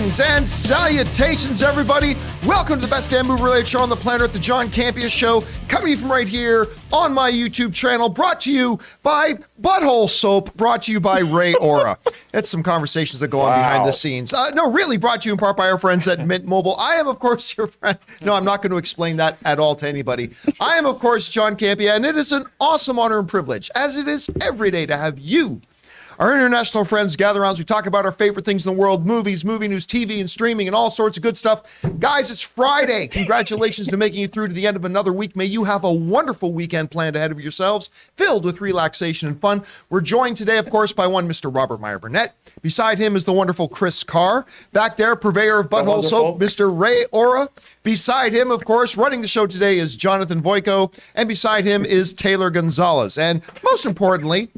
Greetings and salutations, everybody. Welcome to the best damn movie-related show on the planet, the John Campea Show, coming to you from right here on my YouTube channel, brought to you by Butthole Soap, brought to you by Ray Aura. It's some conversations that go on behind the scenes. No, really brought to you in part by our friends at Mint Mobile. I am, of course, your friend. No, I'm not going to explain that at all to anybody. I am, of course, John Campea, and it is an awesome honor and privilege, as it is every day, to have you, our international friends, gather around as we talk about our favorite things in the world, movies, movie news, TV, and streaming, and all sorts of good stuff. Guys, it's Friday. Congratulations to making it through to the end of another week. May you have a wonderful weekend planned ahead of yourselves, filled with relaxation and fun. We're joined today, of course, by one Mr. Robert Meyer Burnett. Beside him is the wonderful Chris Carr. Back there, purveyor of Butthole Soap, Mr. Ray Aura. Beside him, of course, running the show today is Jonathan Voico. And beside him is Taylor Gonzalez. And most importantly,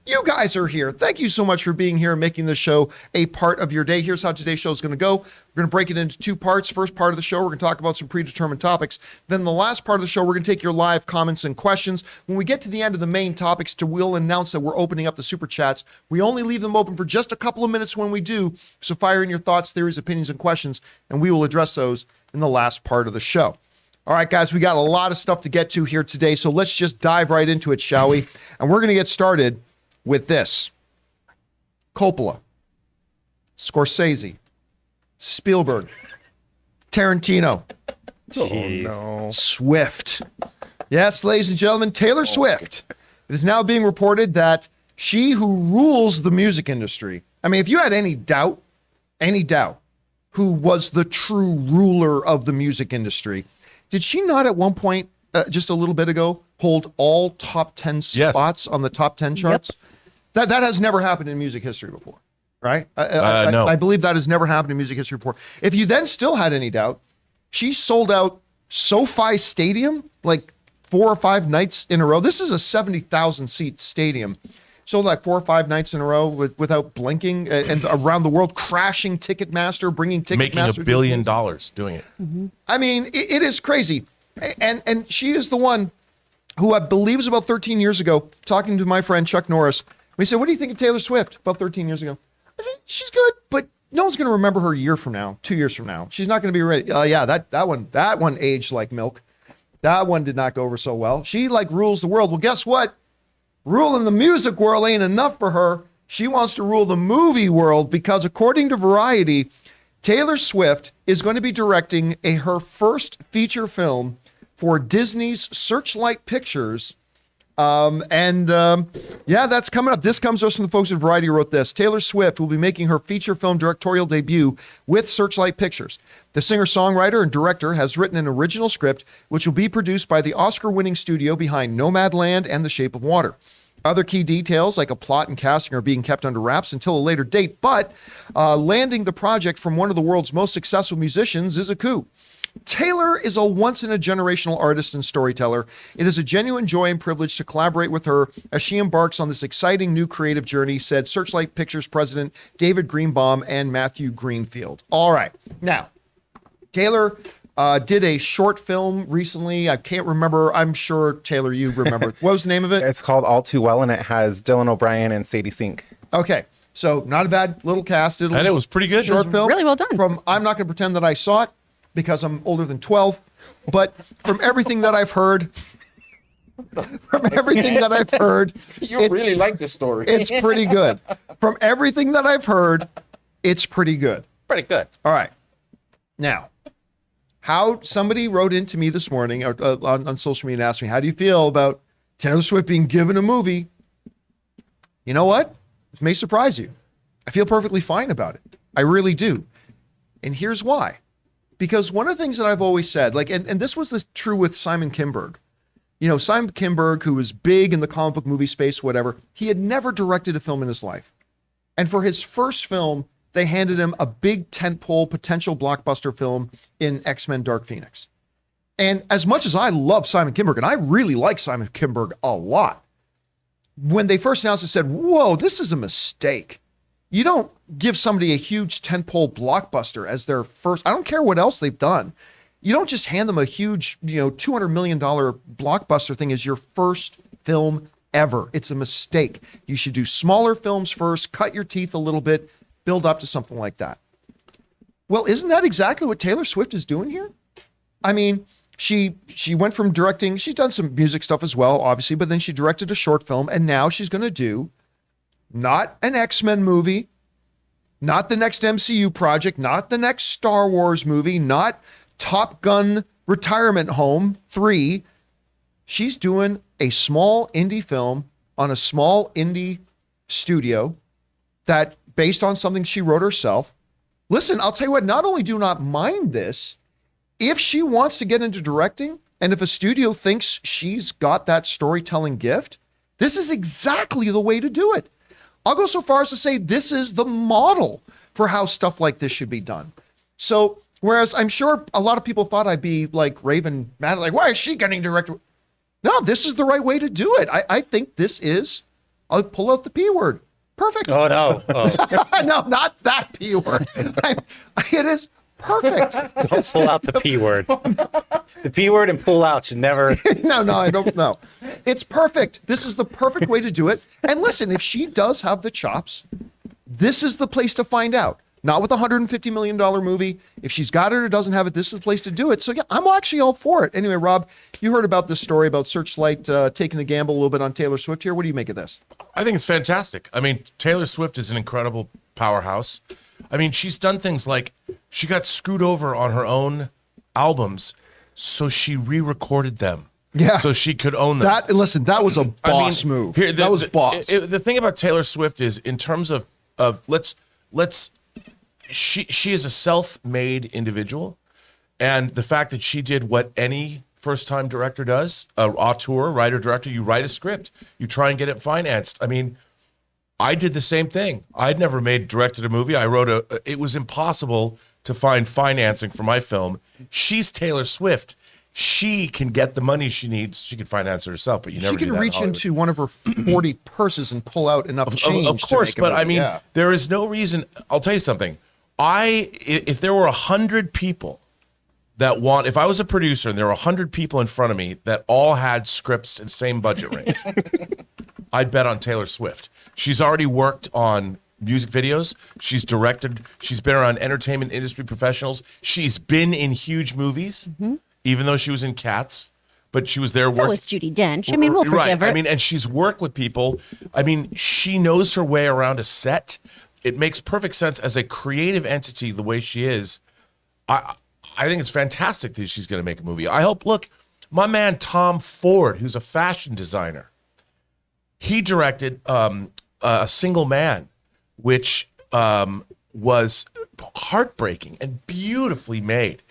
you guys are here. Thank you so much for being here and making this show a part of your day. Here's how today's show is going to go. We're going to break it into two parts. First part of the show, we're going to talk about some predetermined topics. Then the last part of the show, we're going to take your live comments and questions. When we get to the end of the main topics, we'll announce that we're opening up the super chats. We only leave them open for just a couple of minutes when we do. So fire in your thoughts, theories, opinions, and questions, and we will address those in the last part of the show. All right, guys, we got a lot of stuff to get to here today. So let's just dive right into it, shall we? And we're going to get started with this. Coppola, Scorsese, Spielberg, Tarantino, Swift. Yes, ladies and gentlemen, Taylor Swift. It is now being reported that she who rules the music industry, I mean, if you had any doubt who was the true ruler of the music industry, did she not at one point, just a little bit ago, hold all top 10 spots on the top 10 charts? Yep. That has never happened in music history before, right? No. I believe that has never happened in music history before. If you then still had any doubt, she sold out SoFi Stadium like 4 or 5 nights in a row. This is a 70,000 seat stadium. Sold like 4 or 5 nights in a row without blinking, and around the world, crashing Ticketmaster, bringing Ticketmaster. Making $1 billion doing it. Mm-hmm. I mean, it is crazy. And she is the one who I believe was about 13 years ago, talking to my friend Chuck Norris. We said, what do you think of Taylor Swift? About 13 years ago. I said, she's good, but no one's going to remember her a year from now, 2 years from now. She's not going to be ready. Yeah, that one aged like milk. That one did not go over so well. She like rules the world. Well, guess what? Ruling the music world ain't enough for her. She wants to rule the movie world because according to Variety, Taylor Swift is going to be directing her first feature film for Disney's Searchlight Pictures. Yeah, that's coming up. This comes to us from the folks at Variety who wrote this. Taylor Swift will be making her feature film directorial debut with Searchlight Pictures. The singer-songwriter and director has written an original script, which will be produced by the Oscar-winning studio behind Nomadland and The Shape of Water. Other key details, like a plot and casting, are being kept under wraps until a later date, but landing the project from one of the world's most successful musicians is a coup. Taylor is a once-in-a-generational artist and storyteller. It is a genuine joy and privilege to collaborate with her as she embarks on this exciting new creative journey, said Searchlight Pictures president David Greenbaum and Matthew Greenfield. All right. Now, Taylor did a short film recently. I can't remember. I'm sure, Taylor, you remember. What was the name of it? It's called All Too Well, and it has Dylan O'Brien and Sadie Sink. Okay. So not a bad little cast. And it was pretty good. Short film. Really well done. I'm not going to pretend that I saw it, because I'm older than 12, but from everything that I've heard, you really like this story. It's pretty good. From everything that I've heard, it's pretty good. Pretty good. All right. Now, how somebody wrote into me this morning on social media and asked me, how do you feel about Taylor Swift being given a movie? You know what? It may surprise you. I feel perfectly fine about it. I really do. And here's why. Because one of the things that I've always said, like, and this was true with Simon Kinberg. You know, Simon Kinberg, who was big in the comic book movie space, whatever, he had never directed a film in his life. And for his first film, they handed him a big tentpole potential blockbuster film in X-Men Dark Phoenix. And as much as I love Simon Kinberg, and I really like Simon Kinberg a lot, when they first announced it, said, whoa, this is a mistake. You don't give somebody a huge tentpole blockbuster as their first. I don't care what else they've done. You don't just hand them a huge, $200 million blockbuster thing as your first film ever. It's a mistake. You should do smaller films first, cut your teeth a little bit, build up to something like that. Well, isn't that exactly what Taylor Swift is doing here? I mean, she went from directing, she's done some music stuff as well, obviously, but then she directed a short film, and now she's going to do not an X-Men movie, not the next MCU project, not the next Star Wars movie, not Top Gun Retirement Home 3. She's doing a small indie film on a small indie studio that based on something she wrote herself. Listen, I'll tell you what, not only do not mind this, if she wants to get into directing, and if a studio thinks she's got that storytelling gift, this is exactly the way to do it. I'll go so far as to say this is the model for how stuff like this should be done. So, whereas I'm sure a lot of people thought I'd be like Raven mad, like, why is she getting directed? No, this is the right way to do it. I think this is, I'll pull out the P word. Perfect. Oh, no. Oh. No, not that P word. It is perfect. Don't pull out the P word. The P word and pull out should never. No, I don't know. It's perfect. This is the perfect way to do it. And listen, if she does have the chops, this is the place to find out. Not with a $150 million movie. If she's got it or doesn't have it, this is the place to do it. So yeah, I'm actually all for it. Anyway, Rob, you heard about this story about Searchlight taking a gamble a little bit on Taylor Swift here. What do you make of this? I think it's fantastic. I mean, Taylor Swift is an incredible powerhouse. I mean, she's done things like she got screwed over on her own albums, so she re-recorded them. Yeah. So she could own them. Listen, that was a boss move. That was boss. The thing about Taylor Swift is, in terms of she is a self-made individual, and the fact that she did what any first-time director does, auteur, writer-director, you write a script, you try and get it financed. I mean, I did the same thing. I'd never directed a movie. It was impossible to find financing for my film. She's Taylor Swift. She can get the money she needs. She can finance it herself, but you never. She can reach into one of her 40 purses and pull out enough change. Of course, to make but I mean, there is no reason. I'll tell you something. If there were 100 people if I was a producer and there were 100 people in front of me that all had scripts in the same budget range, I'd bet on Taylor Swift. She's already worked on music videos. She's directed. She's been around entertainment industry professionals. She's been in huge movies, even though she was in Cats. But she was there. So was Judi Dench. I mean, we'll forgive her. I mean, and she's worked with people. I mean, she knows her way around a set. It makes perfect sense as a creative entity the way she is. I think it's fantastic that she's going to make a movie. I hope, look, my man Tom Ford, who's a fashion designer, he directed A Single Man, which was heartbreaking and beautifully made.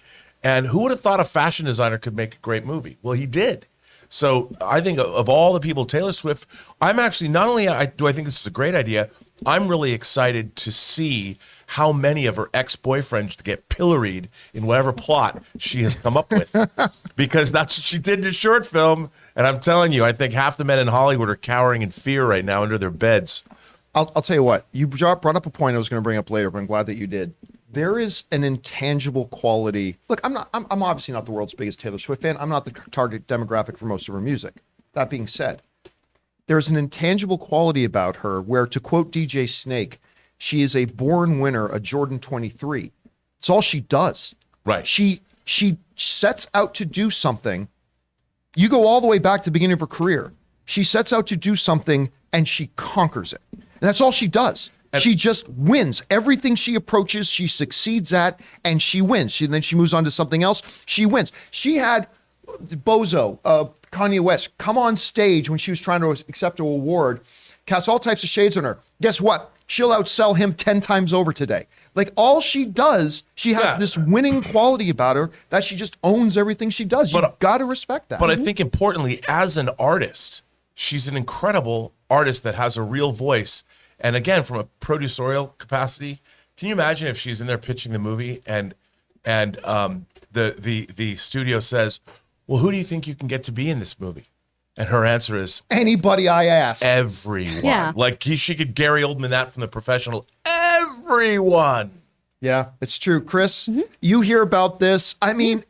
And who would have thought a fashion designer could make a great movie? Well, he did. So I think of all the people, Taylor Swift, I'm actually, not only do I think this is a great idea, I'm really excited to see how many of her ex-boyfriends get pilloried in whatever plot she has come up with. Because that's what she did in a short film. And I'm telling you, I think half the men in Hollywood are cowering in fear right now under their beds. I'll tell you what, you brought up a point I was going to bring up later, but I'm glad that you did. There is an intangible quality. Look, I'm obviously not the world's biggest Taylor Swift fan. I'm not the target demographic for most of her music. That being said, there's an intangible quality about her where, to quote DJ Snake, she is a born winner, a Jordan 23. It's all she does. Right. She sets out to do something. You go all the way back to the beginning of her career. She sets out to do something and she conquers it. And that's all she does. She just wins. Everything she approaches, she succeeds at, and she wins. Then she moves on to something else. She wins. She had Bozo, Kanye West, come on stage when she was trying to accept an award, cast all types of shades on her. Guess what? She'll outsell him 10 times over today. Like, all she does, she has this winning quality about her that she just owns everything she does. You've got to respect that. But I think importantly, as an artist, she's an incredible artist that has a real voice. And again, from a producerial capacity, can you imagine if she's in there pitching the movie and the studio says, well, who do you think you can get to be in this movie? And her answer is, anybody I ask. Everyone. Yeah. Like she could Gary Oldman that from The Professional. Everyone. Yeah, it's true. Chris, you hear about this. I mean,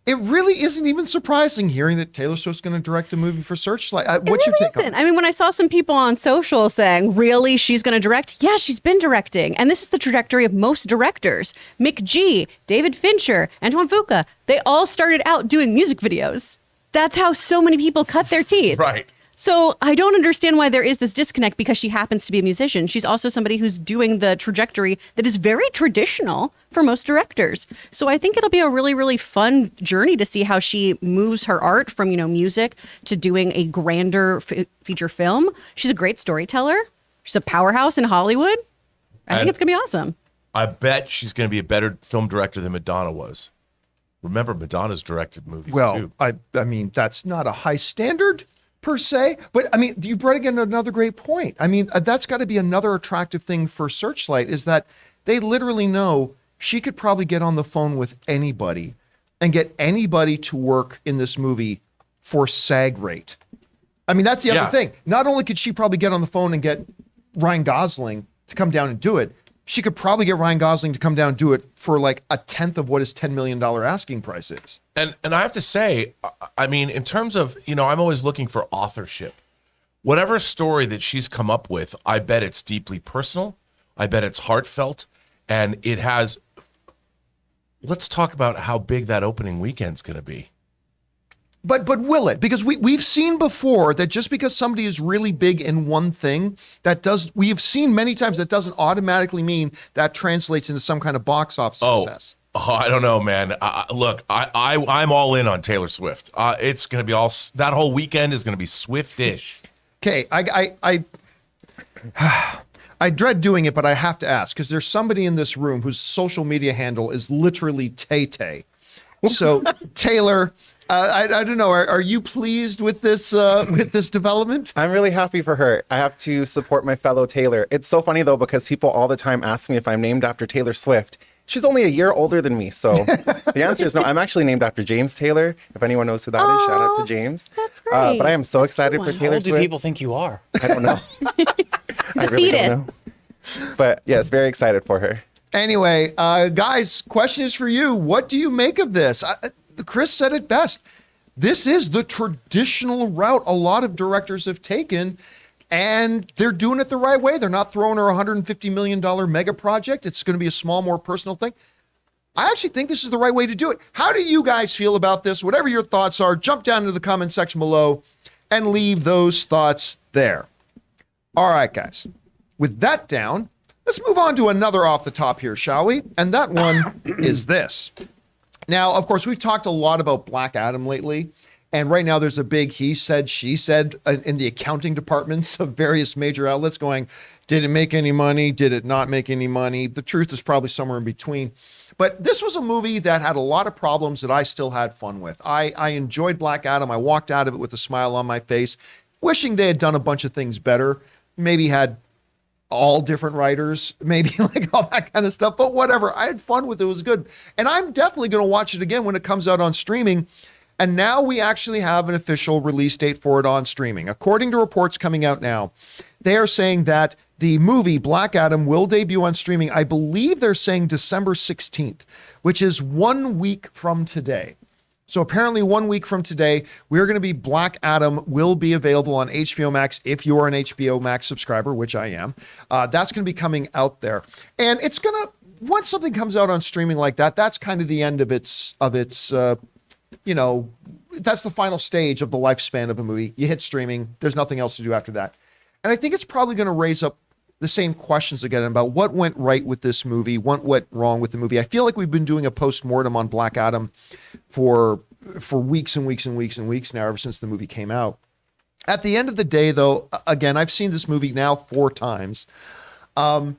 it really isn't even surprising hearing that Taylor Swift's going to direct a movie for Searchlight. What's your take on it? I mean, when I saw some people on social saying, really, she's going to direct? Yeah, she's been directing. And this is the trajectory of most directors. Mick G, David Fincher, Antoine Fuqua, they all started out doing music videos. That's how so many people cut their teeth. Right. So I don't understand why there is this disconnect because she happens to be a musician. She's also somebody who's doing the trajectory that is very traditional for most directors. So I think it'll be a really, really fun journey to see how she moves her art from, music to doing a grander feature film. She's a great storyteller. She's a powerhouse in Hollywood. I think it's going to be awesome. I bet she's going to be a better film director than Madonna was. Remember, Madonna's directed movies too. I mean, that's not a high standard per se, but I mean, you brought again another great point. I mean, that's got to be another attractive thing for Searchlight is that they literally know she could probably get on the phone with anybody and get anybody to work in this movie for SAG rate. I mean, that's the other thing. Not only could she probably get on the phone and get Ryan Gosling to come down and do it, she could probably get Ryan Gosling to come down and do it for like a tenth of what his $10 million asking price is. And I have to say, I mean, in terms of, I'm always looking for authorship. Whatever story that she's come up with, I bet it's deeply personal. I bet it's heartfelt. And it has, let's talk about how big that opening weekend's going to be. But will it? Because we've seen before that just because somebody is really big in one thing, we have seen many times that doesn't automatically mean that translates into some kind of box office success. Oh, I don't know, man. Look, I'm all in on Taylor Swift. It's going to be that whole weekend is going to be Swiftish. Okay, I dread doing it, but I have to ask because there's somebody in this room whose social media handle is literally Tay-Tay. So Taylor, I don't know. Are you pleased with this development? I'm really happy for her. I have to support my fellow Taylor. It's so funny though because people all the time ask me if I'm named after Taylor Swift. She's only a year older than me, so the answer is no. I'm actually named after James Taylor. If anyone knows who that is, shout out to James. That's great. But I am so excited for Taylor Swift. How old do people think you are? I don't know. I really don't know. But yes, very excited for her. Anyway, guys, question is for you. What do you make of this? Chris said it best. This is the traditional route a lot of directors have taken, and they're doing it the right way. They're not throwing her a $150 million mega project. It's going to be a small, more personal thing. I actually think this is the right way to do it. How do you guys feel about this? Whatever your thoughts are, jump down into the comment section below and leave those thoughts there. All right, guys. With that down, let's move on to another off the top here, shall we? And that one is this. Now, of course, we've talked a lot about Black Adam lately, and right now there's a big he said, she said in the accounting departments of various major outlets going, did it make any money? Did it not make any money? The truth is probably somewhere in between. But this was a movie that had a lot of problems that I still had fun with. I enjoyed Black Adam. I walked out of it with a smile on my face, wishing they had done a bunch of things better, maybe had all different writers, maybe like all that kind of stuff, but whatever. I had fun with it. It was good. And I'm definitely going to watch it again when it comes out on streaming. And now we actually have an official release date for it on streaming. According to reports coming out now, they are saying that the movie Black Adam will debut on streaming. I believe they're saying December 16th, which is 1 week from today. So apparently 1 week from today, we're going to be Black Adam will be available on HBO Max if you're an HBO Max subscriber, which I am. That's going to be coming out there. And it's going to, once something comes out on streaming like that, that's kind of the end of its that's the final stage of the lifespan of a movie. You hit streaming, there's nothing else to do after that. And I think it's probably going to raise up the same questions again about what went right with this movie, what went wrong with the movie. I feel like we've been doing a post-mortem on Black Adam for weeks and weeks and weeks and weeks now, ever since the movie came out. At the end of the day, though, again, I've seen this movie now 4 times. And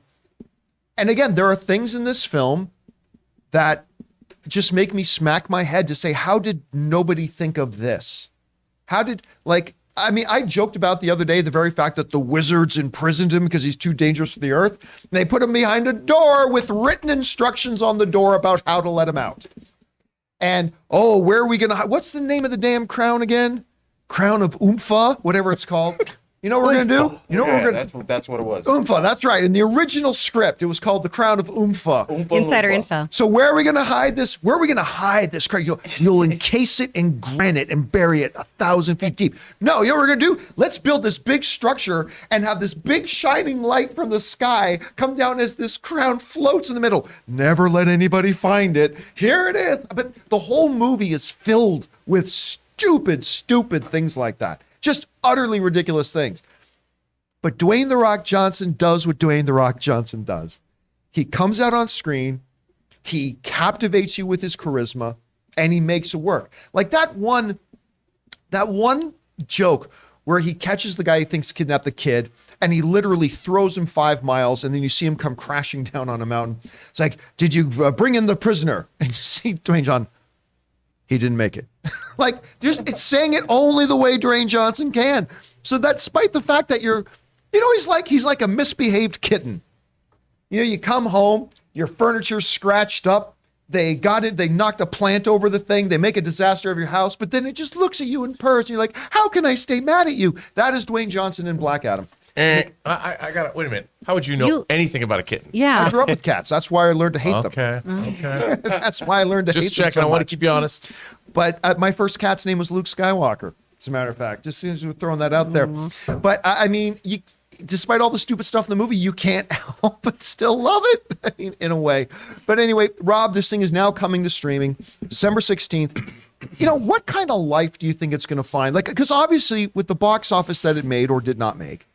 again, there are things in this film that just make me smack my head to say, how did nobody think of this? I joked about the other day the very fact that the wizards imprisoned him because he's too dangerous for the earth. And they put him behind a door with written instructions on the door about how to let him out. And, where are we going to, what's the name of the damn crown again? Crown of Oompa, whatever it's called. You know what we're gonna do? You know what we're gonna that's what it was. Oompa, that's right. In the original script, it was called The Crown of Oompa. Insider info. So where are we gonna hide this? Where are we gonna hide this? Craig, you'll encase it in granite and bury it 1,000 feet deep. No, you know what we're gonna do? Let's build this big structure and have this big shining light from the sky come down as this crown floats in the middle. Never let anybody find it. Here it is. But the whole movie is filled with stupid things like that. Just utterly ridiculous things. But Dwayne The Rock Johnson does what Dwayne The Rock Johnson does. He comes out on screen, he captivates you with his charisma, and he makes it work. Like that one joke where he catches the guy he thinks kidnapped the kid, and he literally throws him 5 miles, and then you see him come crashing down on a mountain. It's like, did you bring in the prisoner? And you see Dwayne Johnson, he didn't make it. Like, it's saying it only the way Dwayne Johnson can. So that despite the fact that he's like a misbehaved kitten. You know, you come home, your furniture's scratched up, they knocked a plant over the thing, they make a disaster of your house, but then it just looks at you and purrs, and you're like, how can I stay mad at you? That is Dwayne Johnson in Black Adam. I got to wait a minute. How would you know anything about a kitten? Yeah. I grew up with cats. That's why I learned to hate them. Okay. That's why I learned to hate them. Just checking. So I want to much. keep you honest. But my first cat's name was Luke Skywalker, as a matter of fact. Just as we're throwing that out there. But I mean, despite all the stupid stuff in the movie, you can't help but still love it, I mean, in a way. But anyway, Rob, this thing is now coming to streaming December 16th. You know, what kind of life do you think it's going to find? Like, because obviously with the box office that it made or did not make,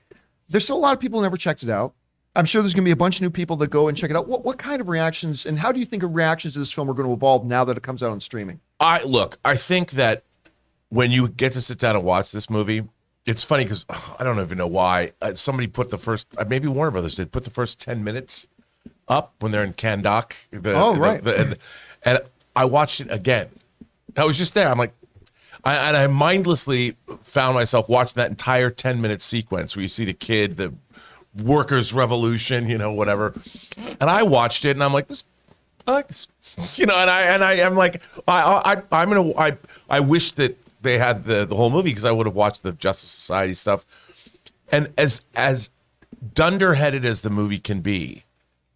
there's still a lot of people who never checked it out. I'm sure there's going to be a bunch of new people that go and check it out. What kind of reactions and how do you think reactions to this film are going to evolve now that it comes out on streaming? I think that when you get to sit down and watch this movie, it's funny because I don't even know why somebody put the first, maybe Warner Brothers did, put the first 10 minutes up when they're in Kandak. And I watched it again. I was just there. I'm like, I mindlessly found myself watching that entire 10-minute sequence where you see the kid, the workers' revolution, whatever. And I watched it, and I'm like, I like this, and I'm like, I wish that they had the whole movie because I would have watched the Justice Society stuff. And as dunderheaded as the movie can be,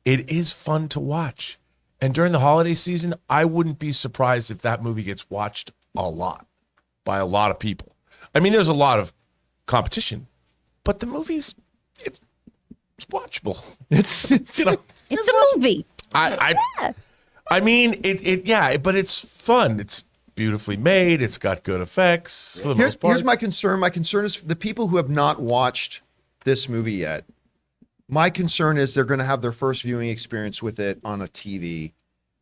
it is fun to watch. And during the holiday season, I wouldn't be surprised if that movie gets watched a lot by a lot of people. I mean, there's a lot of competition, but the movie's it's watchable. It's It's a movie. I mean, but it's fun. It's beautifully made. It's got good effects for the most part. Here's my concern. My concern is the people who have not watched this movie yet. My concern is they're going to have their first viewing experience with it on a TV,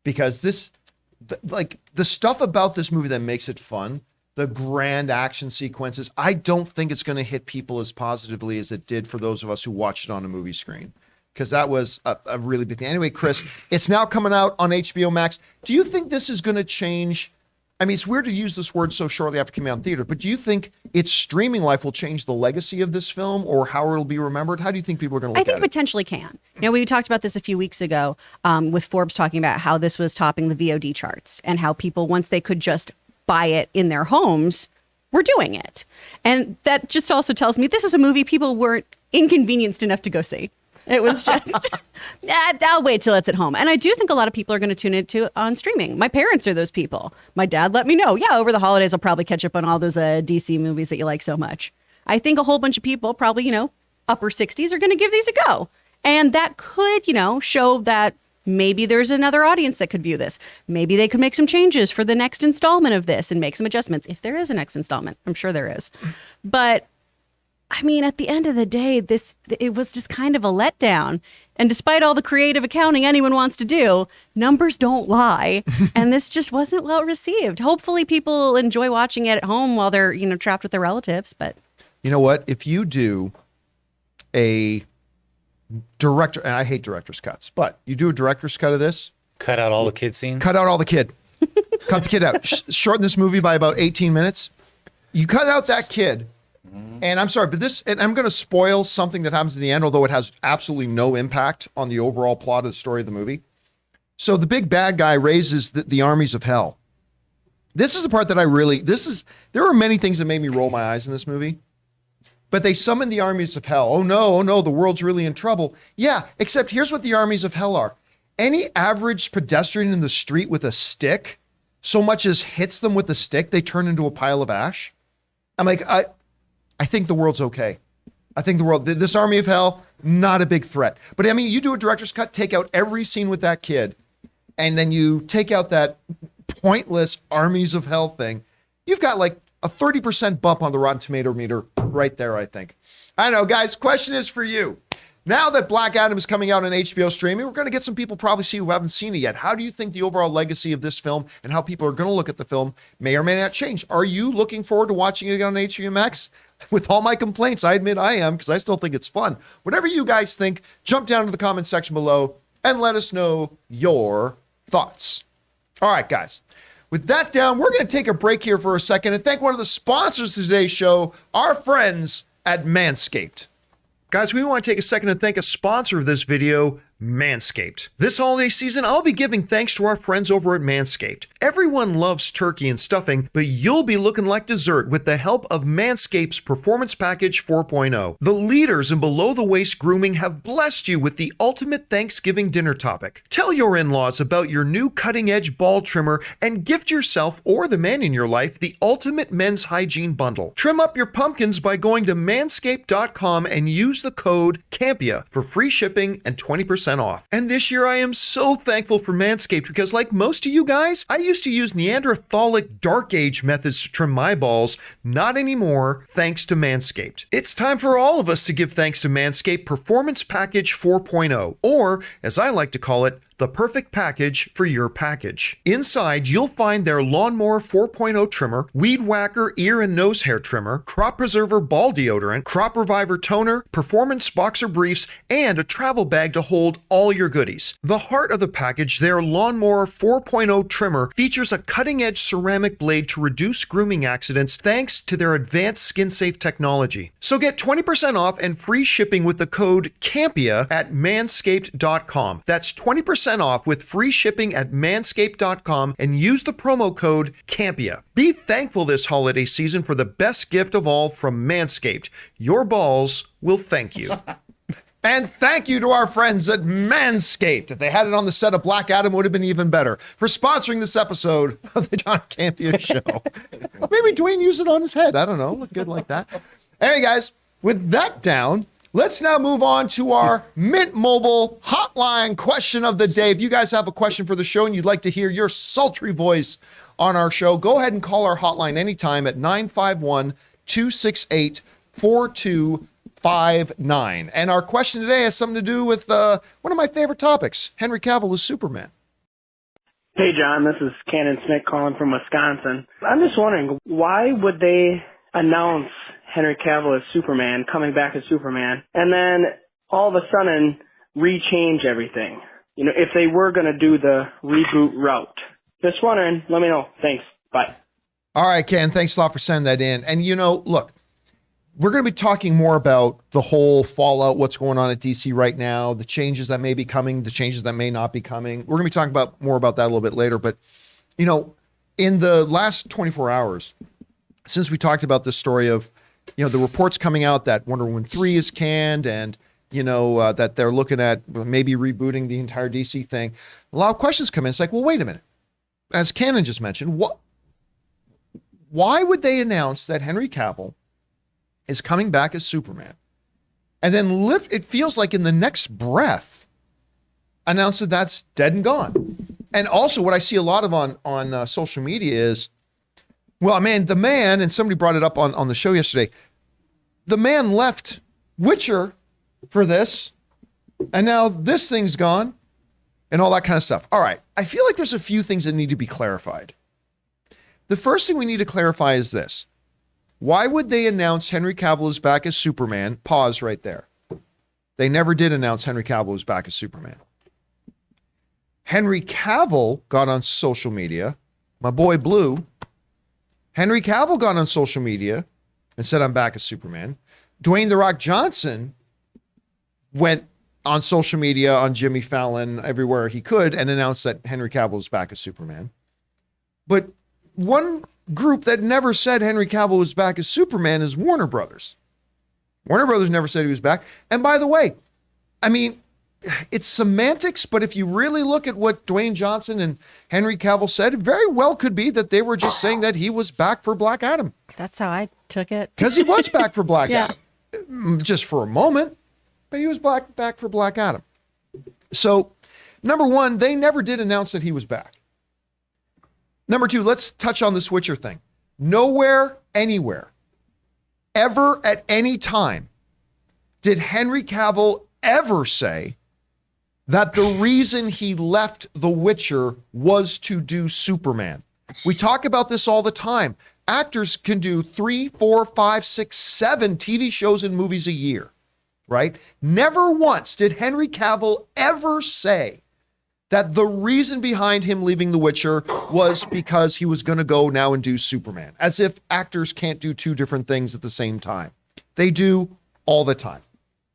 because the stuff about this movie that makes it fun, the grand action sequences, I don't think it's going to hit people as positively as it did for those of us who watched it on a movie screen, because that was a really big thing. Anyway, Chris, it's now coming out on HBO Max. Do you think this is going to change? I mean, it's weird to use this word so shortly after coming out in theater, but do you think its streaming life will change the legacy of this film or how it'll be remembered? How do you think people are going to look at it? I think potentially can. We talked about this a few weeks ago with Forbes talking about how this was topping the VOD charts and how people, once they could just buy it in their homes, were doing it. And that just also tells me this is a movie people weren't inconvenienced enough to go see. It was just, I'll wait till it's at home. And I do think a lot of people are going to tune into on streaming. My parents are those people. My dad let me know, over the holidays, I'll probably catch up on all those DC movies that you like so much. I think a whole bunch of people, probably, upper 60s, are going to give these a go. And that could, show that maybe there's another audience that could view this. Maybe they could make some changes for the next installment of this and make some adjustments. If there is a next installment, I'm sure there is. But I mean, at the end of the day, it was just kind of a letdown. And despite all the creative accounting anyone wants to do, numbers don't lie. And this just wasn't well received. Hopefully people enjoy watching it at home while they're, trapped with their relatives. But you know what? If you do a director, and I hate director's cuts, but you do a director's cut of this. Cut out all the kid scenes. Cut out all the kid. Cut the kid out. Shorten this movie by about 18 minutes. You cut out that kid. And I'm sorry, but and I'm going to spoil something that happens in the end, although it has absolutely no impact on the overall plot of the story of the movie. So the big bad guy raises the armies of hell. This is the part that there are many things that made me roll my eyes in this movie. but they summon the armies of hell. Oh no, the world's really in trouble. Yeah, except here's what the armies of hell are. Any average pedestrian in the street with a stick, so much as hits them with the stick, they turn into a pile of ash. I'm like, I think the world's okay. I think this army of hell, not a big threat. But I mean, you do a director's cut, take out every scene with that kid, and then you take out that pointless armies of hell thing. You've got like a 30% bump on the Rotten Tomato meter right there, I think. I know, guys, question is for you. Now that Black Adam is coming out on HBO streaming, we're going to get some people probably see who haven't seen it yet. How do you think the overall legacy of this film and how people are going to look at the film may or may not change? Are you looking forward to watching it on HBO Max? With all my complaints, I admit I am, because I still think it's fun. Whatever you guys think, jump down to the comment section below and let us know your thoughts. All right, guys. With that down, we're going to take a break here for a second and thank one of the sponsors of today's show, our friends at Manscaped. Guys, we want to take a second to thank a sponsor of this video, Manscaped. This holiday season, I'll be giving thanks to our friends over at Manscaped. Everyone loves turkey and stuffing, but you'll be looking like dessert with the help of Manscaped's Performance Package 4.0. The leaders in below-the-waist grooming have blessed you with the ultimate Thanksgiving dinner topic. Tell your in-laws about your new cutting-edge ball trimmer and gift yourself or the man in your life the ultimate men's hygiene bundle. Trim up your pumpkins by going to manscaped.com and use the code Campea for free shipping and 20% off. And this year I am so thankful for Manscaped because like most of you guys, I used to use Neanderthalic Dark Age methods to trim my balls. Not anymore, thanks to Manscaped. It's time for all of us to give thanks to Manscaped Performance Package 4.0, or as I like to call it, the perfect package for your package. Inside, you'll find their Lawnmower 4.0 trimmer, Weed Whacker ear and nose hair trimmer, Crop Preserver ball deodorant, Crop Reviver toner, Performance boxer briefs, and a travel bag to hold all your goodies. The heart of the package, their Lawnmower 4.0 trimmer, features a cutting-edge ceramic blade to reduce grooming accidents thanks to their advanced skin-safe technology. So get 20% off and free shipping with the code Campea at manscaped.com. That's 20% off with free shipping at manscaped.com and use the promo code Campea. Be thankful this holiday season for the best gift of all from Manscaped. Your balls will thank you. And thank you to our friends at Manscaped. If they had it on the set of Black Adam, it would have been even better. For sponsoring this episode of the John Campea Show. Maybe Dwayne used it on his head. I don't know. Look good like that. Anyway, guys, with that down, let's now move on to our Mint Mobile hotline question of the day. If you guys have a question for the show and you'd like to hear your sultry voice on our show, go ahead and call our hotline anytime at 951-268-4259. And our question today has something to do with one of my favorite topics, Henry Cavill as Superman. Hey, John, this is Cannon Smith calling from Wisconsin. I'm just wondering, why would they announce Henry Cavill as Superman, coming back as Superman, and then all of a sudden rechange everything? You know, if they were going to do the reboot route. Just wondering, let me know. Thanks. Bye. All right, Ken, thanks a lot for sending that in. And you know, look, we're going to be talking more about the whole fallout, what's going on at DC right now, the changes that may be coming, the changes that may not be coming. We're going to be talking about more about that a little bit later. But, you know, in the last 24 hours, since we talked about this story of, you know, the reports coming out that Wonder Woman 3 is canned and, you know, that they're looking at maybe rebooting the entire DC thing, a lot of questions come in. It's like, well, wait a minute. As Cannon just mentioned, why would they announce that Henry Cavill is coming back as Superman and then it feels like in the next breath announce that that's dead and gone? And also what I see a lot of on social media is, well, man, the man, and somebody brought it up on the show yesterday, the man left Witcher for this, and now this thing's gone, and all that kind of stuff. All right, I feel like there's a few things that need to be clarified. The first thing we need to clarify is this. Why would they announce Henry Cavill is back as Superman? Pause right there. They never did announce Henry Cavill was back as Superman. Henry Cavill got on social media, my boy Blue, Henry Cavill got on social media and said, I'm back as Superman. Dwayne "The Rock" Johnson went on social media, on Jimmy Fallon, everywhere he could, and announced that Henry Cavill was back as Superman. But one group that never said Henry Cavill was back as Superman is Warner Brothers. Warner Brothers never said he was back. And by the way, I mean, it's semantics, but if you really look at what Dwayne Johnson and Henry Cavill said, it very well could be that they were just saying that he was back for Black Adam. That's how I took it. Because he was back for Black Yeah. Adam. Just for a moment, but he was back for Black Adam. So, number one, they never did announce that he was back. Number two, let's touch on the Switcher thing. Nowhere, anywhere, ever at any time did Henry Cavill ever say that the reason he left The Witcher was to do Superman. We talk about this all the time. Actors can do 3, 4, 5, 6, 7 TV shows and movies a year, right? Never once did Henry Cavill ever say that the reason behind him leaving The Witcher was because he was going to go now and do Superman, as if actors can't do two different things at the same time. They do all the time.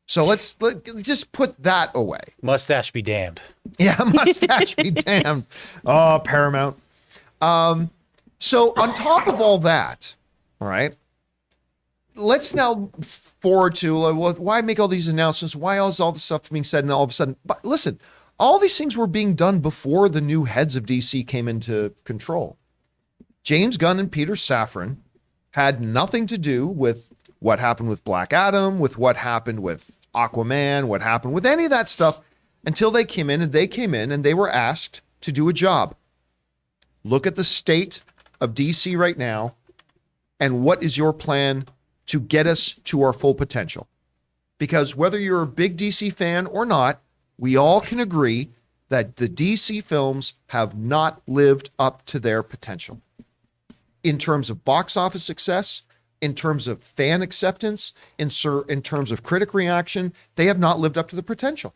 So let's just put that away. Mustache be damned. Yeah, mustache be damned. Oh, Paramount. So on top of all that, all right, let's now forward to why make all these announcements? Why is all this stuff being said and all of a sudden? But listen, all these things were being done before the new heads of DC came into control. James Gunn and Peter Safran had nothing to do with what happened with Black Adam, with what happened with Aquaman, what happened with any of that stuff until they came in and they were asked to do a job. Look at the state of DC right now and what is your plan to get us to our full potential? Because whether you're a big DC fan or not, we all can agree that the DC films have not lived up to their potential in terms of box office success, in terms of fan acceptance, in terms of critic reaction. They have not lived up to the potential.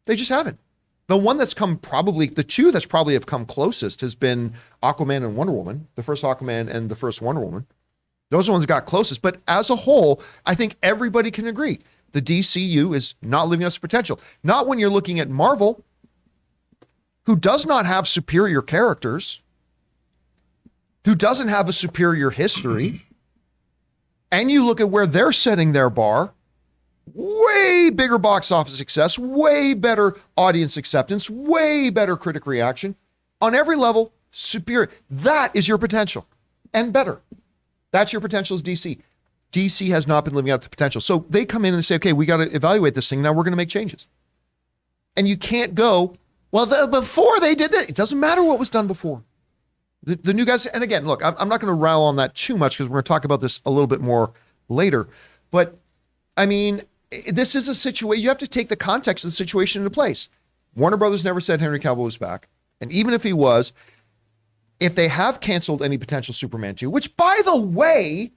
They just haven't. The one that's come the two that's probably have come closest has been Aquaman and Wonder Woman, the first Aquaman and the first Wonder Woman. Those are the ones that got closest. But as a whole, I think everybody can agree the DCU is not living up to potential. Not when you're looking at Marvel, who does not have superior characters, who doesn't have a superior history, and you look at where they're setting their bar, way bigger box office success, way better audience acceptance, way better critic reaction, on every level, superior. That is your potential, and better. That's your potential as DC. DC has not been living up to potential. So they come in and say, okay, we got to evaluate this thing. Now we're going to make changes. And you can't go, well, before they did that, it doesn't matter what was done before. The new guys, and again, look, I'm not going to rile on that too much because we're going to talk about this a little bit more later. But I mean, this is a situation, you have to take the context of the situation into place. Warner Brothers never said Henry Cavill was back. And even if he was, if they have canceled any potential Superman 2, which by the way,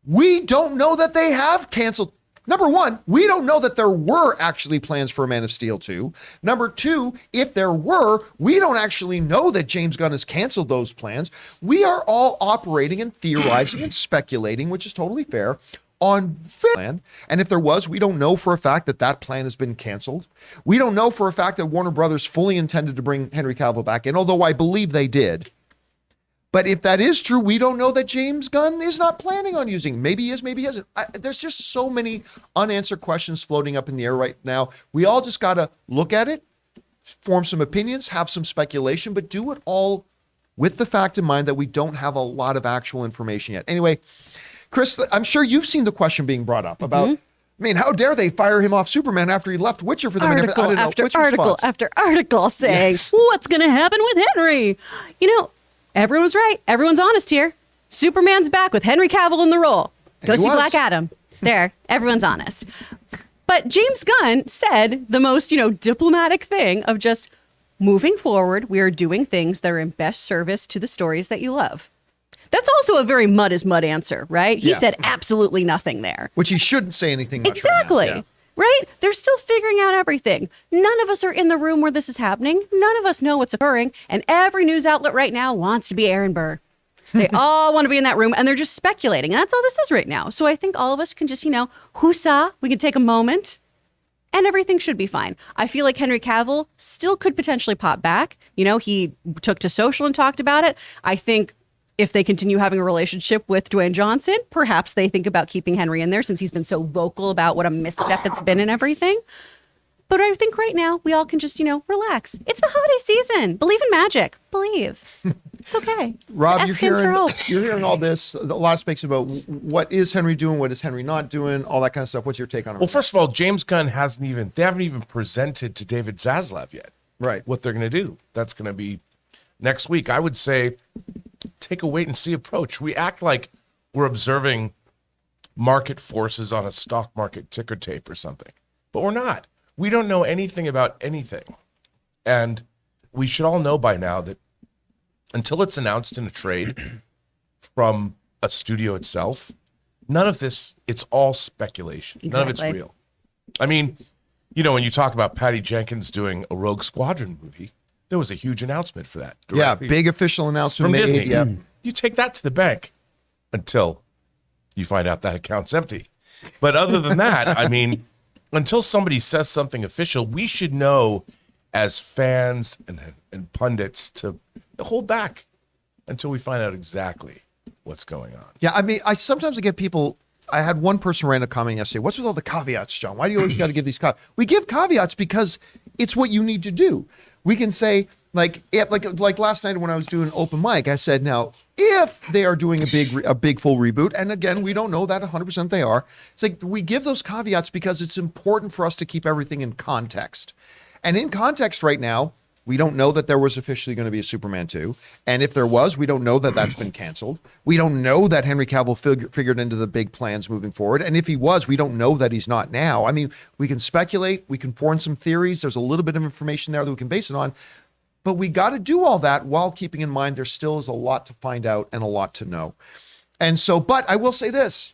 we don't know that they have canceled. Number one, we don't know that there were actually plans for Man of Steel 2. Number two, if there were, we don't actually know that James Gunn has canceled those plans. We are all operating and theorizing and speculating, which is totally fair, on plan. And if there was, we don't know for a fact that that plan has been canceled. We don't know for a fact that Warner Brothers fully intended to bring Henry Cavill back in, although I believe they did. But if that is true, we don't know that James Gunn is not planning on using. Maybe he is, maybe he isn't. There's just so many unanswered questions floating up in the air right now. We all just got to look at it, form some opinions, have some speculation, but do it all with the fact in mind that we don't have a lot of actual information yet. Anyway, Chris, I'm sure you've seen the question being brought up about, I mean, how dare they fire him off Superman after he left Witcher for them? Article after What's article response? after article saying, what's going to happen with Henry? You know, everyone's right. Everyone's honest here. Superman's back with Henry Cavill in the role. Go He see was. Black Adam. There, everyone's honest. But James Gunn said the most, diplomatic thing of just moving forward, we are doing things that are in best service to the stories that you love. That's also a very mud is mud answer, right? He Yeah. said absolutely nothing there. Which he shouldn't say anything much Exactly. right now. Yeah. Right? They're still figuring out everything. None of us are in the room where this is happening. None of us know what's occurring. And every news outlet right now wants to be Aaron Burr. They all want to be in that room and they're just speculating. And that's all this is right now. So I think all of us can just, whoosah, we can take a moment and everything should be fine. I feel like Henry Cavill still could potentially pop back. He took to social and talked about it. I think if they continue having a relationship with Dwayne Johnson, perhaps they think about keeping Henry in there since he's been so vocal about what a misstep it's been and everything. But I think right now we all can just, relax. It's the holiday season. Believe in magic. Believe. It's okay. Rob, S stands for hope. you're hearing all this, a lot of speaks about what is Henry doing, what is Henry not doing, all that kind of stuff. What's your take on it? Well, first of all, James Gunn they haven't even presented to David Zaslav yet. Right. What they're going to do. That's going to be next week. I would say take a wait and see approach. We act like we're observing market forces on a stock market ticker tape or something, but we're not. We don't know anything about anything. And we should all know by now that until it's announced in a trade from a studio itself, none of this, it's all speculation. Exactly. None of it's real. I mean, when you talk about Patty Jenkins doing a Rogue Squadron movie, there was a huge announcement for that. Yeah, directly big official announcement from made. Disney. Yeah. You take that to the bank until you find out that account's empty. But other than that, I mean, until somebody says something official, we should know as fans and pundits to hold back until we find out exactly what's going on. Yeah, I mean, I sometimes get people. I had one person write a comment yesterday. What's with all the caveats, John? Why do you always got to give these caveats? We give caveats because it's what you need to do. We can say, like last night when I was doing open mic, I said, now, if they are doing a big full reboot, and again, we don't know that 100% they are, it's like we give those caveats because it's important for us to keep everything in context. And in context right now, we don't know that there was officially going to be a Superman 2. And if there was, we don't know that that's been canceled. We don't know that Henry Cavill figured into the big plans moving forward. And if he was, we don't know that he's not now. I mean, we can speculate. We can form some theories. There's a little bit of information there that we can base it on. But we got to do all that while keeping in mind there still is a lot to find out and a lot to know. And so, but I will say this.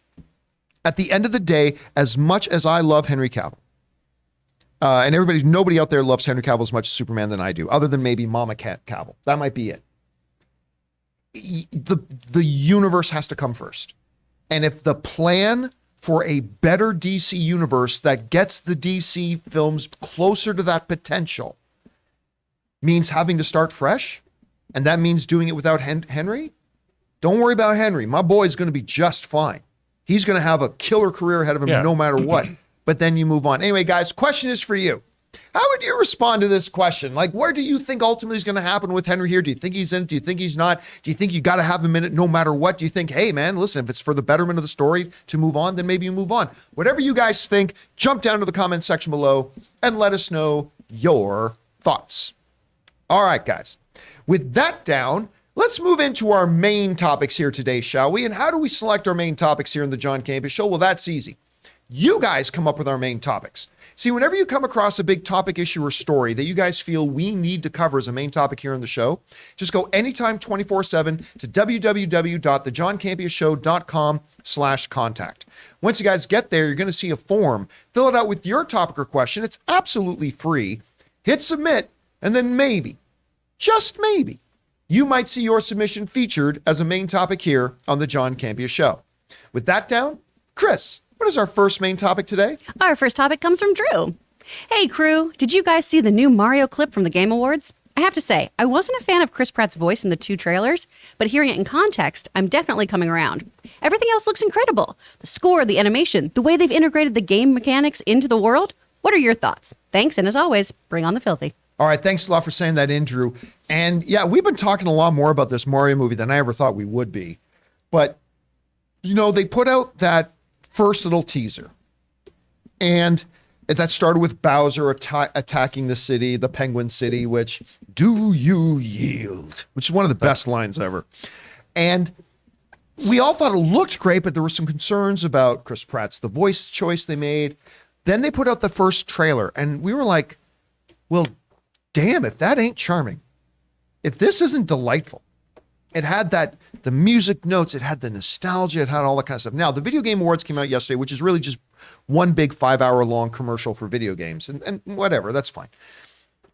At the end of the day, as much as I love Henry Cavill, and nobody out there loves Henry Cavill as much as Superman than I do, other than maybe Mama Cavill. That might be it. The universe has to come first. And if the plan for a better DC universe that gets the DC films closer to that potential means having to start fresh, and that means doing it without Henry, don't worry about Henry. My boy's going to be just fine. He's going to have a killer career ahead of him no matter what. But then you move on. Anyway, guys, question is for you. How would you respond to this question? Like, where do you think ultimately is going to happen with Henry here? Do you think he's in it? Do you think he's not? Do you think you got to have him in it no matter what? Do you think, hey, man, listen, if it's for the betterment of the story to move on, then maybe you move on. Whatever you guys think, jump down to the comment section below and let us know your thoughts. All right, guys. With that down, let's move into our main topics here today, shall we? And how do we select our main topics here in the John Campea Show? Well, that's easy. You guys come up with our main topics. See, whenever you come across a big topic, issue, or story that you guys feel we need to cover as a main topic here on the show, just go anytime 24/7 to www.thejohncampeashow.com/contact. Once you guys get there, you're going to see a form. Fill it out with your topic or question. It's absolutely free. Hit submit, and then maybe, just maybe, you might see your submission featured as a main topic here on the John Campea Show. With that down, Chris, what is our first main topic today? Our first topic comes from Drew. Hey, crew, did you guys see the new Mario clip from the Game Awards? I have to say, I wasn't a fan of Chris Pratt's voice in the 2 trailers, but hearing it in context, I'm definitely coming around. Everything else looks incredible. The score, the animation, the way they've integrated the game mechanics into the world. What are your thoughts? Thanks, and as always, bring on the filthy. All right, thanks a lot for saying that in, Drew. And yeah, we've been talking a lot more about this Mario movie than I ever thought we would be. But, they put out that first little teaser. And that started with Bowser attacking the city, the Penguin City, which, do you yield? Which is one of the best lines ever. And we all thought it looked great, but there were some concerns about Chris Pratt's, the voice choice they made. Then they put out the first trailer, and we were like, well, damn, if that ain't charming, if this isn't delightful. It had the music notes, it had the nostalgia, it had all that kind of stuff. Now, the Video Game Awards came out yesterday, which is really just one big 5-hour-long commercial for video games, and whatever, that's fine.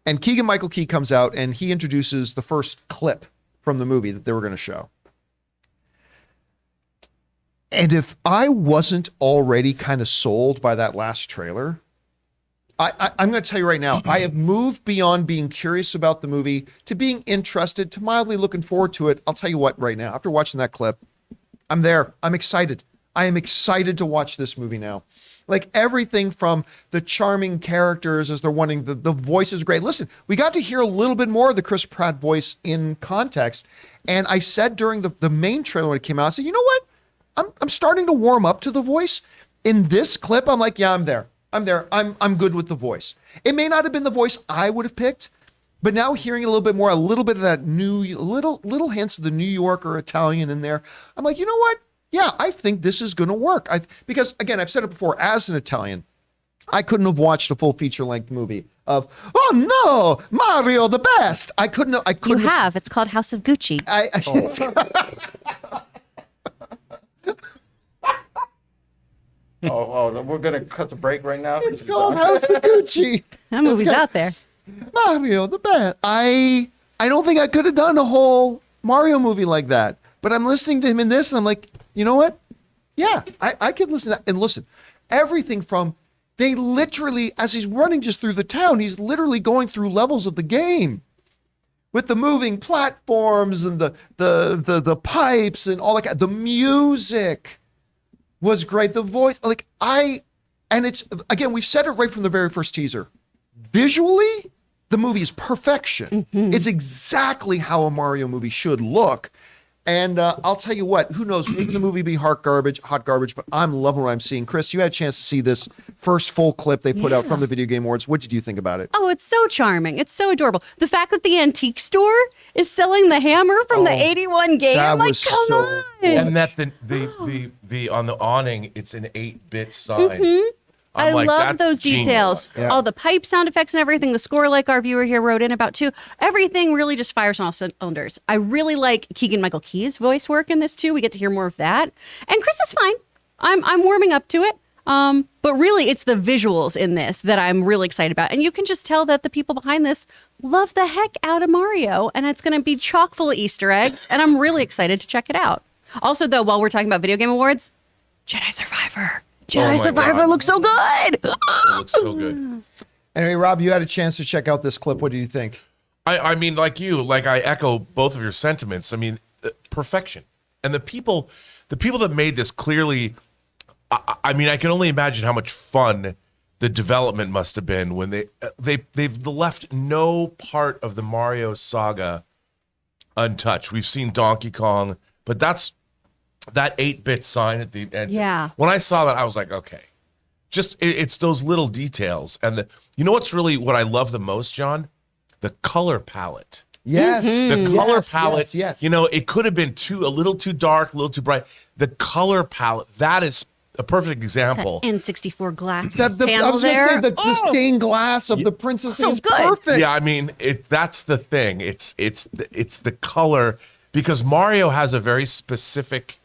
And Keegan-Michael Key comes out, and he introduces the first clip from the movie that they were going to show. And if I wasn't already kind of sold by that last trailer, I'm going to tell you right now, I have moved beyond being curious about the movie to being interested to mildly looking forward to it. I'll tell you what right now, after watching that clip, I'm there. I'm excited. I am excited to watch this movie now. Like everything from the charming characters as they're wanting, the voice is great. Listen, we got to hear a little bit more of the Chris Pratt voice in context. And I said during the main trailer when it came out, I said, you know what? I'm starting to warm up to the voice. In this clip, I'm like, yeah, I'm there. I'm good with the voice. It may not have been the voice I would have picked, but now hearing a little bit of that new, little hints of the New York or Italian in there, I'm like, you know what? Yeah, I think this is going to work. Because again, I've said it before, as an Italian, I couldn't have watched a full feature-length movie of, oh no, Mario the best. I couldn't. You have. It's called House of Gucci. Oh, we're gonna cut the break right now. It's called House of Gucci. That movie's out there. Mario the best. I don't think I could have done a whole Mario movie like that. But I'm listening to him in this, and I'm like, you know what? Yeah, I could listen to that. And listen, everything from they literally, as he's running just through the town, he's literally going through levels of the game with the moving platforms and the pipes and all that. The music was great. The voice, and it's, again, we've said it right from the very first teaser. Visually, the movie is perfection. Mm-hmm. It's exactly how a Mario movie should look. And I'll tell you what, who knows, maybe the movie be hot garbage, but I'm loving what I'm seeing. Chris, you had a chance to see this first full clip they put out from the Video Game Awards. What did you think about it? Oh, it's so charming. It's so adorable. The fact that the antique store is selling the hammer from the 81 game, that I'm like, was come so on. And that the on the awning, it's an 8-bit sign. Mm-hmm. I'm I like, love that's those genius. details. Yeah. All the pipe sound effects and everything, the score, like our viewer here wrote in about too. Everything really just fires on all cylinders. I really like Keegan-Michael Key's voice work in this too. We get to hear more of that. And Chris is fine. I'm warming up to it. But really, it's the visuals in this that I'm really excited about. And you can just tell that the people behind this love the heck out of Mario. And it's going to be chock full of Easter eggs. And I'm really excited to check it out. Also, though, while we're talking about Video Game Awards, Jedi Survivor. Jedi Survivor God. looks so good. It looks so good. Anyway, Rob, you had a chance to check out this clip. What do you think? I mean, like I echo both of your sentiments. I mean, perfection. And the people that made this clearly, I mean, I can only imagine how much fun the development must have been when they've left no part of the Mario saga untouched. We've seen Donkey Kong, but that 8-bit sign at the end. Yeah. When I saw that, I was like, okay. Just it's those little details. And you know what I love the most, John? The color palette. Yes. The color palette. Yes. You know, it could have been a little too dark, a little too bright. The color palette, that is a perfect example. That N64 glass I panel was there. going to say the stained glass of the princess So is good. perfect. Yeah, I mean, that's the thing. It's the color, because Mario has a very specific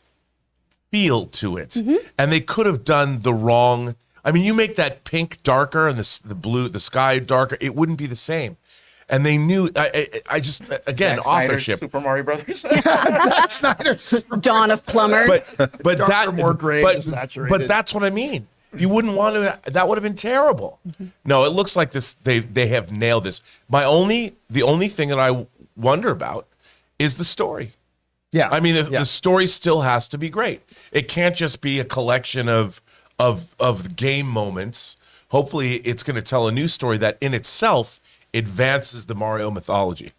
feel to it. Mm-hmm. And they could have done the wrong. I mean, you make that pink darker and the sky darker, it wouldn't be the same. And they knew. I just again, Zack Snyder's authorship. Super Mario Brothers. That's Snyder's. Dawn of Plumbers. But Darker, that more gray, but, desaturated. but that's what I mean. You wouldn't want to. That would have been terrible. No, it looks like this. They have nailed this. The only thing that I wonder about is the story. Yeah. I mean, the story still has to be great. It can't just be a collection of game moments. Hopefully, it's going to tell a new story that in itself advances the Mario mythology.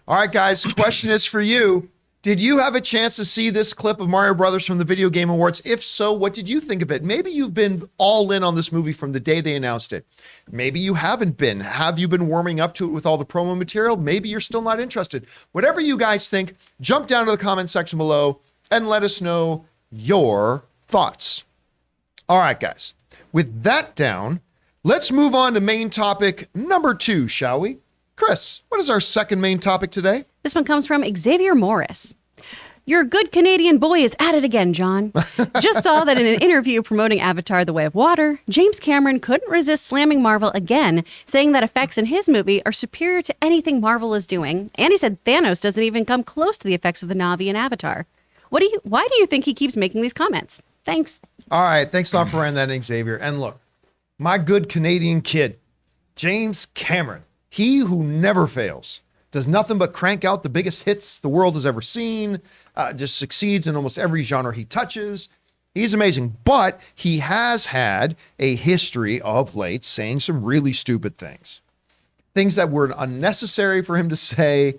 All right, guys, the question is for you. Did you have a chance to see this clip of Mario Brothers from the Video Game Awards? If so, what did you think of it? Maybe you've been all in on this movie from the day they announced it. Maybe you haven't been. Have you been warming up to it with all the promo material? Maybe you're still not interested. Whatever you guys think, jump down to the comment section below and let us know your thoughts. All right, guys. With that down, let's move on to main topic number 2, shall we? Chris, what is our second main topic today? This one comes from Xavier Morris. Your good Canadian boy is at it again, John. Just saw that in an interview promoting Avatar: The Way of Water, James Cameron couldn't resist slamming Marvel again, saying that effects in his movie are superior to anything Marvel is doing. And he said Thanos doesn't even come close to the effects of the Na'vi in Avatar. Why do you think he keeps making these comments? Thanks. All right. Thanks a lot for writing that in, Xavier. And look, my good Canadian kid, James Cameron, he who never fails, does nothing but crank out the biggest hits the world has ever seen, just succeeds in almost every genre he touches. He's amazing, but he has had a history of late saying some really stupid things. Things that were unnecessary for him to say,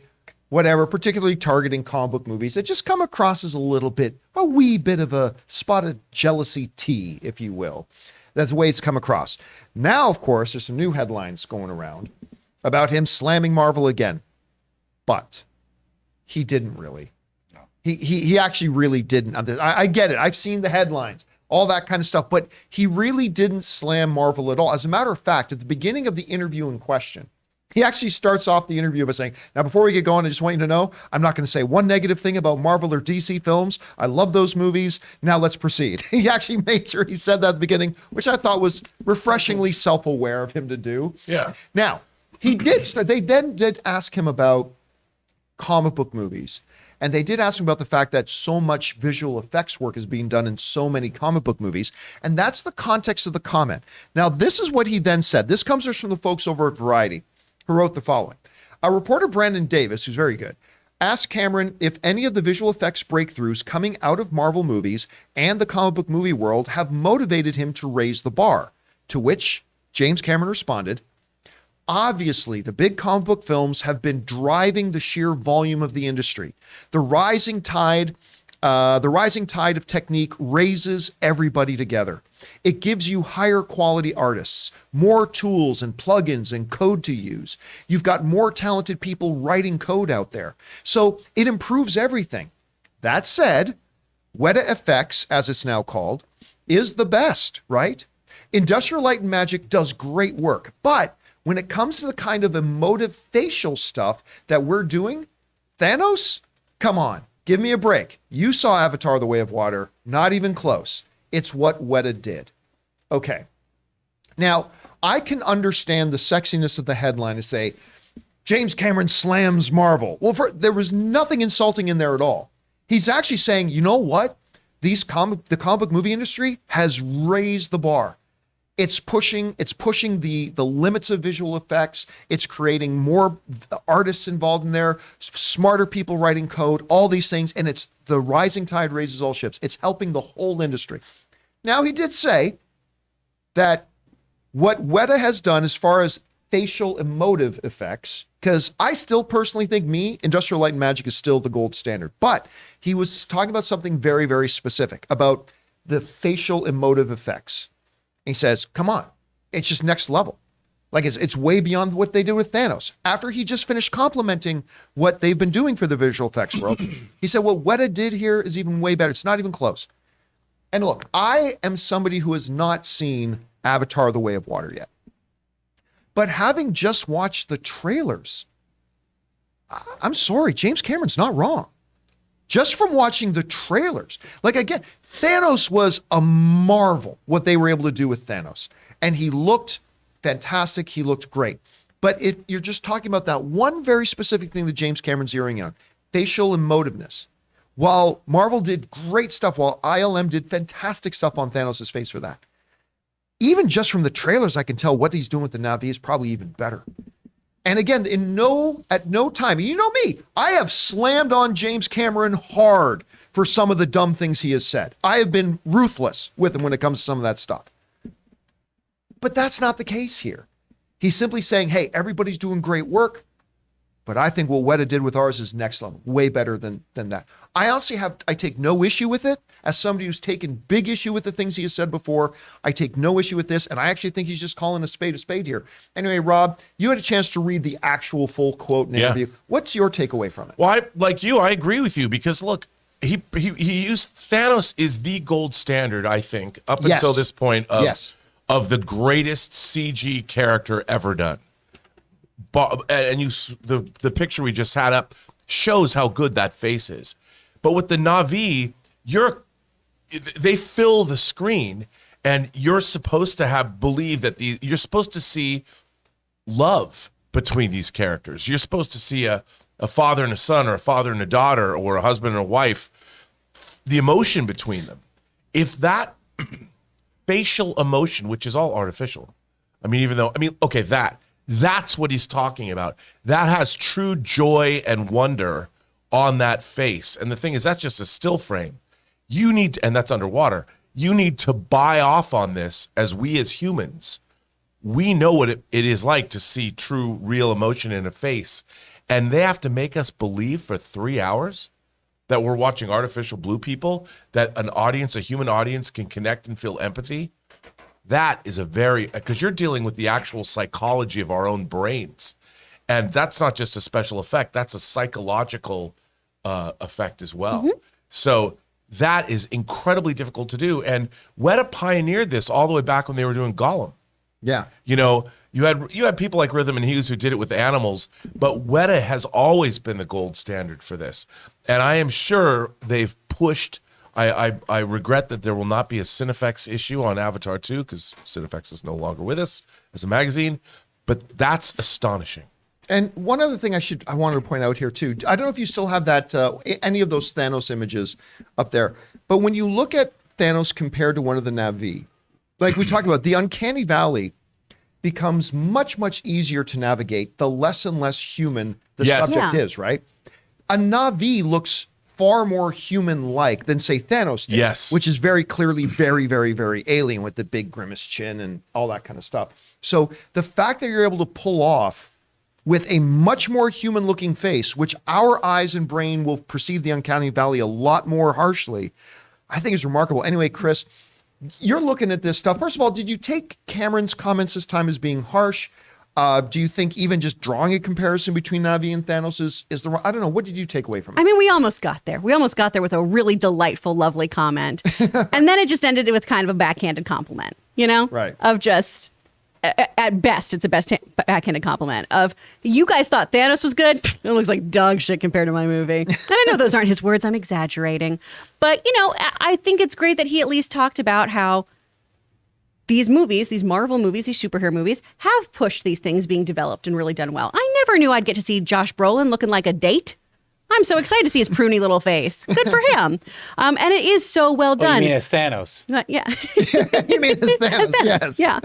whatever, particularly targeting comic book movies that just come across as a wee bit of a spot of jealousy tea, if you will. That's the way it's come across. Now, of course, there's some new headlines going around about him slamming Marvel again. But he didn't really. He actually really didn't. I get it. I've seen the headlines, all that kind of stuff, but he really didn't slam Marvel at all. As a matter of fact, at the beginning of the interview in question, he actually starts off the interview by saying, now, before we get going, I just want you to know, I'm not going to say one negative thing about Marvel or DC films. I love those movies. Now let's proceed. He actually made sure he said that at the beginning, which I thought was refreshingly self-aware of him to do. Yeah. Now, they then did ask him about comic book movies. And they did ask him about the fact that so much visual effects work is being done in so many comic book movies. And that's the context of the comment. Now, this is what he then said. This comes from the folks over at Variety, who wrote the following. A reporter, Brandon Davis, who's very good, asked Cameron if any of the visual effects breakthroughs coming out of Marvel movies and the comic book movie world have motivated him to raise the bar. To which James Cameron responded, obviously, the big comic book films have been driving the sheer volume of the industry. The rising tide of technique raises everybody together. It gives you higher quality artists, more tools and plugins and code to use. You've got more talented people writing code out there. So it improves everything. That said, Weta Effects, as it's now called, is the best, right? Industrial Light and Magic does great work, but when it comes to the kind of emotive facial stuff that we're doing, Thanos, come on, give me a break. You saw Avatar: The Way of Water, not even close. It's what Weta did. Okay. Now, I can understand the sexiness of the headline to say, James Cameron slams Marvel. Well, there was nothing insulting in there at all. He's actually saying, you know what? The comic book movie industry has raised the bar. It's pushing the limits of visual effects. It's creating more artists involved in there, smarter people writing code, all these things. And it's the rising tide raises all ships. It's helping the whole industry. Now, he did say that what Weta has done as far as facial emotive effects, because I still personally think Industrial Light and Magic is still the gold standard. But he was talking about something very, very specific about the facial emotive effects. He says, come on, it's just next level. Like it's way beyond what they did with Thanos. After he just finished complimenting what they've been doing for the visual effects world, he said, what Weta did here is even way better. It's not even close. And look, I am somebody who has not seen Avatar: The Way of Water yet. But having just watched the trailers, I'm sorry, James Cameron's not wrong. Just from watching the trailers. Like, again, Thanos was a marvel, what they were able to do with Thanos. And he looked fantastic. He looked great. But you're just talking about that one very specific thing that James Cameron's zeroing on, facial emotiveness. While Marvel did great stuff, while ILM did fantastic stuff on Thanos' face for that. Even just from the trailers, I can tell what he's doing with the Na'vi is probably even better. And again, at no time, and you know me, I have slammed on James Cameron hard for some of the dumb things he has said. I have been ruthless with him when it comes to some of that stuff. But that's not the case here. He's simply saying, hey, everybody's doing great work, but I think what Weta did with ours is next level, way better than that. I honestly I take no issue with it. As somebody who's taken big issue with the things he has said before, I take no issue with this, and I actually think he's just calling a spade here. Anyway, Rob, you had a chance to read the actual full quote and interview. What's your takeaway from it? Well, I agree with you because look, he used Thanos is the gold standard, I think, up until this point of the greatest CG character ever done. And the picture we just had up shows how good that face is. But with the Na'vi, they fill the screen, and you're supposed to believe that you're supposed to see love between these characters. You're supposed to see a father and a son, or a father and a daughter, or a husband and a wife, the emotion between them. If that facial emotion, which is all artificial. I mean, okay, that's what he's talking about. That has true joy and wonder on that face. And the thing is, that's just a still frame. And that's underwater. You need to buy off on this as humans. We know what it is like to see true, real emotion in a face. And they have to make us believe for 3 hours that we're watching artificial blue people, that a human audience can connect and feel empathy. That is because you're dealing with the actual psychology of our own brains. And that's not just a special effect, that's a psychological effect as well. Mm-hmm. So that is incredibly difficult to do. And Weta pioneered this all the way back when they were doing Gollum. Yeah. You had people like Rhythm and Hughes who did it with animals, but Weta has always been the gold standard for this. And I am sure they've pushed. I regret that there will not be a Cinefex issue on Avatar 2 because Cinefex is no longer with us as a magazine, but that's astonishing. And one other thing I wanted to point out here too. I don't know if you still have that any of those Thanos images up there, but when you look at Thanos compared to one of the Na'vi, like we talked about, the uncanny valley becomes much, much easier to navigate the less and less human the subject is, right? A Na'vi looks far more human-like than, say, Thanos did, which is very clearly very, very, very alien with the big grimace chin and all that kind of stuff. So the fact that you're able to pull off with a much more human-looking face, which our eyes and brain will perceive the uncanny valley a lot more harshly, I think is remarkable. Anyway, Chris, you're looking at this stuff. First of all, did you take Cameron's comments this time as being harsh? Do you think even just drawing a comparison between Na'vi and Thanos is the wrong? I don't know. What did you take away from it? I mean, we almost got there. We almost got there with a really delightful, lovely comment. And then it just ended with kind of a backhanded compliment, Right. Of just, at best, it's a backhanded compliment of, you guys thought Thanos was good? It looks like dog shit compared to my movie. And I know those aren't his words. I'm exaggerating. But, I think it's great that he at least talked about how these movies, these Marvel movies, these superhero movies, have pushed these things being developed and really done well. I never knew I'd get to see Josh Brolin looking like a date. I'm so excited to see his pruny little face. Good for him. And it is so well done. You mean as Thanos? Yeah. You mean as Thanos, yes. Yeah.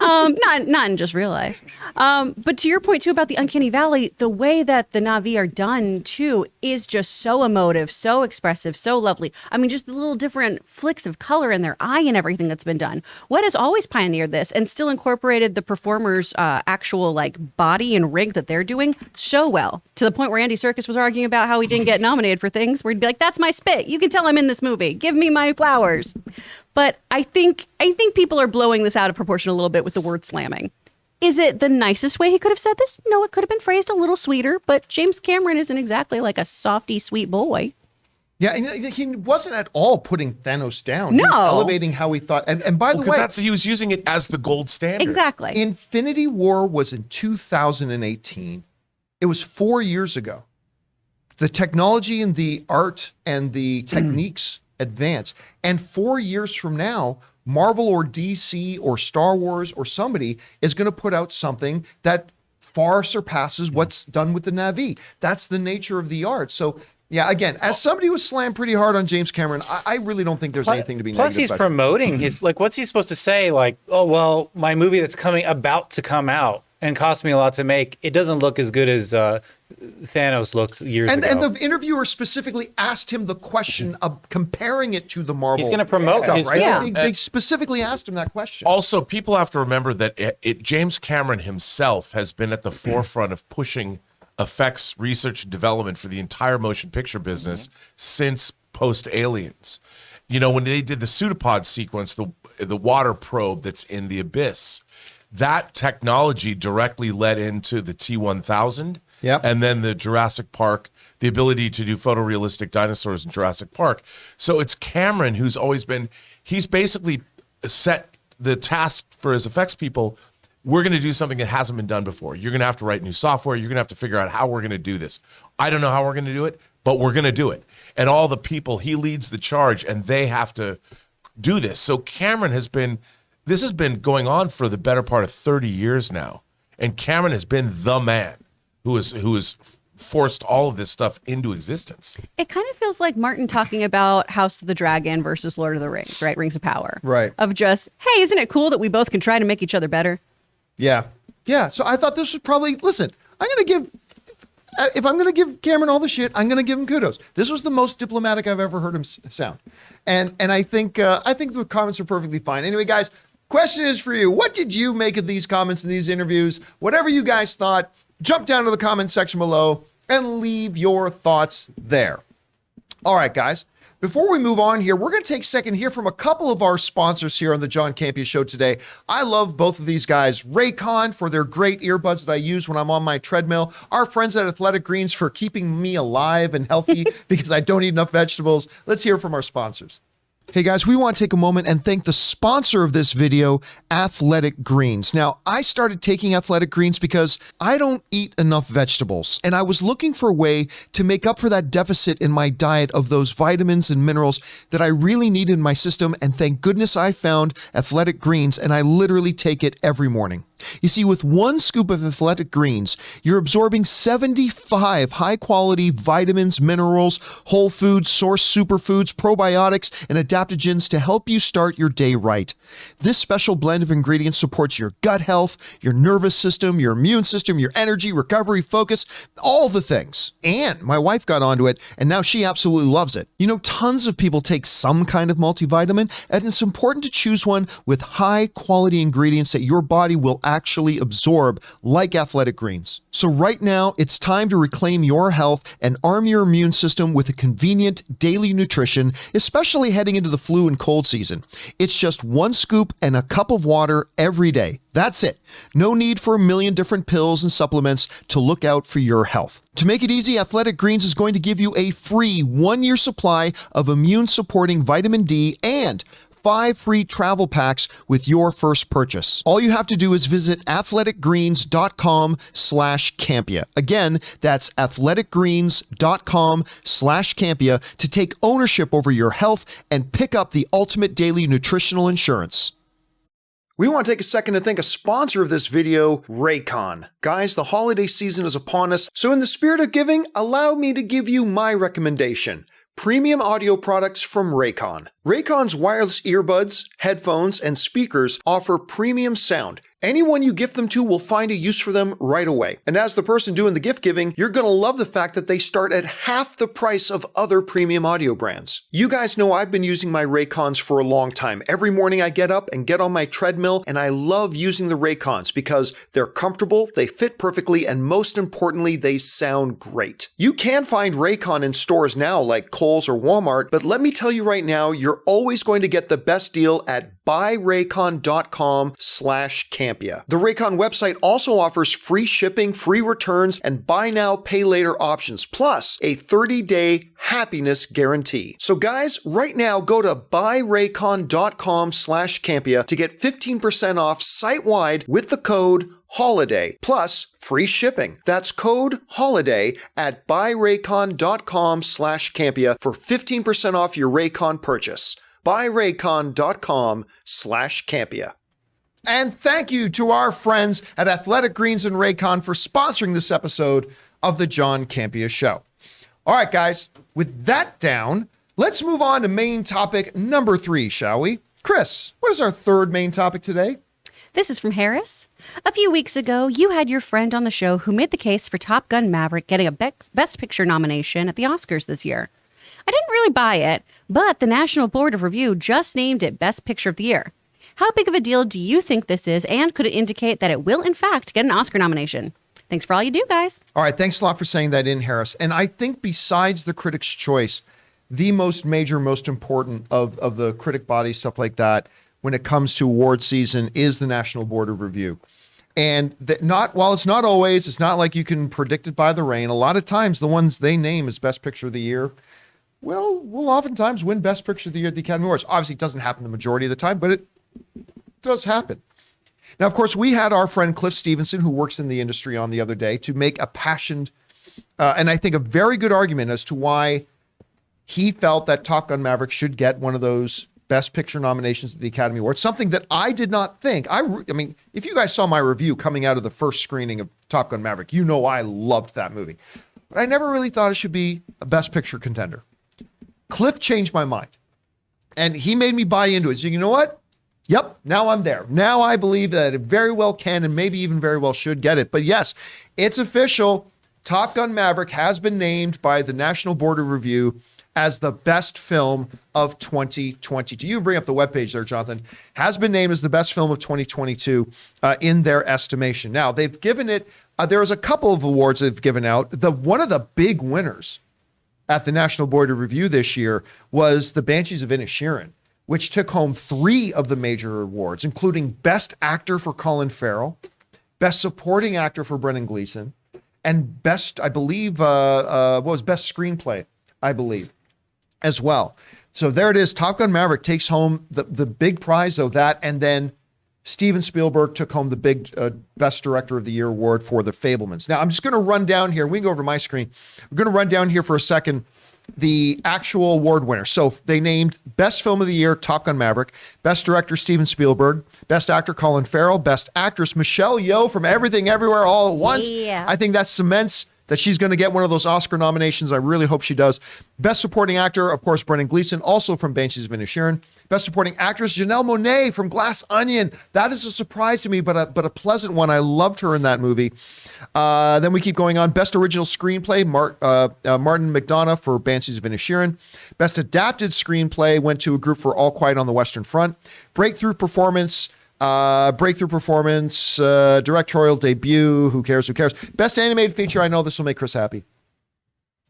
Not in just real life. But to your point, too, about the Uncanny Valley, the way that the Na'vi are done, too, is just so emotive, so expressive, so lovely. I mean, just the little different flicks of color in their eye and everything that's been done. What has always pioneered this and still incorporated the performer's actual, body and rig that they're doing so well, to the point where Andy Serkis was arguing about how he didn't get nominated for things, where he'd be like, that's my spit. You can tell I'm in this movie. Give me my flowers. But I think people are blowing this out of proportion a little bit with the word slamming. Is it the nicest way he could have said this? No, it could have been phrased a little sweeter, but James Cameron isn't exactly like a softy, sweet boy. Yeah, and he wasn't at all putting Thanos down. No. He was elevating how he thought. And by the way, he was using it as the gold standard. Exactly. Infinity War was in 2018. It was 4 years ago. The technology and the art and the techniques advance. And 4 years from now, Marvel or DC or Star Wars or somebody is going to put out something that far surpasses what's done with the Na'vi. That's the nature of the art. So, yeah, again, as somebody who was slammed pretty hard on James Cameron, I really don't think there's anything to be negative Plus, he's about. promoting his, what's he supposed to say? Oh, well, my movie that's about to come out and cost me a lot to make, it doesn't look as good as Thanos looked years ago. And the interviewer specifically asked him the question of comparing it to the Marvel. He's going to promote stuff, his right? film. They specifically asked him that question. Also, people have to remember that James Cameron himself has been at the forefront of pushing effects research and development for the entire motion picture business since post Aliens. When they did the pseudopod sequence, the water probe that's in the abyss, that technology directly led into the T-1000. Yep. And then the Jurassic Park, the ability to do photorealistic dinosaurs in Jurassic Park. So it's Cameron who's always he's basically set the task for his effects people. We're going to do something that hasn't been done before. You're going to have to write new software. You're going to have to figure out how we're going to do this. I don't know how we're going to do it, but we're going to do it. And all the people, he leads the charge and they have to do this. So Cameron this has been going on for the better part of 30 years now. And Cameron has been the man who is forced all of this stuff into existence. It kind of feels like Martin talking about House of the Dragon versus Lord of the Rings, right? Rings of Power. Right. Of just, hey, isn't it cool that we both can try to make each other better? Yeah. Yeah. So I thought this was probably, listen, if I'm going to give Cameron all the shit, I'm going to give him kudos. This was the most diplomatic I've ever heard him sound. And I think the comments are perfectly fine. Anyway, guys, question is for you. What did you make of these comments in these interviews? Whatever you guys thought, jump down to the comment section below and leave your thoughts there. All right, guys. Before we move on here, we're going to take a second to hear from a couple of our sponsors here on the John Campea Show today. I love both of these guys. Raycon for their great earbuds that I use when I'm on my treadmill. Our friends at Athletic Greens for keeping me alive and healthy because I don't eat enough vegetables. Let's hear from our sponsors. Hey guys, we want to take a moment and thank the sponsor of this video, Athletic Greens. Now, I started taking Athletic Greens because I don't eat enough vegetables, and I was looking for a way to make up for that deficit in my diet of those vitamins and minerals that I really need in my system, and thank goodness I found Athletic Greens, and I literally take it every morning. You see, with one scoop of Athletic Greens, you're absorbing 75 high-quality vitamins, minerals, whole foods, source superfoods, probiotics, and adaptogens to help you start your day right. This special blend of ingredients supports your gut health, your nervous system, your immune system, your energy, recovery, focus, all the things. And my wife got onto it, and now she absolutely loves it. You know, tons of people take some kind of multivitamin, and it's important to choose one with high-quality ingredients that your body will actually absorb, like Athletic Greens. So right now, it's time to reclaim your health and arm your immune system with a convenient daily nutrition, especially heading into the flu and cold season. It's just one scoop and a cup of water every day. That's it. No need for a million different pills and supplements to look out for your health. To make it easy, Athletic Greens is going to give you a free 1-year supply of immune-supporting vitamin D and 5 free travel packs with your first purchase. All you have to do is visit athleticgreens.com/Campea. Again, that's athleticgreens.com/Campea to take ownership over your health and pick up the ultimate daily nutritional insurance. We want to take a second to thank a sponsor of this video, Raycon. Guys, the holiday season is upon us, so in the spirit of giving, allow me to give you my recommendation. Premium audio products from Raycon. Raycon's wireless earbuds, headphones, and speakers offer premium sound. Anyone you gift them to will find a use for them right away. And as the person doing the gift giving, you're going to love the fact that they start at half the price of other premium audio brands. You guys know I've been using my Raycons for a long time. Every morning I get up and get on my treadmill, and I love using the Raycons because they're comfortable, they fit perfectly, and most importantly, they sound great. You can find Raycon in stores now like Kohl's or Walmart, but let me tell you right now, you're always going to get the best deal at buyraycon.com/Campea. The Raycon website also offers free shipping, free returns, and buy now, pay later options, plus a 30-day happiness guarantee. So guys, right now go to buyraycon.com/Campea to get 15% off site-wide with the code HOLIDAY, plus free shipping. That's code HOLIDAY at buyraycon.com/Campea for 15% off your Raycon purchase. buyraycon.com/Campea. And thank you to our friends at Athletic Greens and Raycon for sponsoring this episode of the John Campea Show. All right, guys, with that down, let's move on to main topic number 3, shall we? Chris, what is our third main topic today? This is from Harris. A few weeks ago, you had your friend on the show who made the case for Top Gun Maverick getting a Best Picture nomination at the Oscars this year. I didn't really buy it, but the National Board of Review just named it Best Picture of the Year. How big of a deal do you think this is, and could it indicate that it will, in fact, get an Oscar nomination? Thanks for all you do, guys. All right, thanks a lot for saying that in, Harris. And I think besides the Critics' Choice, the most major, most important of the critic body, stuff like that, when it comes to award season, is the National Board of Review. And while it's not always, it's not like you can predict it by the rain. A lot of times, the ones they name as Best Picture of the Year, well, will oftentimes win Best Picture of the Year at the Academy Awards. Obviously, it doesn't happen the majority of the time, but it does happen. Now, of course, we had our friend Cliff Stevenson, who works in the industry, on the other day to make a passioned, and I think a very good argument as to why he felt that Top Gun Maverick should get one of those Best Picture nominations at the Academy Awards, something that I did not think. I mean, if you guys saw my review coming out of the first screening of Top Gun Maverick, you know I loved that movie. but I never really thought it should be a Best Picture contender. Cliff changed my mind, and he made me buy into it. So you know what? Yep, now I'm there. Now I believe that it very well can and maybe even very well should get it. But yes, it's official. Top Gun Maverick has been named by the National Board of Review as the best film of 2022. You bring up the webpage there, Jonathan. Has been named as the best film of 2022 in their estimation. Now, they've given it, there's a couple of awards they've given out. One of the big winners at the National Board of Review this year was The Banshees of Inisherin, which took home 3 of the major awards, including Best Actor for Colin Farrell, Best Supporting Actor for Brendan Gleeson, and Best, I believe, what was Best Screenplay, I believe, as well. So there it is. Top Gun Maverick takes home the big prize of that, and then Steven Spielberg took home the big Best Director of the Year award for The Fabelmans. Now, I'm just going to run down here. We can go over my screen. We're going to run down here for a second the actual award winner. So they named Best Film of the Year, Top Gun Maverick, Best Director, Steven Spielberg, Best Actor, Colin Farrell, Best Actress, Michelle Yeoh from Everything Everywhere All at Once. Yeah. I think that cements that she's going to get one of those Oscar nominations. I really hope she does. Best Supporting Actor, of course, Brendan Gleeson, also from Banshees of Inisherin. Best Supporting Actress, Janelle Monáe from Glass Onion. That is a surprise to me, but a pleasant one. I loved her in that movie. Then we keep going on. Best Original Screenplay, Martin McDonagh for Banshees of Inisherin. Best Adapted Screenplay went to a group for All Quiet on the Western Front. Breakthrough Performance, directorial debut, who cares? Best Animated Feature, I know this will make Chris happy.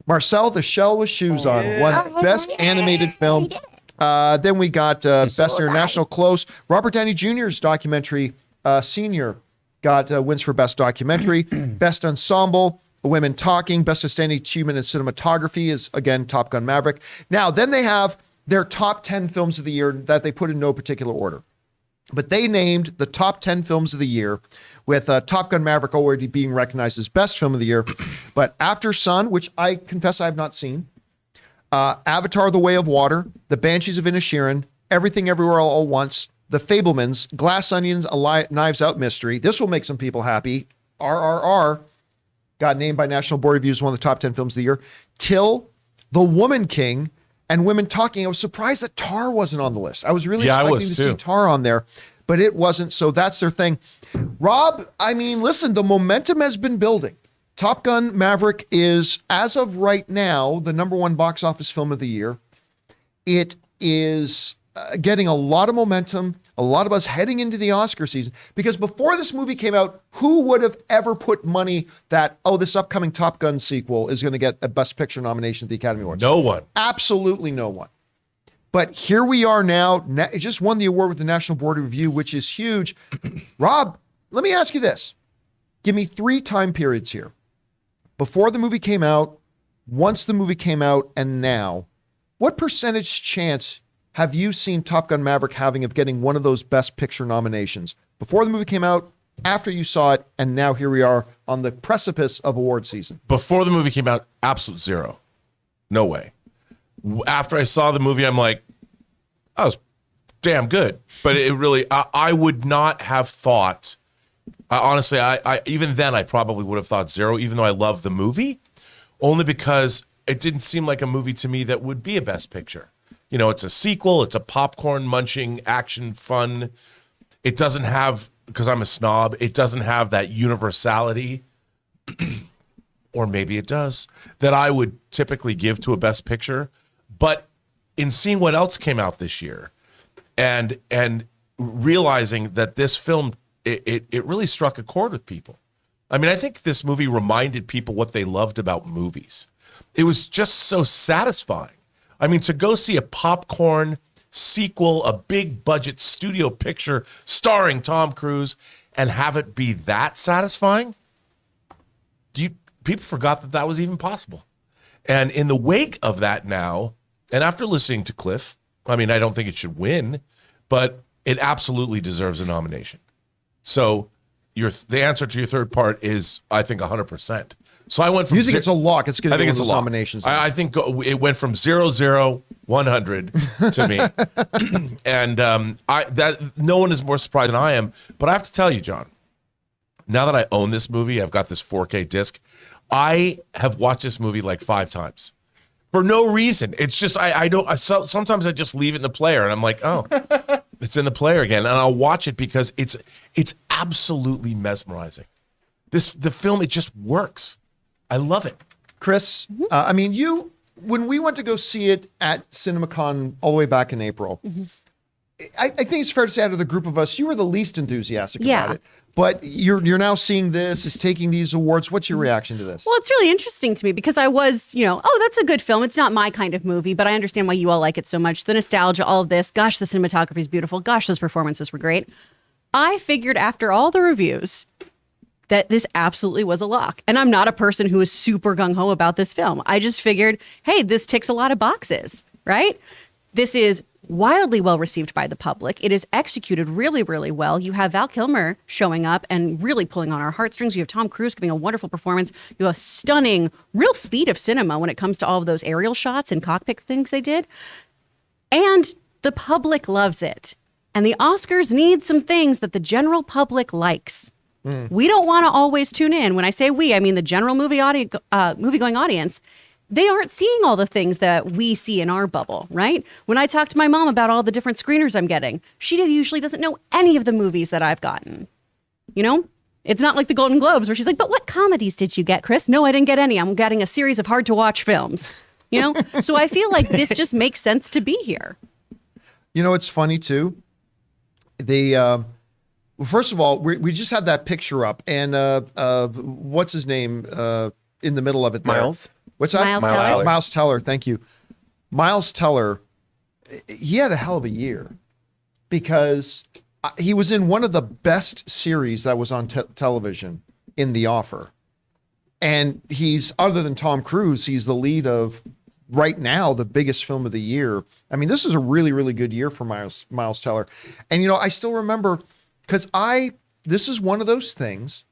Marcel the Shell with Shoes On won Best Animated Film. Then we got Best International Close. Robert Downey Jr.'s documentary, Senior, got wins for Best Documentary. Best Ensemble, Women Talking. Best Outstanding Achievement in Cinematography is, again, Top Gun Maverick. Now, then they have their top 10 films of the year that they put in no particular order. But they named the top 10 films of the year, with Top Gun Maverick already being recognized as best film of the year. But After Sun, which I confess I have not seen, Avatar: The Way of Water, The Banshees of Inisherin, Everything Everywhere All at Once, The Fabelmans, Glass Onions, Knives Out Mystery. This will make some people happy. RRR got named by National Board of Review as one of the top 10 films of the year. Till, The Woman King, and Women Talking. I was surprised that Tar wasn't on the list. I was really expecting to see Tar on there, but it wasn't. So that's their thing. Rob, I mean, listen, the momentum has been building. Top Gun Maverick is, as of right now, the #1 box office film of the year. It is getting a lot of momentum, a lot of us heading into the Oscar season, because before this movie came out, who would have ever put money that, this upcoming Top Gun sequel is going to get a Best Picture nomination at the Academy Awards? No one. Absolutely no one. But here we are now. It just won the award with the National Board of Review, which is huge. Rob, let me ask you this. Give me 3 time periods here. Before the movie came out, once the movie came out, and now. What percentage chance have you seen Top Gun Maverick having of getting one of those Best Picture nominations? Before the movie came out, after you saw it, and now here we are on the precipice of award season. Before the movie came out, absolute zero. No way. After I saw the movie, I'm like, that was damn good. But it really, I would not have thought, honestly, I even then I probably would have thought zero, even though I love the movie, only because it didn't seem like a movie to me that would be a Best Picture. You know, it's a sequel. It's a popcorn munching action fun. It doesn't have, because I'm a snob, it doesn't have that universality, or maybe it does, that I would typically give to a Best Picture. But in seeing what else came out this year and realizing that this film, it really struck a chord with people. I mean, I think this movie reminded people what they loved about movies. It was just so satisfying. I mean, to go see a popcorn sequel, a big budget studio picture starring Tom Cruise, and have it be that satisfying, people forgot that was even possible. And in the wake of that now, and after listening to Cliff, I mean, I don't think it should win, but it absolutely deserves a nomination. So the answer to your third part is, I think, 100%. So I went from. You think it's a lock? It's going to be one of those nominations. I think it went from 0, 0, 100 to me, and that no one is more surprised than I am. But I have to tell you, John, now that I own this movie, I've got this 4K disc. I have watched this movie like 5 times for no reason. It's just I don't. Sometimes I just leave it in the player, and I'm like, oh, it's in the player again, and I'll watch it because it's absolutely mesmerizing. The film, it just works. I love it. Chris, I mean, when we went to go see it at CinemaCon all the way back in April, I think it's fair to say out of the group of us, you were the least enthusiastic about it. But you're now seeing this, is taking these awards. What's your reaction to this? Well, it's really interesting to me because I was, oh, that's a good film. It's not my kind of movie, but I understand why you all like it so much. The nostalgia, all of this. Gosh, the cinematography is beautiful. Gosh, those performances were great. I figured after all the reviews that this absolutely was a lock. And I'm not a person who is super gung-ho about this film. I just figured, hey, this ticks a lot of boxes, right? This is wildly well received by the public. It is executed really, really well. You have Val Kilmer showing up and really pulling on our heartstrings. You have Tom Cruise giving a wonderful performance. You have a stunning, real feat of cinema when it comes to all of those aerial shots and cockpit things they did. And the public loves it. And the Oscars need some things that the general public likes. We don't want to always tune in. When I say we, I mean the general movie-going audience. They aren't seeing all the things that we see in our bubble, right? When I talk to my mom about all the different screeners I'm getting, she usually doesn't know any of the movies that I've gotten. It's not like the Golden Globes where she's like, but what comedies did you get, Chris? No, I didn't get any. I'm getting a series of hard-to-watch films, So I feel like this just makes sense to be here. It's funny, too. Well, first of all, we just had that picture up, and what's his name in the middle of it there? Miles. What's that? Miles Teller. Miles Teller, thank you. Miles Teller, he had a hell of a year because he was in one of the best series that was on television in The Offer. And he's, other than Tom Cruise, he's the lead of, right now, the biggest film of the year. I mean, this is a really, really good year for Miles Teller. And, I still remember... Because this is one of those things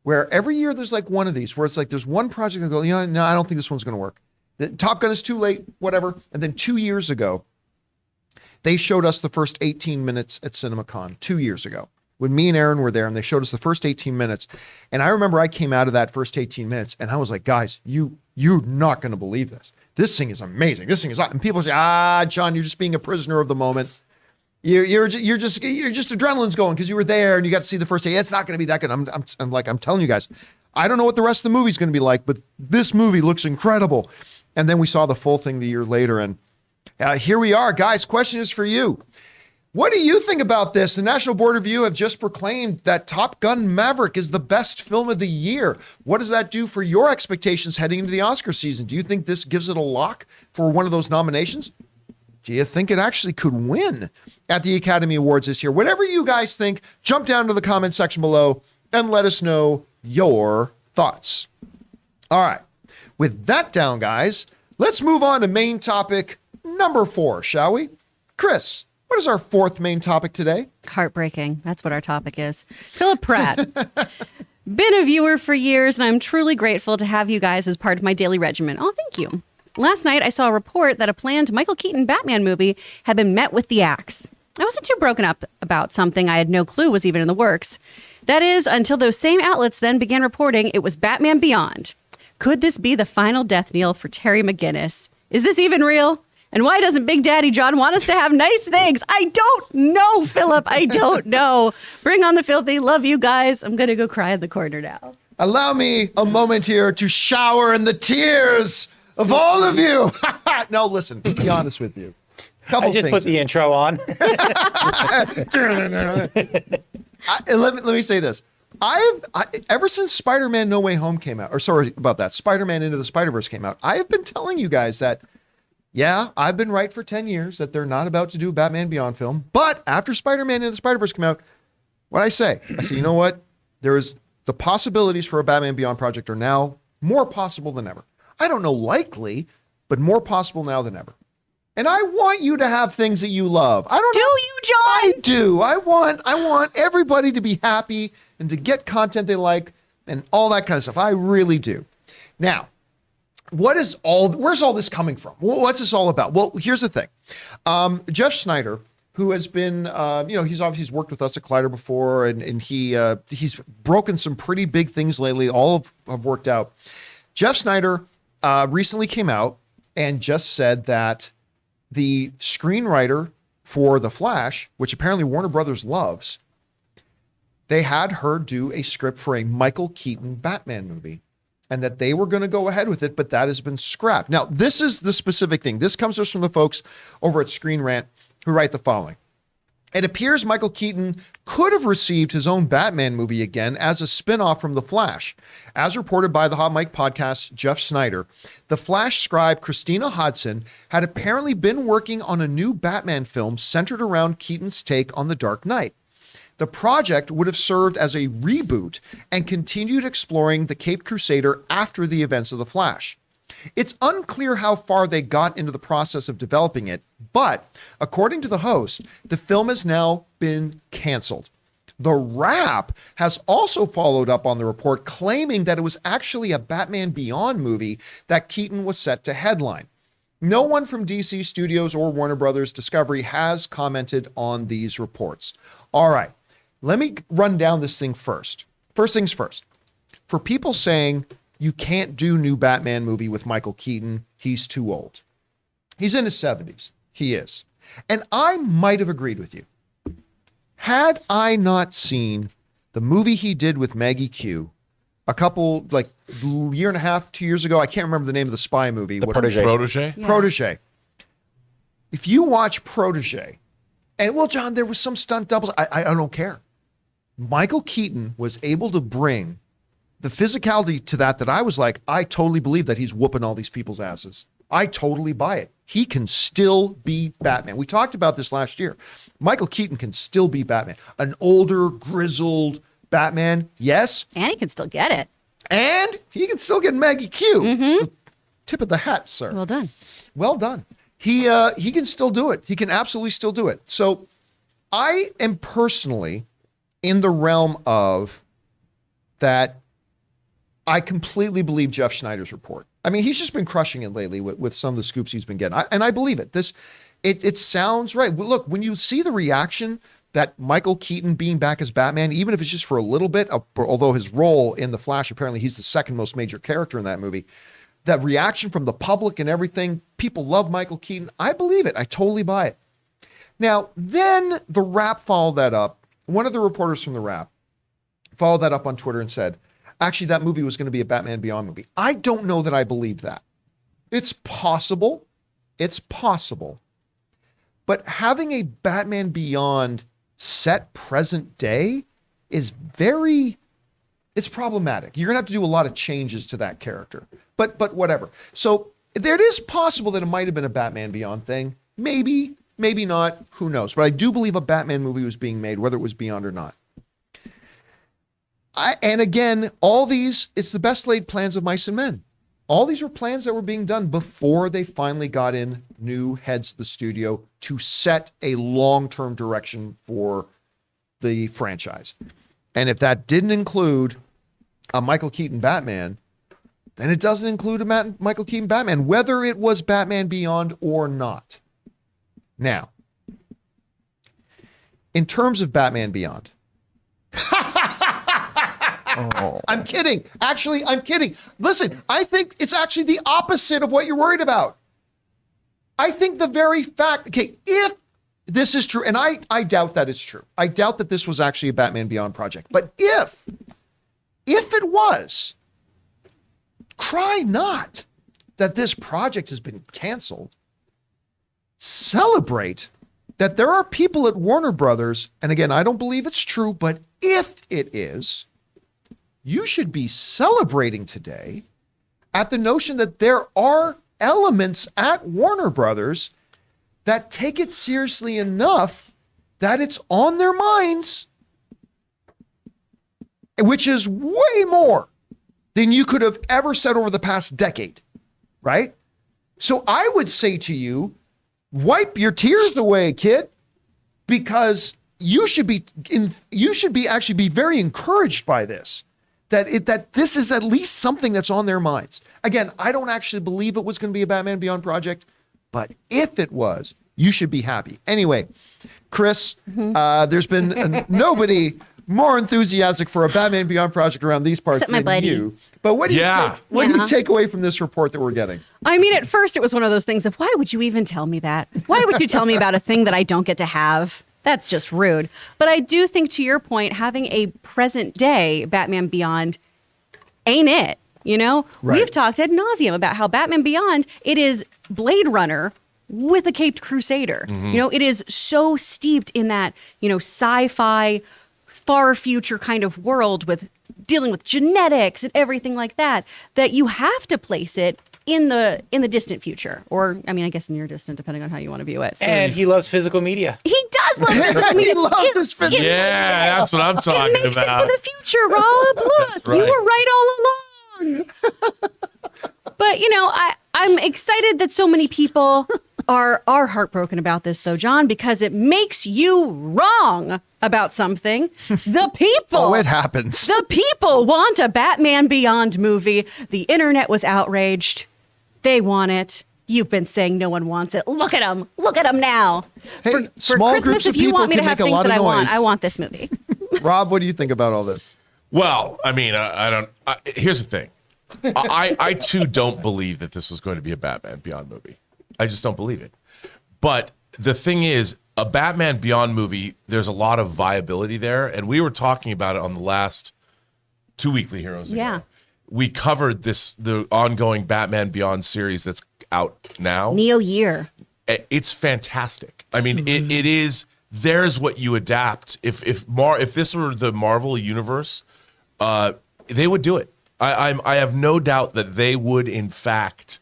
where every year there's like one of these where it's like there's one project I go, no, I don't think this one's going to work. The Top Gun is too late, whatever. And then 2 years ago, they showed us the first 18 minutes at CinemaCon 2 years ago when me and Aaron were there, and they showed us the first 18 minutes. And I remember I came out of that first 18 minutes and I was like, guys, you're not going to believe this. This thing is amazing. This thing is, and people say, John, you're just being a prisoner of the moment. You're just adrenaline's going because you were there and you got to see the first day. It's not going to be that good. I'm telling you guys, I don't know what the rest of the movie's going to be like, but this movie looks incredible. And then we saw the full thing the year later, and here we are, guys. Question is for you. What do you think about this? The National Board Review have just proclaimed that Top Gun Maverick is the best film of the year. What does that do for your expectations heading into the Oscar season? Do you think this gives it a lock for one of those nominations? Do you think it actually could win at the Academy Awards this year? Whatever you guys think, jump down to the comment section below and let us know your thoughts. All right. With that down, guys, let's move on to main topic number 4, shall we? Chris, what is our 4th main topic today? Heartbreaking. That's what our topic is. Philip Pratt. Been a viewer for years, and I'm truly grateful to have you guys as part of my daily regimen. Oh, thank you. Last night, I saw a report that a planned Michael Keaton Batman movie had been met with the axe. I wasn't too broken up about something I had no clue was even in the works. That is, until those same outlets then began reporting it was Batman Beyond. Could this be the final death knell for Terry McGinnis? Is this even real? And why doesn't Big Daddy John want us to have nice things? I don't know, Philip. I don't know. Bring on the filthy. Love you guys. I'm going to go cry in the corner now. Allow me a moment here to shower in the tears of all of you. No, listen, to be honest with you. I just put the intro on. Let me say this. Ever since Spider-Man No Way Home came out, or sorry about that, Spider-Man Into the Spider-Verse came out, I have been telling you guys that, yeah, I've been right for 10 years that they're not about to do a Batman Beyond film. But after Spider-Man Into the Spider-Verse came out, I say, you know what? The possibilities for a Batman Beyond project are now more possible than ever. I don't know likely, but more possible now than ever. And I want you to have things that you love. I don't Do know. you, John? I do. I want everybody to be happy and to get content they like and all that kind of stuff. I really do. Now, where's all this coming from? What's this all about? Well, here's the thing. Jeff Snyder, who has been, he's worked with us at Collider before, and he's broken some pretty big things lately. All have worked out. Jeff Snyder recently came out and just said that the screenwriter for The Flash, which apparently Warner Brothers loves, they had her do a script for a Michael Keaton Batman movie, and that they were going to go ahead with it, but that has been scrapped. Now, this is the specific thing. This comes to us from the folks over at Screen Rant who write the following. It appears Michael Keaton could have received his own Batman movie again as a spinoff from The Flash. As reported by the Hot Mic podcast, Jeff Snyder, The Flash scribe Christina Hodson had apparently been working on a new Batman film centered around Keaton's take on The Dark Knight. The project would have served as a reboot and continued exploring the Caped Crusader after the events of The Flash. It's unclear how far they got into the process of developing it, but according to the host, the film has now been canceled. The Wrap has also followed up on the report, claiming that it was actually a Batman Beyond movie that Keaton was set to headline. No one from DC Studios or Warner Brothers Discovery has commented on these reports. All right, let me run down this thing first. First things first. For people saying you can't do new Batman movie with Michael Keaton, he's too old. He's in his 70s. He is. And I might have agreed with you. Had I not seen the movie he did with Maggie Q a couple, like, year and a half, 2 years ago, I can't remember the name of the spy movie. The Protege. Protege? Yeah. Protege. If you watch Protege, and well, John, there was some stunt doubles. I don't care. Michael Keaton was able to bring the physicality to that I was like, I totally believe that he's whooping all these people's asses. I totally buy it. He can still be Batman. We talked about this last year. Michael Keaton can still be Batman. An older, grizzled Batman, yes. And he can still get it. And he can still get Maggie Q. So tip of the hat, sir. Well done. Well done. He can still do it. He can absolutely still do it. So I am personally in the realm of that I completely believe Jeff Snyder's report. I mean, he's just been crushing it lately with some of the scoops he's been getting. And I believe it. It sounds right. Look, when you see the reaction that Michael Keaton being back as Batman, even if it's just for a little bit, although his role in The Flash, apparently he's the second most major character in that movie, that reaction from the public and everything, people love Michael Keaton. I believe it. I totally buy it. Now, then the Wrap followed that up. One of the reporters from the Wrap followed that up on Twitter and said, actually, that movie was going to be a Batman Beyond movie. I don't know that I believe that. It's possible. It's possible. But having a Batman Beyond set present day is it's problematic. You're going to have to do a lot of changes to that character. But whatever. So there it is possible that it might have been a Batman Beyond thing. Maybe, maybe not. Who knows? But I do believe a Batman movie was being made, whether it was Beyond or not. And again, all these, it's the best laid plans of mice and men. All these were plans that were being done before they finally got in new heads of the studio to set a long-term direction for the franchise. And if that didn't include a Michael Keaton Batman, then it doesn't include a Michael Keaton Batman, whether it was Batman Beyond or not. Now, in terms of Batman Beyond, I'm kidding. Actually, I'm kidding. Listen, I think it's actually the opposite of what you're worried about. I think the very fact, okay, if this is true, and I doubt that it's true. I doubt that this was actually a Batman Beyond project. But if it was, cry not that this project has been canceled. Celebrate that there are people at Warner Brothers, and again, I don't believe it's true, but if it is, you should be celebrating today at the notion that there are elements at Warner Brothers that take it seriously enough that it's on their minds, which is way more than you could have ever said over the past decade, right? So I would say to you, wipe your tears away, kid, because you should actually be very encouraged by this. That this is at least something that's on their minds. Again, I don't actually believe it was going to be a Batman Beyond project, but if it was, you should be happy. Anyway, Chris, there's been nobody more enthusiastic for a Batman Beyond project around these parts Except my than buddy. you. But what do you Yeah. take, what do you Yeah. take away from this report that we're getting? I mean, at first it was one of those things of why would you even tell me that? Why would you tell me about a thing that I don't get to have? That's just rude. But I do think, to your point, having a present day Batman Beyond ain't it. You know, Right. we've talked ad nauseum about how Batman Beyond, it is Blade Runner with a caped crusader. You know, it is so steeped in that, you know, sci-fi, far future kind of world with dealing with genetics and everything like that, that you have to place it in the distant future. Or, I mean, I guess near distant, depending on how you want to view it. And he loves physical media. He does love it. I mean, He loves this physical. Yeah, that's what I'm it talking makes about. it for the future, Rob. Look, you right. were right all along. But, you know, I'm excited that so many people are heartbroken about this, though, John, because it makes you wrong about something. The people. Oh, it happens. The people want a Batman Beyond movie. The internet was outraged. They want it. You've been saying no one wants it. Look at them. Look at them now. Hey, for small Christmas, groups of if you people want me to can have make a things lot that of I noise. want this movie. Rob, what do you think about all this? Well, I mean, I don't. Here's the thing. I too don't believe that this was going to be a Batman Beyond movie. I just don't believe it. But the thing is, a Batman Beyond movie, there's a lot of viability there, and we were talking about it on the last 2 Weekly Heroes ago. Yeah. We covered the ongoing Batman Beyond series that's out now. Neo Year. It's fantastic. I mean, it is. There's what you adapt. If this were the Marvel universe, they would do it. I have no doubt that they would, in fact,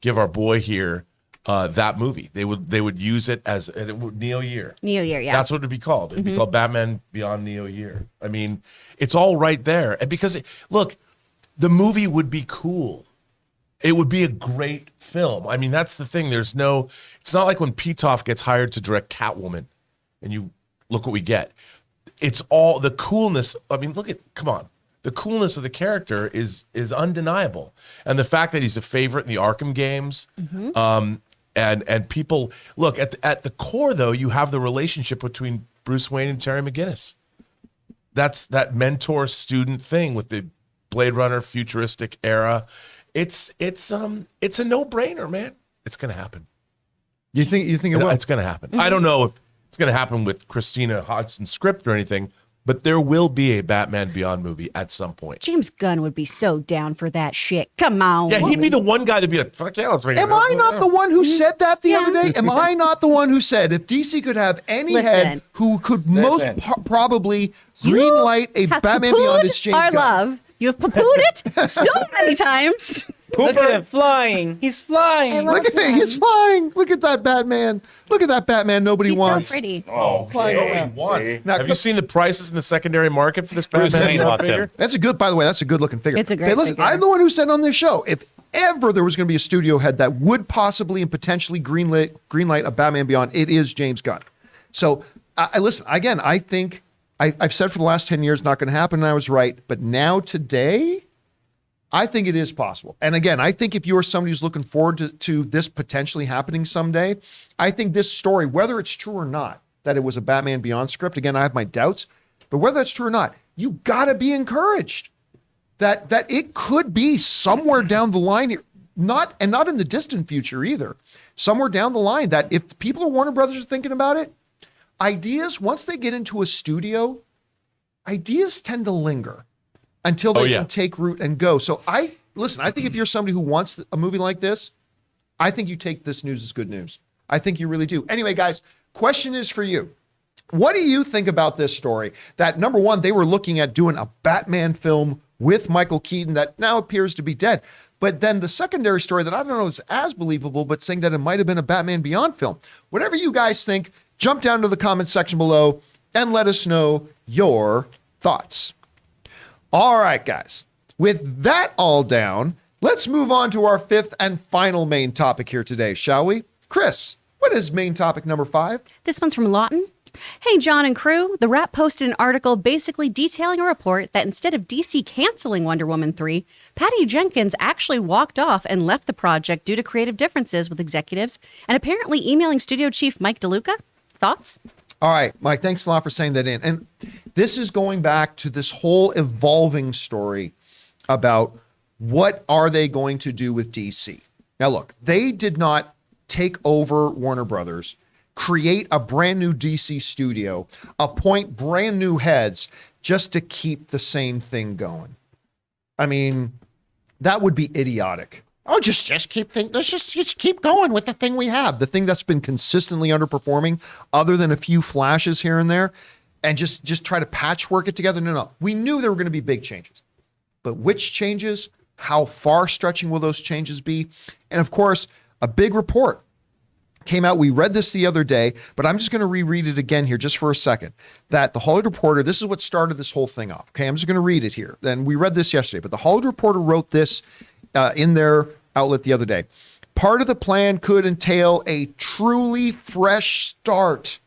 give our boy here that movie. They would use it as Neo Year. Neo Year, yeah. That's what it'd be called. It'd be called Batman Beyond Neo Year. I mean, it's all right there. And because look, the movie would be cool. It would be a great film. I mean, that's the thing. It's not like when Pitoff gets hired to direct Catwoman and you look what we get. It's all the coolness. I mean, come on. The coolness of the character is undeniable. And the fact that he's a favorite in the Arkham games, and people look at the core though, you have the relationship between Bruce Wayne and Terry McGinnis. That's that mentor-student thing with the Blade Runner futuristic era. It's a no-brainer, man. It's gonna happen. You think it will? It's gonna happen. I don't know if it's gonna happen with Christina Hodgson's script or anything, but there will be a Batman Beyond movie at some point. James Gunn would be so down for that shit. Come on. Yeah, he'd be the one guy that'd be like, "Fuck yeah, let's make it." Am I not the one who said that the other day? Am I not the one who said if DC could have any Listen. head who could most probably You green light a have Batman Beyond, it's poo-pooed James our Gunn. love. You have poo-pooed it so many times. Look at him flying. He's flying. Look at me, he's flying. Look at that Batman. Look at that Batman nobody He's wants. so pretty. Now, Have you seen the prices in the secondary market for this Bruce Batman Wayne Beyond wants figure? him. That's a good, by the way, that's a good looking figure. It's a great Okay, listen, figure. I'm the one who said on this show, if ever there was going to be a studio head that would possibly and potentially greenlight a Batman Beyond, it is James Gunn. So, listen, again, I think I've said for the last 10 years, not going to happen, and I was right. But now, today, I think it is possible. And again, I think if you're somebody who's looking forward to this potentially happening someday, I think this story, whether it's true or not, that it was a Batman Beyond script, again, I have my doubts, but whether that's true or not, you got to be encouraged that it could be somewhere down the line here, not in the distant future either, somewhere down the line that if people at Warner Brothers are thinking about it, ideas, once they get into a studio, ideas tend to linger until they can take root and go. So I think if you're somebody who wants a movie like this, I think you take this news as good news. I think you really do. Anyway, guys, question is for you. What do you think about this story? That number one, they were looking at doing a Batman film with Michael Keaton that now appears to be dead. But then the secondary story that I don't know is as believable, but saying that it might have been a Batman Beyond film. Whatever you guys think, jump down to the comment section below and let us know your thoughts. All right, guys. With that all down, let's move on to our fifth and final main topic here today, shall we? Chris, what is main topic number 5? This one's from Lawton. Hey, John and crew. The Wrap posted an article basically detailing a report that instead of DC canceling Wonder Woman 3, Patty Jenkins actually walked off and left the project due to creative differences with executives and apparently emailing studio chief Mike DeLuca. Thoughts? All right, Mike, thanks a lot for saying that in. And this is going back to this whole evolving story about what are they going to do with DC. Now, look, they did not take over Warner Brothers, create a brand new DC studio, appoint brand new heads just to keep the same thing going. I mean, that would be idiotic. Oh, let's just keep going with the thing we have, the thing that's been consistently underperforming, other than a few flashes here and there, and just try to patchwork it together. No. We knew there were going to be big changes, but which changes? How far stretching will those changes be? And of course, a big report came out. We read this the other day, but I'm just going to reread it again here just for a second. That the Hollywood Reporter, this is what started this whole thing off. Okay, I'm just going to read it here. Then we read this yesterday, but the Hollywood Reporter wrote this in their outlet the other day. Part of the plan could entail a truly fresh start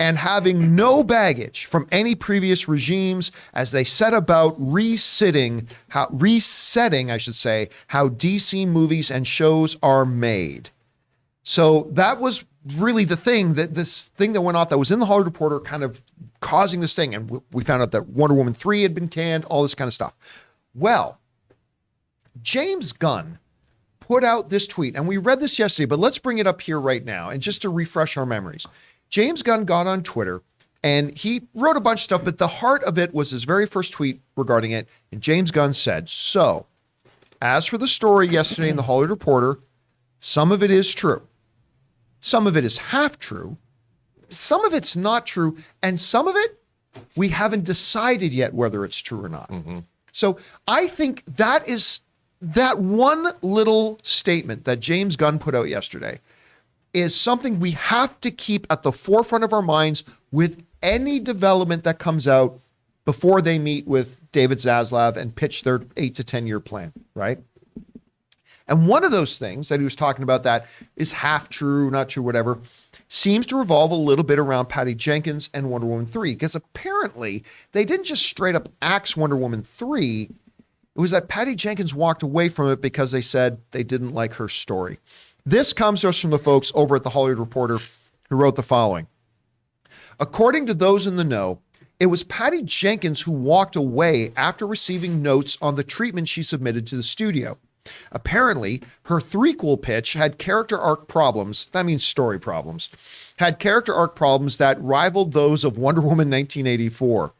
and having no baggage from any previous regimes as they set about resetting, how DC movies and shows are made. So that was really the thing, that this thing that went off that was in the Hollywood Reporter kind of causing this thing. And we found out that Wonder Woman 3 had been canned, all this kind of stuff. Well, James Gunn put out this tweet, and we read this yesterday, but let's bring it up here right now. And just to refresh our memories, James Gunn got on Twitter and he wrote a bunch of stuff, but the heart of it was his very first tweet regarding it. And James Gunn said, so as for the story yesterday in the Hollywood Reporter, some of it is true. Some of it is half true. Some of it's not true. And some of it, we haven't decided yet whether it's true or not. Mm-hmm. So I think that one little statement that James Gunn put out yesterday is something we have to keep at the forefront of our minds with any development that comes out before they meet with David Zaslav and pitch their 8 to 10 year plan, right? And one of those things that he was talking about that is half true, not true, whatever, seems to revolve a little bit around Patty Jenkins and Wonder Woman 3, because apparently they didn't just straight up axe Wonder Woman 3. It was that Patty Jenkins walked away from it because they said they didn't like her story. This comes to us from the folks over at the Hollywood Reporter who wrote the following. According to those in the know, it was Patty Jenkins who walked away after receiving notes on the treatment she submitted to the studio. Apparently, her threequel pitch had character arc problems, that means story problems, had character arc problems that rivaled those of Wonder Woman 1984.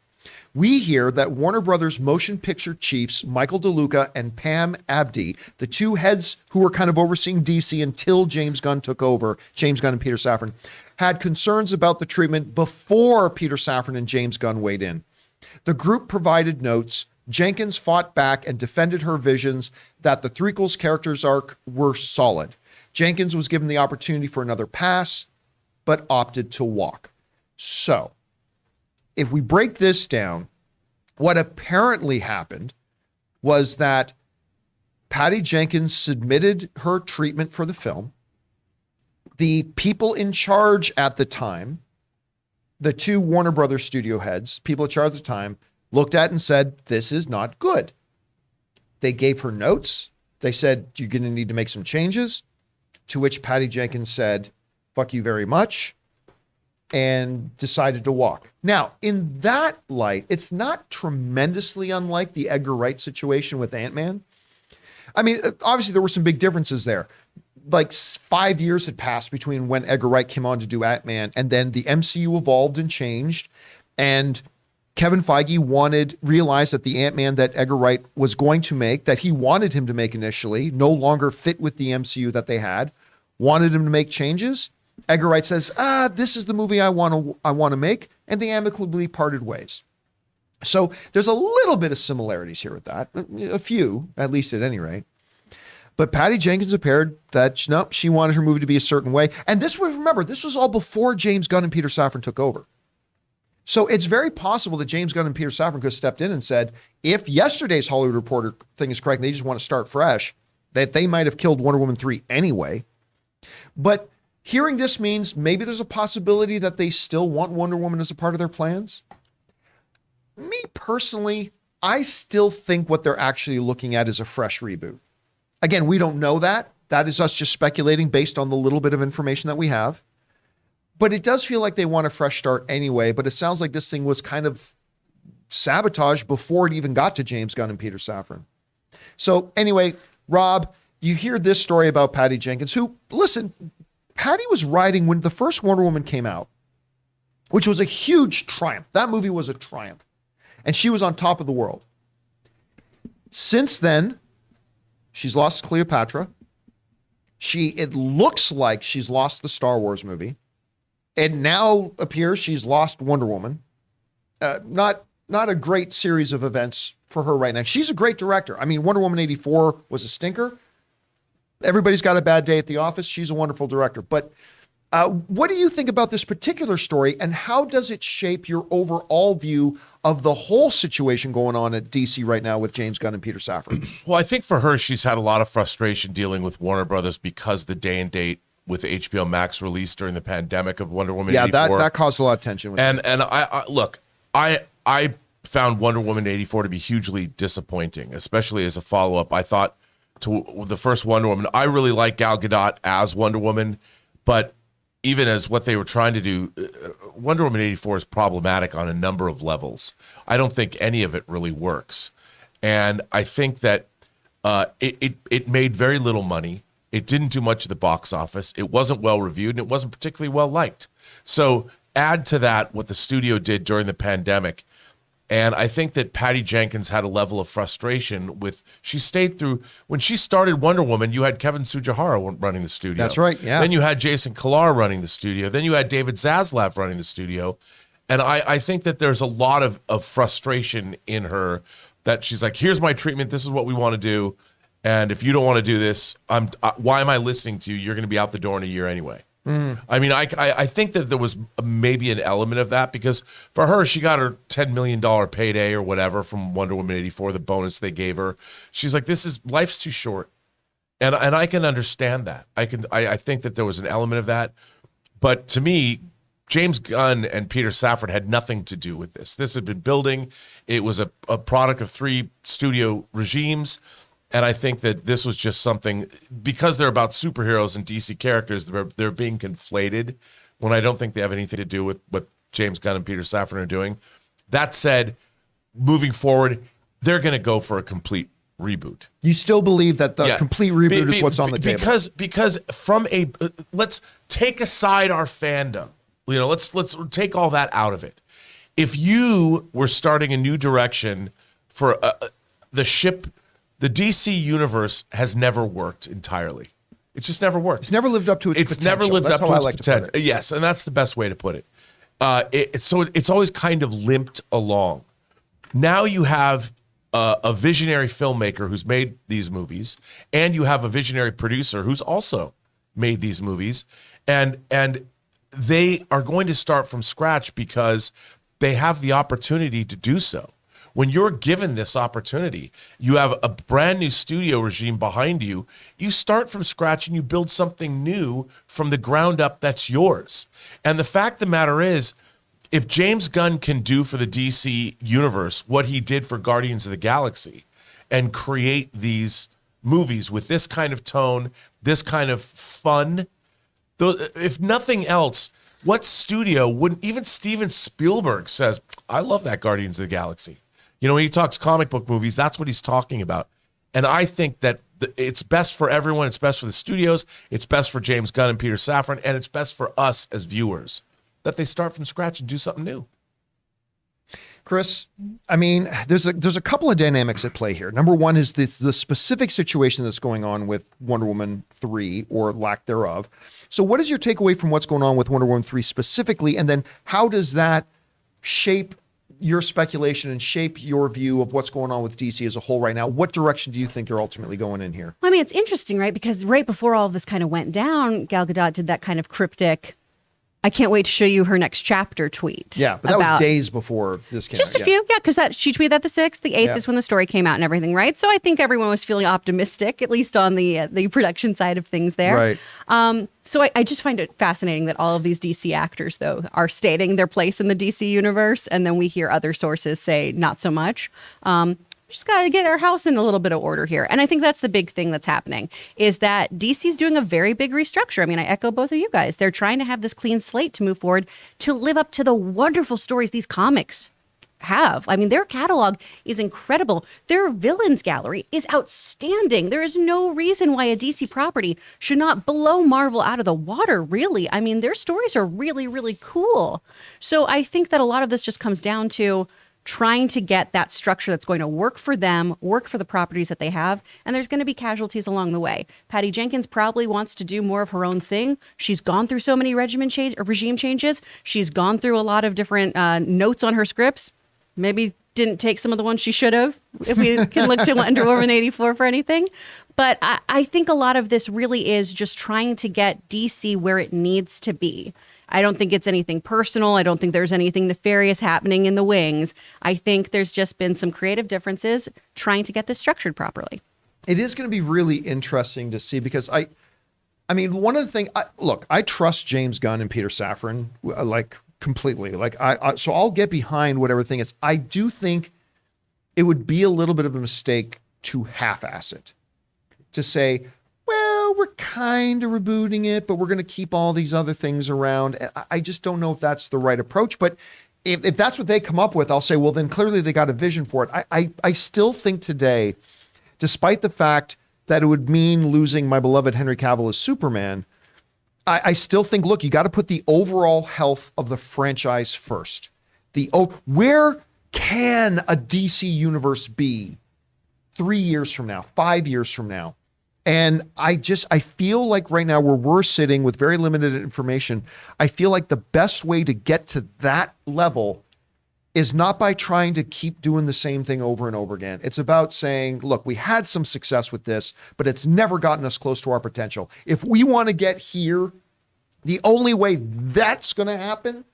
We hear that Warner Brothers motion picture chiefs Michael DeLuca and Pam Abdi, the two heads who were kind of overseeing DC until James Gunn took over, James Gunn and Peter Safran, had concerns about the treatment before Peter Safran and James Gunn weighed in. The group provided notes. Jenkins fought back and defended her visions that the threequel's characters arc were solid. Jenkins was given the opportunity for another pass, but opted to walk. So, if we break this down, what apparently happened was that Patty Jenkins submitted her treatment for the film. The people in charge at the time, the two Warner Brothers studio heads, people in charge at the time, looked at and said, this is not good. They gave her notes. They said, you're going to need to make some changes. To which Patty Jenkins said, fuck you very much, and decided to walk. Now, in that light, it's not tremendously unlike the Edgar Wright situation with Ant-Man. I mean, obviously there were some big differences there. Like 5 years had passed between when Edgar Wright came on to do Ant-Man, and then the MCU evolved and changed, and Kevin Feige realized that the Ant-Man that Edgar Wright was going to make, that he wanted him to make initially, no longer fit with the MCU that they had, wanted him to make changes. Edgar Wright says, this is the movie I want to make, and they amicably parted ways. So there's a little bit of similarities here with that, a few, at least at any rate. But Patty Jenkins appeared that she wanted her movie to be a certain way. And this was all before James Gunn and Peter Safran took over. So it's very possible that James Gunn and Peter Safran could have stepped in and said, if yesterday's Hollywood Reporter thing is correct, and they just want to start fresh, that they might have killed Wonder Woman 3 anyway. But hearing this means maybe there's a possibility that they still want Wonder Woman as a part of their plans. Me personally, I still think what they're actually looking at is a fresh reboot. Again, we don't know that. That is us just speculating based on the little bit of information that we have. But it does feel like they want a fresh start anyway. But it sounds like this thing was kind of sabotaged before it even got to James Gunn and Peter Safran. So anyway, Rob, you hear this story about Patty Jenkins, who, listen, Patty was writing when the first Wonder Woman came out, which was a huge triumph. That movie was a triumph. And she was on top of the world. Since then, she's lost Cleopatra. It looks like she's lost the Star Wars movie. It now appears she's lost Wonder Woman. Not a great series of events for her right now. She's a great director. I mean, Wonder Woman 84 was a stinker. Everybody's got a bad day at the office. She's a wonderful director. But what do you think about this particular story, and how does it shape your overall view of the whole situation going on at DC right now with James Gunn and Peter Safran? Well, I think for her, she's had a lot of frustration dealing with Warner Brothers because the day and date with HBO Max release during the pandemic of Wonder Woman 84. that caused a lot of tension. With and I look, I found Wonder Woman 84 to be hugely disappointing, especially as a follow-up. I thought to the first Wonder Woman, I really like Gal Gadot as Wonder Woman, but even as what they were trying to do, Wonder Woman 84 is problematic on a number of levels. I don't think any of it really works. And I think that it made very little money. It didn't do much at the box office. It wasn't well reviewed, and it wasn't particularly well liked. So add to that what the studio did during the pandemic. And I think that Patty Jenkins had a level of frustration with, she stayed through, when she started Wonder Woman, you had Kevin Tsujihara running the studio. That's right, yeah. Then you had Jason Kilar running the studio. Then you had David Zaslav running the studio. And I think that there's a lot of frustration in her that she's like, here's my treatment. This is what we want to do. And if you don't want to do this, why am I listening to you? You're going to be out the door in a year anyway. I mean, I think that there was maybe an element of that, because for her, she got her $10 million payday or whatever from Wonder Woman 84, the bonus they gave her. She's like, life's too short. And I can understand that. I think that there was an element of that. But to me, James Gunn and Peter Safran had nothing to do with this. This had been building. It was a product of 3 studio regimes. And I think that this was just something, because they're about superheroes and DC characters, they're being conflated when I don't think they have anything to do with what James Gunn and Peter Safran are doing. That said, moving forward, they're going to go for a complete reboot. You still believe that the complete reboot is what's on the table? Because from let's take aside our fandom. You know, let's take all that out of it. If you were starting a new direction for the DC universe has never worked entirely. It's just never worked. It's never lived up to its potential. It's never lived That's up how to its I like potential. to put it. Yes, and that's the best way to put it. So it's always kind of limped along. Now you have a visionary filmmaker who's made these movies, and you have a visionary producer who's also made these movies, and they are going to start from scratch because they have the opportunity to do so. When you're given this opportunity, you have a brand new studio regime behind you. You start from scratch and you build something new from the ground up that's yours. And the fact of the matter is, if James Gunn can do for the DC universe what he did for Guardians of the Galaxy and create these movies with this kind of tone, this kind of fun, if nothing else, what studio wouldn't, even Steven Spielberg says, I love that Guardians of the Galaxy. You know, when he talks comic book movies, that's what he's talking about. And I think that it's best for everyone. It's best for the studios. It's best for James Gunn and Peter Safran. And it's best for us as viewers that they start from scratch and do something new. Chris, I mean, there's a couple of dynamics at play here. Number one is the specific situation that's going on with Wonder Woman 3 or lack thereof. So what is your takeaway from what's going on with Wonder Woman 3 specifically? And then how does that shape your speculation and shape your view of what's going on with DC as a whole right now? What direction do you think they're ultimately going in here? Well, I mean, it's interesting, right? Because right before all of this kind of went down, Gal Gadot did that kind of cryptic, I can't wait to show you her next chapter tweet. Yeah, but that was days before this came out. Just a few, because she tweeted that the 6th, the 8th is when the story came out and everything, right? So I think everyone was feeling optimistic, at least on the production side of things there. Right. So I just find it fascinating that all of these DC actors, though, are stating their place in the DC universe, and then we hear other sources say not so much. just got to get our house in a little bit of order here. And I think that's the big thing that's happening is that DC's doing a very big restructure. I mean, I echo both of you guys. They're trying to have this clean slate to move forward to live up to the wonderful stories these comics have. I mean, their catalog is incredible. Their villains gallery is outstanding. There is no reason why a DC property should not blow Marvel out of the water, really. I mean, their stories are really, really cool. So I think that a lot of this just comes down to trying to get that structure that's going to work for them, work for the properties that they have, and there's going to be casualties along the way. Patty Jenkins probably wants to do more of her own thing. She's gone through so many regime changes. She's gone through a lot of different notes on her scripts. Maybe didn't take some of the ones she should have, if we can look to Wonder Woman 84 for anything. But I think a lot of this really is just trying to get DC where it needs to be. I don't think it's anything personal. I don't think there's anything nefarious happening in the wings. I think there's just been some creative differences trying to get this structured properly. It is going to be really interesting to see because I mean, one of the things, look, I trust James Gunn and Peter Safran, like completely. Like so I'll get behind whatever thing is. I do think it would be a little bit of a mistake to half-ass it, to say, well, we're kind of rebooting it, but we're going to keep all these other things around. I just don't know if that's the right approach. But if that's what they come up with, I'll say, well, then clearly they got a vision for it. I still think today, despite the fact that it would mean losing my beloved Henry Cavill as Superman, I still think, look, you got to put the overall health of the franchise first. Where can a DC universe be 3 years from now, 5 years from now? And I feel like right now where we're sitting with very limited information, I feel like the best way to get to that level is not by trying to keep doing the same thing over and over again. It's about saying, look, we had some success with this, but it's never gotten us close to our potential. If we want to get here, the only way that's going to happen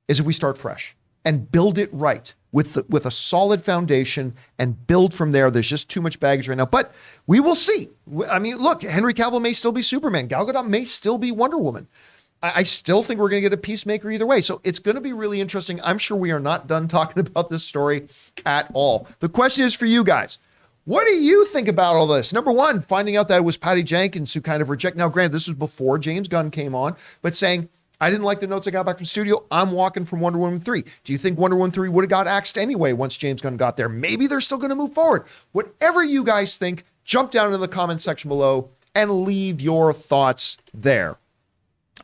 is if we start fresh and build it right with a solid foundation and build from there. There's just too much baggage right now, but we will see. I mean, look, Henry Cavill may still be Superman. Gal Gadot may still be Wonder Woman. I still think we're going to get a Peacemaker either way. So it's going to be really interesting. I'm sure we are not done talking about this story at all. The question is for you guys. What do you think about all this? Number one, finding out that it was Patty Jenkins who kind of rejected. Now, granted, this was before James Gunn came on, but saying, I didn't like the notes I got back from studio. I'm walking from Wonder Woman 3. Do you think Wonder Woman 3 would have got axed anyway once James Gunn got there? Maybe they're still going to move forward. Whatever you guys think, jump down in the comment section below and leave your thoughts there.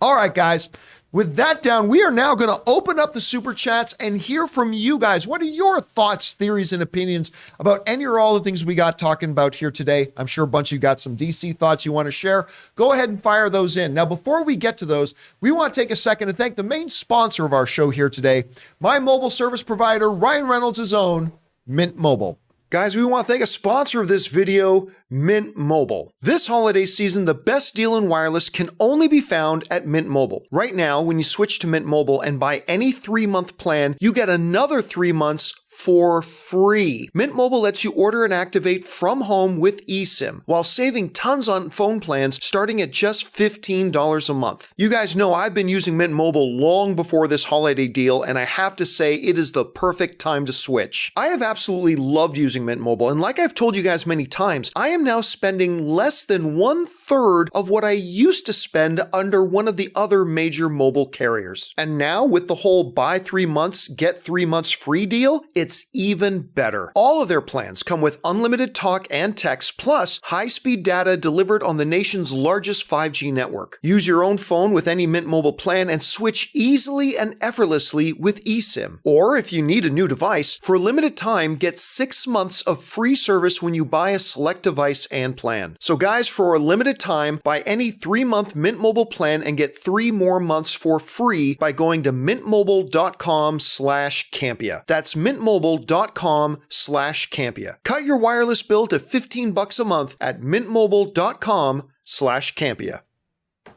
All right, guys. With that down, we are now going to open up the super chats and hear from you guys. What are your thoughts, theories, and opinions about any or all the things we got talking about here today? I'm sure a bunch of you got some DC thoughts you want to share. Go ahead and fire those in. Now, before we get to those, we want to take a second to thank the main sponsor of our show here today, my mobile service provider, Ryan Reynolds' own Mint Mobile. Guys, we want to thank a sponsor of this video, Mint Mobile. This holiday season, the best deal in wireless can only be found at Mint Mobile. Right now, when you switch to Mint Mobile and buy any 3-month plan, you get another 3 months for free. Mint Mobile lets you order and activate from home with eSIM, while saving tons on phone plans starting at just $15 a month. You guys know I've been using Mint Mobile long before this holiday deal, and I have to say it is the perfect time to switch. I have absolutely loved using Mint Mobile, and like I've told you guys many times, I am now spending less than 1/3 of what I used to spend under one of the other major mobile carriers. And now with the whole buy 3 months, get 3 months free deal, it's even better. All of their plans come with unlimited talk and text, plus high-speed data delivered on the nation's largest 5G network. Use your own phone with any Mint Mobile plan and switch easily and effortlessly with eSIM. Or if you need a new device, for a limited time, get 6 months of free service when you buy a select device and plan. So guys, for a limited time, buy any 3-month Mint Mobile plan and get 3 more months for free by going to mintmobile.com/Campea. That's mintmobile.com/Campea. Cut your wireless bill to $15 a month at mintmobile.com/Campea.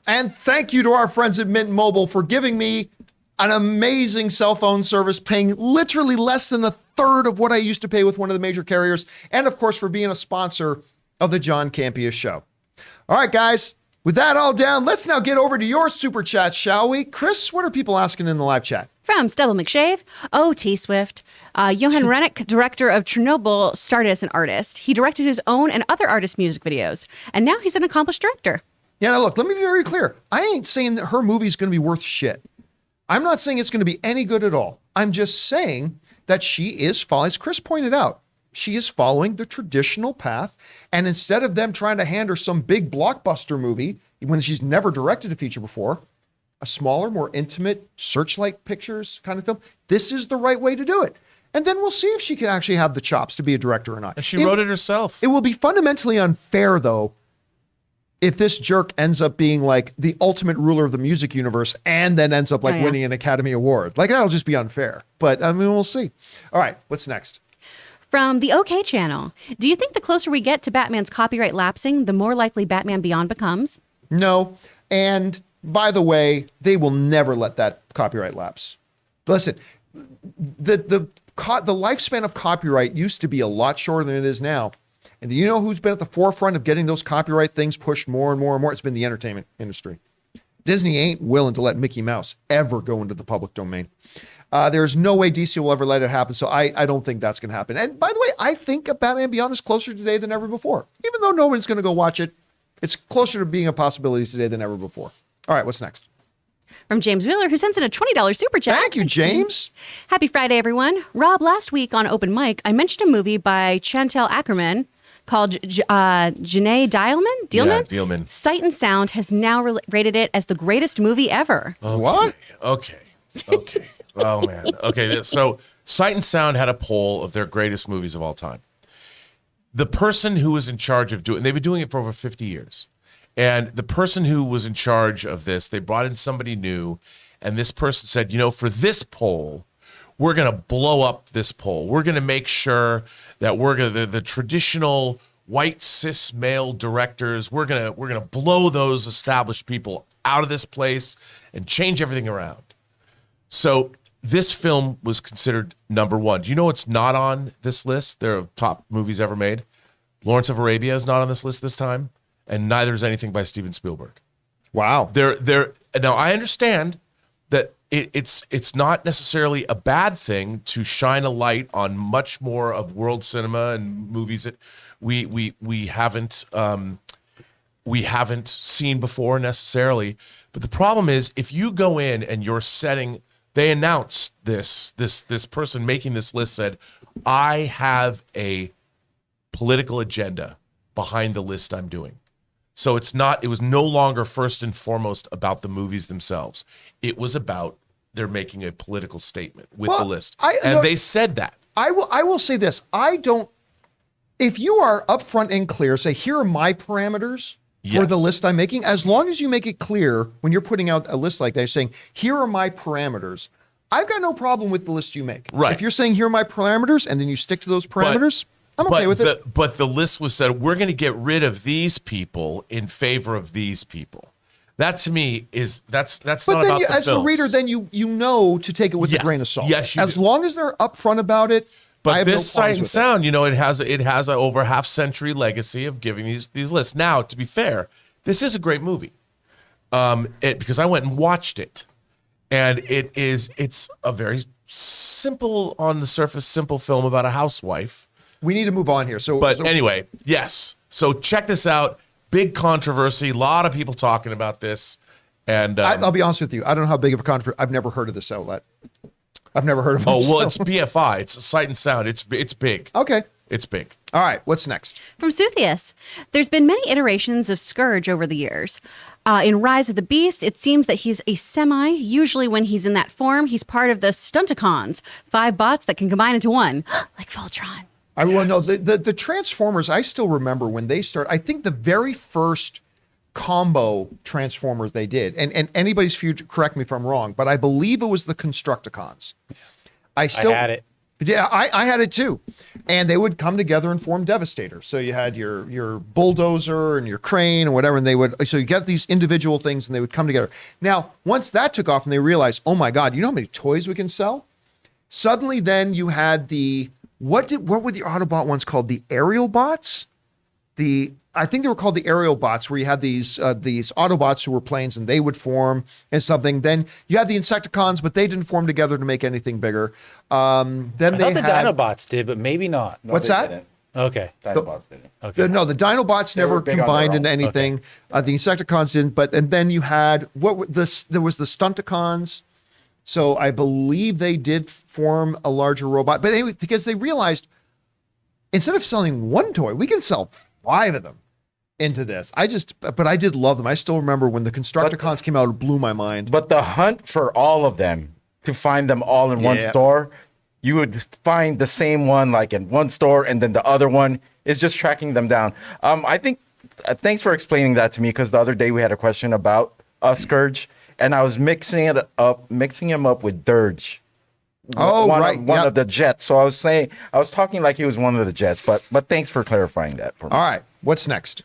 And thank you to our friends at Mint Mobile for giving me an amazing cell phone service, paying literally less than 1/3 of what I used to pay with one of the major carriers. And of course, for being a sponsor of the John Campea Show. All right, guys, With that all down, let's now get over to your super chat, shall we? Chris, what are people asking in the live chat? From Stubble McShave, T Swift, Johan Rennick, director of Chernobyl, started as an artist. He directed his own and other artists' music videos, and now he's an accomplished director. Yeah, now look, let me be very clear. I ain't saying that her movie's going to be worth shit. I'm not saying it's going to be any good at all. I'm just saying that she is following, as Chris pointed out, she is following the traditional path. And instead of them trying to hand her some big blockbuster movie when she's never directed a feature before, a smaller, more intimate Searchlight Pictures kind of film, this is the right way to do it. And then we'll see if she can actually have the chops to be a director or not. And she wrote it herself. It will be fundamentally unfair, though, if this jerk ends up being like the ultimate ruler of the music universe and then ends up like winning an Academy Award. Like, that'll just be unfair. But I mean, we'll see. All right, what's next? From the OK Channel, do you think the closer we get to Batman's copyright lapsing, the more likely Batman Beyond becomes? No. And by the way, they will never let that copyright lapse. Listen, the lifespan of copyright used to be a lot shorter than it is now. And do you know who's been at the forefront of getting those copyright things pushed more and more and more? It's been the entertainment industry. Disney ain't willing to let Mickey Mouse ever go into the public domain. There's no way DC will ever let it happen, so I don't think that's going to happen. And by the way, I think Batman Beyond is closer today than ever before. Even though nobody's going to go watch it, it's closer to being a possibility today than ever before. All right, what's next? From James Wheeler, who sends in a $20 super chat. Thank you, James. Happy Friday, everyone. Rob, last week on Open Mic, I mentioned a movie by Chantal Ackerman called Janae Dielman? Yeah, Dielman. Sight and Sound has now rated it as the greatest movie ever. Okay. What? Okay. Oh, man. Okay, so Sight and Sound had a poll of their greatest movies of all time. The person who was in charge of they've been doing it for over 50 years. And the person who was in charge of this, they brought in somebody new, and this person said, for this poll, we're going to blow up this poll. We're going to make sure that the traditional white cis male directors, we're going to blow those established people out of this place and change everything around. So this film was considered number one. Do you know what's not on this list? There are top movies ever made. Lawrence of Arabia is not on this list this time, and neither is anything by Steven Spielberg. Wow. Now I understand that it's not necessarily a bad thing to shine a light on much more of world cinema and movies that we haven't seen before necessarily. But the problem is, if you go in and you're setting, they announced this person making this list said, I have a political agenda behind the list I'm doing. So it was no longer first and foremost about the movies themselves. It was about they're making a political statement with the list. They said that. I will say this. If you are upfront and clear, say, here are my parameters for the list I'm making, as long as you make it clear when you're putting out a list like that, you're saying, here are my parameters. I've got no problem with the list you make. Right. If you're saying, here are my parameters, and then you stick to those parameters, I'm okay with it. But the list was said, we're going to get rid of these people in favor of these people. That to me that's not about the as films. a reader, then you know to take it with a grain of salt. Yes, you as do. long as they're upfront about it. But this Sight and Sound, it has a over half-century legacy of giving these lists. Now, to be fair, this is a great movie. Because I went and watched it, and it's a very simple on the surface, simple film about a housewife. We need to move on here. Anyway, yes. So check this out. Big controversy. A lot of people talking about this. And I'll be honest with you. I don't know how big of a controversy. I've never heard of this outlet. I've never heard of it. Oh, well, it's BFI. It's Sight and Sound. It's big. Okay. It's big. All right. What's next? From Suthius, there's been many iterations of Scourge over the years. In Rise of the Beast, it seems that he's a semi. Usually when he's in that form, he's part of the Stunticons, 5 bots that can combine into one, like Voltron. The Transformers, I still remember when they started. I think the very first combo Transformers they did, and anybody's future, correct me if I'm wrong, but I believe it was the Constructicons. I had it. Yeah, I had it too. And they would come together and form Devastator. So you had your bulldozer and your crane and whatever, and so you get these individual things and they would come together. Now, once that took off and they realized, oh my God, you know how many toys we can sell? Suddenly then you had what were the Autobot ones called? The aerial bots? I think they were called the aerial bots, where you had these Autobots who were planes and they would form and something. Then you had the Insecticons, but they didn't form together to make anything bigger. Then I they thought the had Dinobots did, but maybe not. what's that? Okay. Dinobots didn't. Okay. No, the Dinobots never were big on combined their into own. anything. The Insecticons didn't, and then you had there was the Stunticons. So I believe they did form a larger robot, but anyway, because they realized instead of selling one toy, we can sell 5 of them into this. But I did love them. I still remember when the Constructicons came out, it blew my mind. But the hunt for all of them, to find them all in one Yeah. store, you would find the same one like in one store, and then the other one is just tracking them down. I think, thanks for explaining that to me, because the other day we had a question about Scourge, and I was mixing him up with Dirge. Oh, right. One Yep. of the jets. So I was talking like he was one of the jets, but thanks for clarifying that for me. All right, what's next?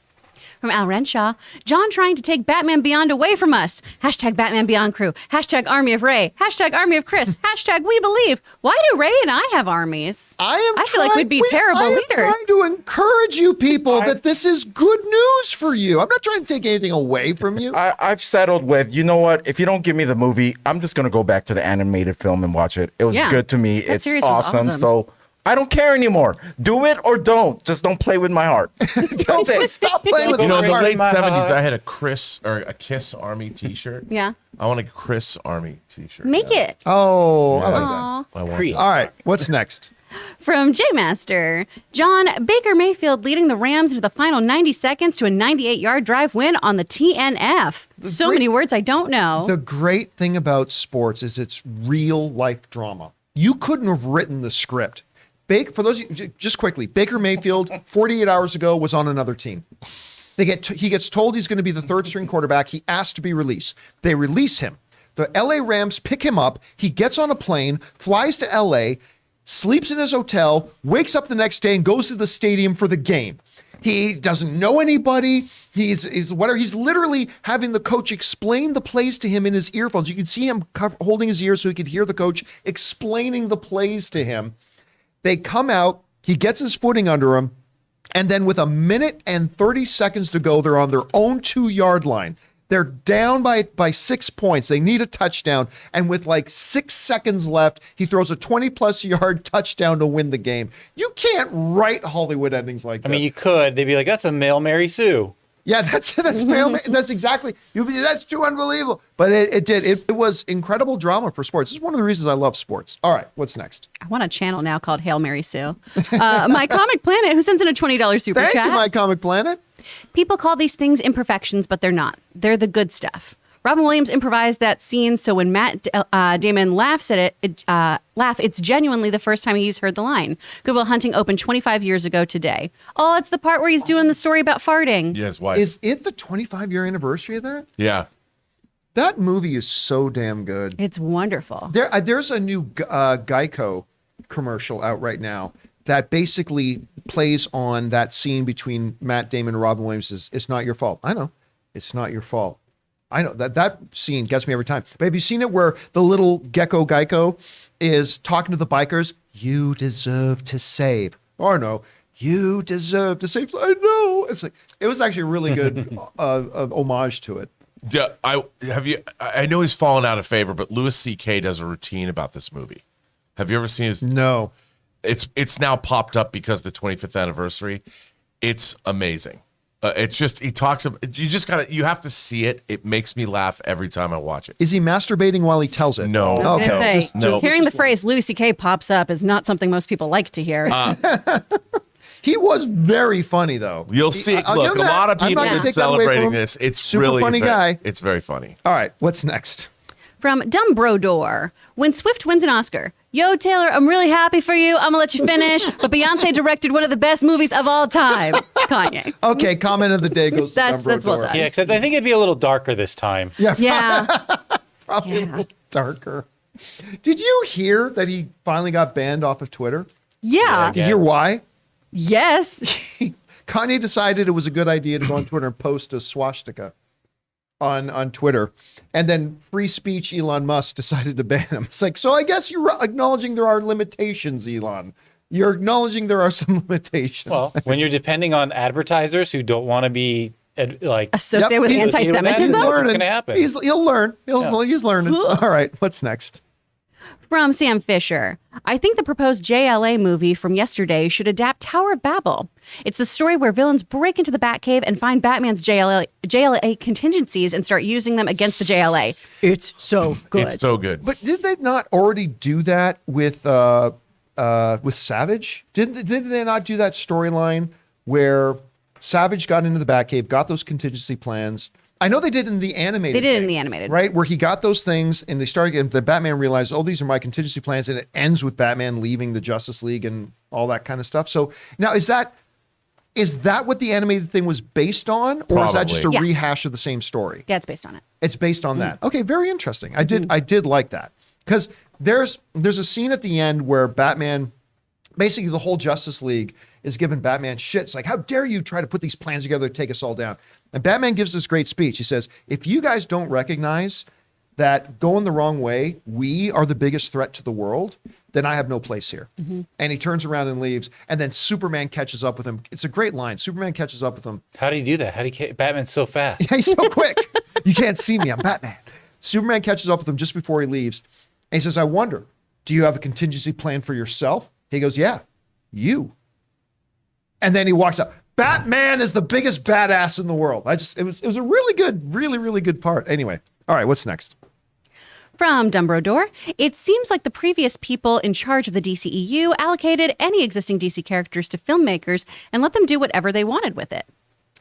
From Al Renshaw, John trying to take Batman Beyond away from us. Hashtag Batman Beyond crew. Hashtag Army of Ray. Hashtag Army of Chris. Hashtag We Believe. Why do Ray and I have armies? I feel like we'd be terrible I am leaders. trying to encourage you people that this is good news for you. I'm not trying to take anything away from you. I've settled with, you know what? If you don't give me the movie, I'm just going to go back to the animated film and watch it. It was Yeah, good to me. that It's series was awesome. So I don't care anymore. Do it or don't. Just don't play with my heart. That's it. Stop playing with You know, in the my late heart. 70s, I had a Kiss Army T-shirt. Yeah. I want a Chris Army T-shirt. Make it. Oh, I like that. Aw. I want Creed. that. All right, what's next? From J Master, John Baker Mayfield leading the Rams into the final 90 seconds to a 98-yard drive win on the TNF. So many words I don't know. The great thing about sports is it's real life drama. You couldn't have written the script. For those of you, just quickly, Baker Mayfield 48 hours ago was on another team. He gets told he's going to be the third string quarterback. He asked to be released. They release him. The LA Rams pick him up. He gets on a plane, flies to LA, sleeps in his hotel, wakes up the next day and goes to the stadium for the game. He doesn't know anybody. He's literally having the coach explain the plays to him in his earphones. You can see him holding his ears so he could hear the coach explaining the plays to him. They come out, he gets his footing under him, and then with 1 minute and 30 seconds to go, they're on their own 2-yard line. They're down by 6 points. They need a touchdown. And with like 6 seconds left, he throws a 20-plus yard touchdown to win the game. You can't write Hollywood endings like this. I mean, you could. They'd be like, that's a male Mary Sue. Yeah, that's exactly. That's too unbelievable. But it did. It was incredible drama for sports. It's one of the reasons I love sports. All right, what's next? I want a channel now called Hail Mary Sue. My Comic Planet, who sends in a $20 super Thank chat. you, My Comic Planet. People call these things imperfections, but they're not. They're the good stuff. Robin Williams improvised that scene, so when Matt Damon laughs at it, it's genuinely the first time he's heard the line. Good Will Hunting opened 25 years ago today. Oh, it's the part where he's doing the story about farting. Yes, why? Is it the 25-year anniversary of that? Yeah. That movie is so damn good. It's wonderful. There's a new Geico commercial out right now that basically plays on that scene between Matt Damon and Robin Williams. It's not your fault. I know. It's not your fault. I know that scene gets me every time. But have you seen it where the little gecko Geico is talking to the bikers? You deserve to save. Or no, you deserve to save. I know. It's like, it was actually a really good homage to it. Yeah, I know he's fallen out of favor, but Louis C.K. does a routine about this movie. Have you ever seen his? No. It's now popped up because of the 25th anniversary. It's amazing. It's just, he talks about, you have to see it. It makes me laugh every time I watch it. Is he masturbating while he tells it? No. I was going to say, no. hearing the phrase Louis C.K. pops up is not something most people like to hear. He was very funny, though. You'll see. I'll Look, give a that. lot of I'm people not gonna are take that away from celebrating him. this. It's Super really funny guy. It's very funny. All right, what's next? From Dumbrodor, when Swift wins an Oscar. Yo, Taylor, I'm really happy for you. I'm going to let you finish. But Beyonce directed one of the best movies of all time. Kanye. Okay, comment of the day goes to That's well Dumbledore. done. Yeah, except I think it'd be a little darker this time. Yeah. Probably a little darker. Did you hear that he finally got banned off of Twitter? Yeah. Did you hear why? Yes. Kanye decided it was a good idea to go on Twitter and post a swastika on Twitter. And then free speech Elon Musk decided to ban him. It's like, so I guess you're acknowledging there are limitations, Elon. You're acknowledging there are some limitations. Well, when you're depending on advertisers who don't want to be Associated Yep, with he's- anti-Semitism. He's learning. What's gonna happen? He'll learn. He's learning. All right, what's next? From Sam Fisher. I think the proposed JLA movie from yesterday should adapt Tower of Babel. It's the story where villains break into the Batcave and find Batman's JLA contingencies and start using them against the JLA. It's so good. It's so good. But did they not already do that with Savage? Did they not do that storyline where Savage got into the Batcave, got those contingency plans? I know they did in the animated. They did in game, the animated. right? Where he got those things, and they started getting the Batman realized, oh, these are my contingency plans, and it ends with Batman leaving the Justice League and all that kind of stuff. So now, is that what the animated thing was based on, or is that just a Probably. rehash of the same story? Yeah, it's based on it. It's based on that. Okay, very interesting. I did like that because there's a scene at the end where Batman, basically the whole Justice League is giving Batman shit. It's like, how dare you try to put these plans together to take us all down? And Batman gives this great speech. He says, if you guys don't recognize that going the wrong way, we are the biggest threat to the world, then I have no place here. And he turns around and leaves. And then Superman catches up with him. It's a great line. Superman catches up with him. How do you do that? Batman's so fast. He's so quick. You can't see me. I'm Batman. Superman catches up with him just before he leaves. And he says, I wonder, do you have a contingency plan for yourself? He goes, yeah, you. And then he walks up. Batman is the biggest badass in the world. It was a really good, really good part. Anyway, all right, what's next? From Dumbledore, it seems like the previous people in charge of the DCEU allocated any existing DC characters to filmmakers and let them do whatever they wanted with it.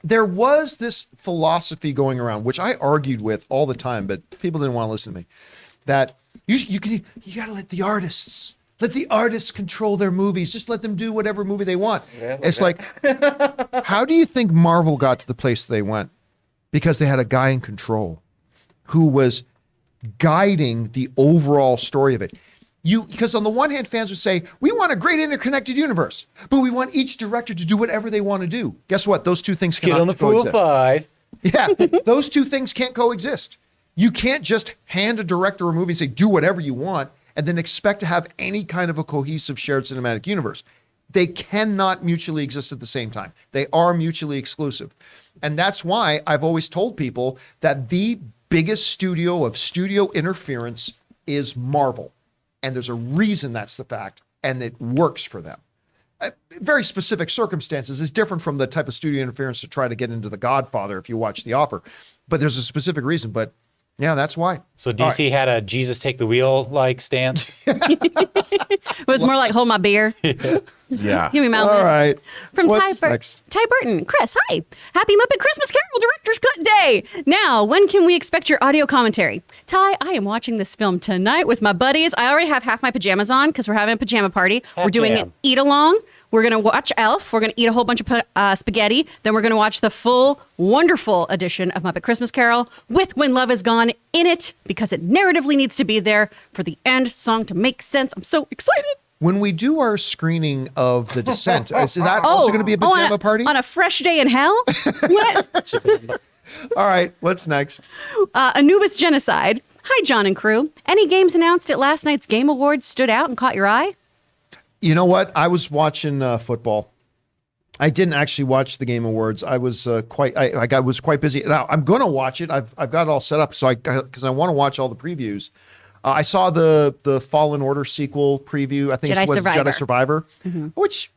There was this philosophy going around, which I argued with all the time, but people didn't want to listen to me, that you got to let the artists control their movies. Just let them do whatever movie they want. It's like, how do you think Marvel got to the place they went? Because they had a guy in control who was guiding the overall story of it. Because on the one hand, fans would say, we want a great interconnected universe, but we want each director to do whatever they want to do. Guess what? Those two things Get cannot on the 405. Yeah, those two things can't coexist. You can't just hand a director a movie and say, do whatever you want, and then expect to have any kind of a cohesive shared cinematic universe. They cannot mutually exist at the same time. They are mutually exclusive. And that's why I've always told people that the biggest studio of studio interference is Marvel. And there's a reason that's the fact, and it works for them. Very specific circumstances is different from the type of studio interference to try to get into The Godfather if you watch The Offer. But there's a specific reason. But yeah, that's why. So DC had a Jesus take the wheel like stance. It was more like hold my beer. Yeah. Give me my All right. From What's next? Ty Burton. Chris, hi. Happy Muppet Christmas Carol Director's Cut Day. Now, when can we expect your audio commentary? Ty, I am watching this film tonight with my buddies. I already have half my pajamas on because we're having a pajama party. We're doing an eat along. We're going to watch Elf. We're going to eat a whole bunch of spaghetti. Then we're going to watch the full, wonderful edition of Muppet Christmas Carol with When Love Is Gone in it because it narratively needs to be there for the end song to make sense. I'm so excited. When we do our screening of The Descent, is that also going to be a pajama party? On a fresh day in hell? What? All right, what's next? Anubis Genocide. Hi, John and crew. Any games announced at last night's Game Awards stood out and caught your eye? You know what? I was watching football. I didn't actually watch the Game Awards. I was I was quite busy. Now I'm going to watch it. I've got it all set up because I want to watch all the previews. I saw the Fallen Order sequel preview. I think Jedi it was Survivor. Jedi Survivor, which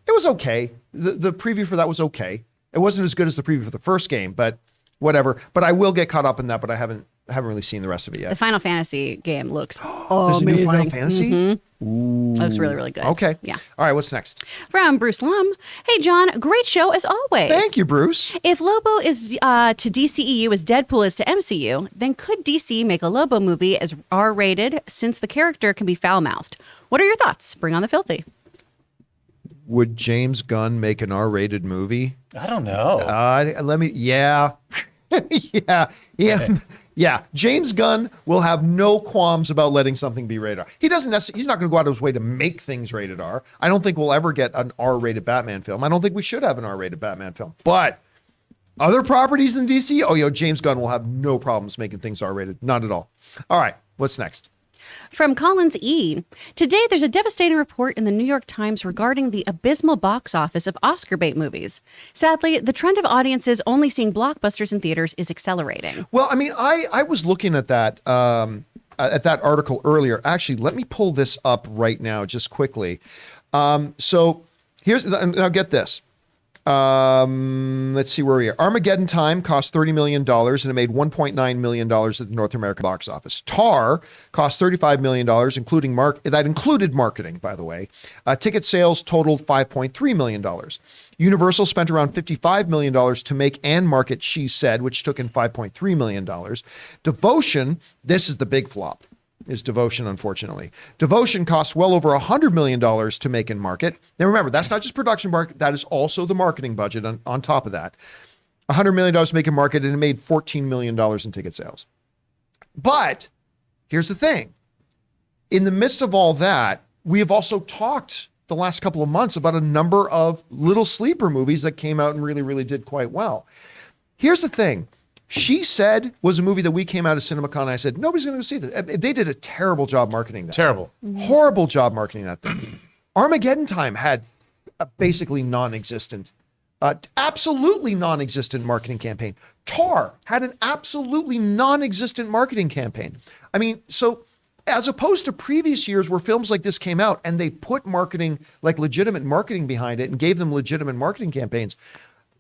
it was okay. The preview for that was okay. It wasn't as good as the preview for the first game, but whatever. But I will get caught up in that. But I haven't really seen the rest of it The yet. Final Fantasy game looks There's a new Final Fantasy. Looks really, really good. Okay. Yeah. All right. What's next? From Bruce Lum. Hey, John. Great show as always. Thank you, Bruce. If Lobo is to DCEU as Deadpool is to MCU, then could DC make a Lobo movie as R-rated since the character can be foul-mouthed? What are your thoughts? Bring on the filthy. Would James Gunn make an R-rated movie? I don't know. Yeah. Yeah. James Gunn will have no qualms about letting something be rated R. He's not going to go out of his way to make things rated R. I don't think we'll ever get an R-rated Batman film. I don't think we should have an R-rated Batman film. But other properties in DC, James Gunn will have no problems making things R-rated. Not at all. All right. What's next? From Collins E. Today, there's a devastating report in the New York Times regarding the abysmal box office of Oscar bait movies. Sadly, the trend of audiences only seeing blockbusters in theaters is accelerating. Well, I mean, I was looking at that article earlier. Actually, let me pull this up right now just quickly. So here's, now get this. Let's see where we are. Armageddon Time cost $30 million and it made $1.9 million at the North American box office. Tar cost $35 million, that included marketing, by the way. Ticket sales totaled $5.3 million. Universal spent around $55 million to make and market She Said, which took in $5.3 million. Devotion, this is the big flop, is Devotion, unfortunately. Devotion costs well over $100 million to make and market. Now remember, that's not just production market, that is also the marketing budget on top of that. $100 million to make and market, and it made $14 million in ticket sales. But here's the thing. In the midst of all that, we have also talked the last couple of months about a number of little sleeper movies that came out and really, really did quite well. Here's the thing. She Said was a movie that we came out of CinemaCon and I said, nobody's going to go see this. They did a terrible job marketing that. Terrible. Horrible job marketing that thing. Armageddon Time had a basically non-existent, absolutely non-existent marketing campaign. Tar had an absolutely non-existent marketing campaign. I mean, so as opposed to previous years where films like this came out and they put marketing, like legitimate marketing behind it and gave them legitimate marketing campaigns,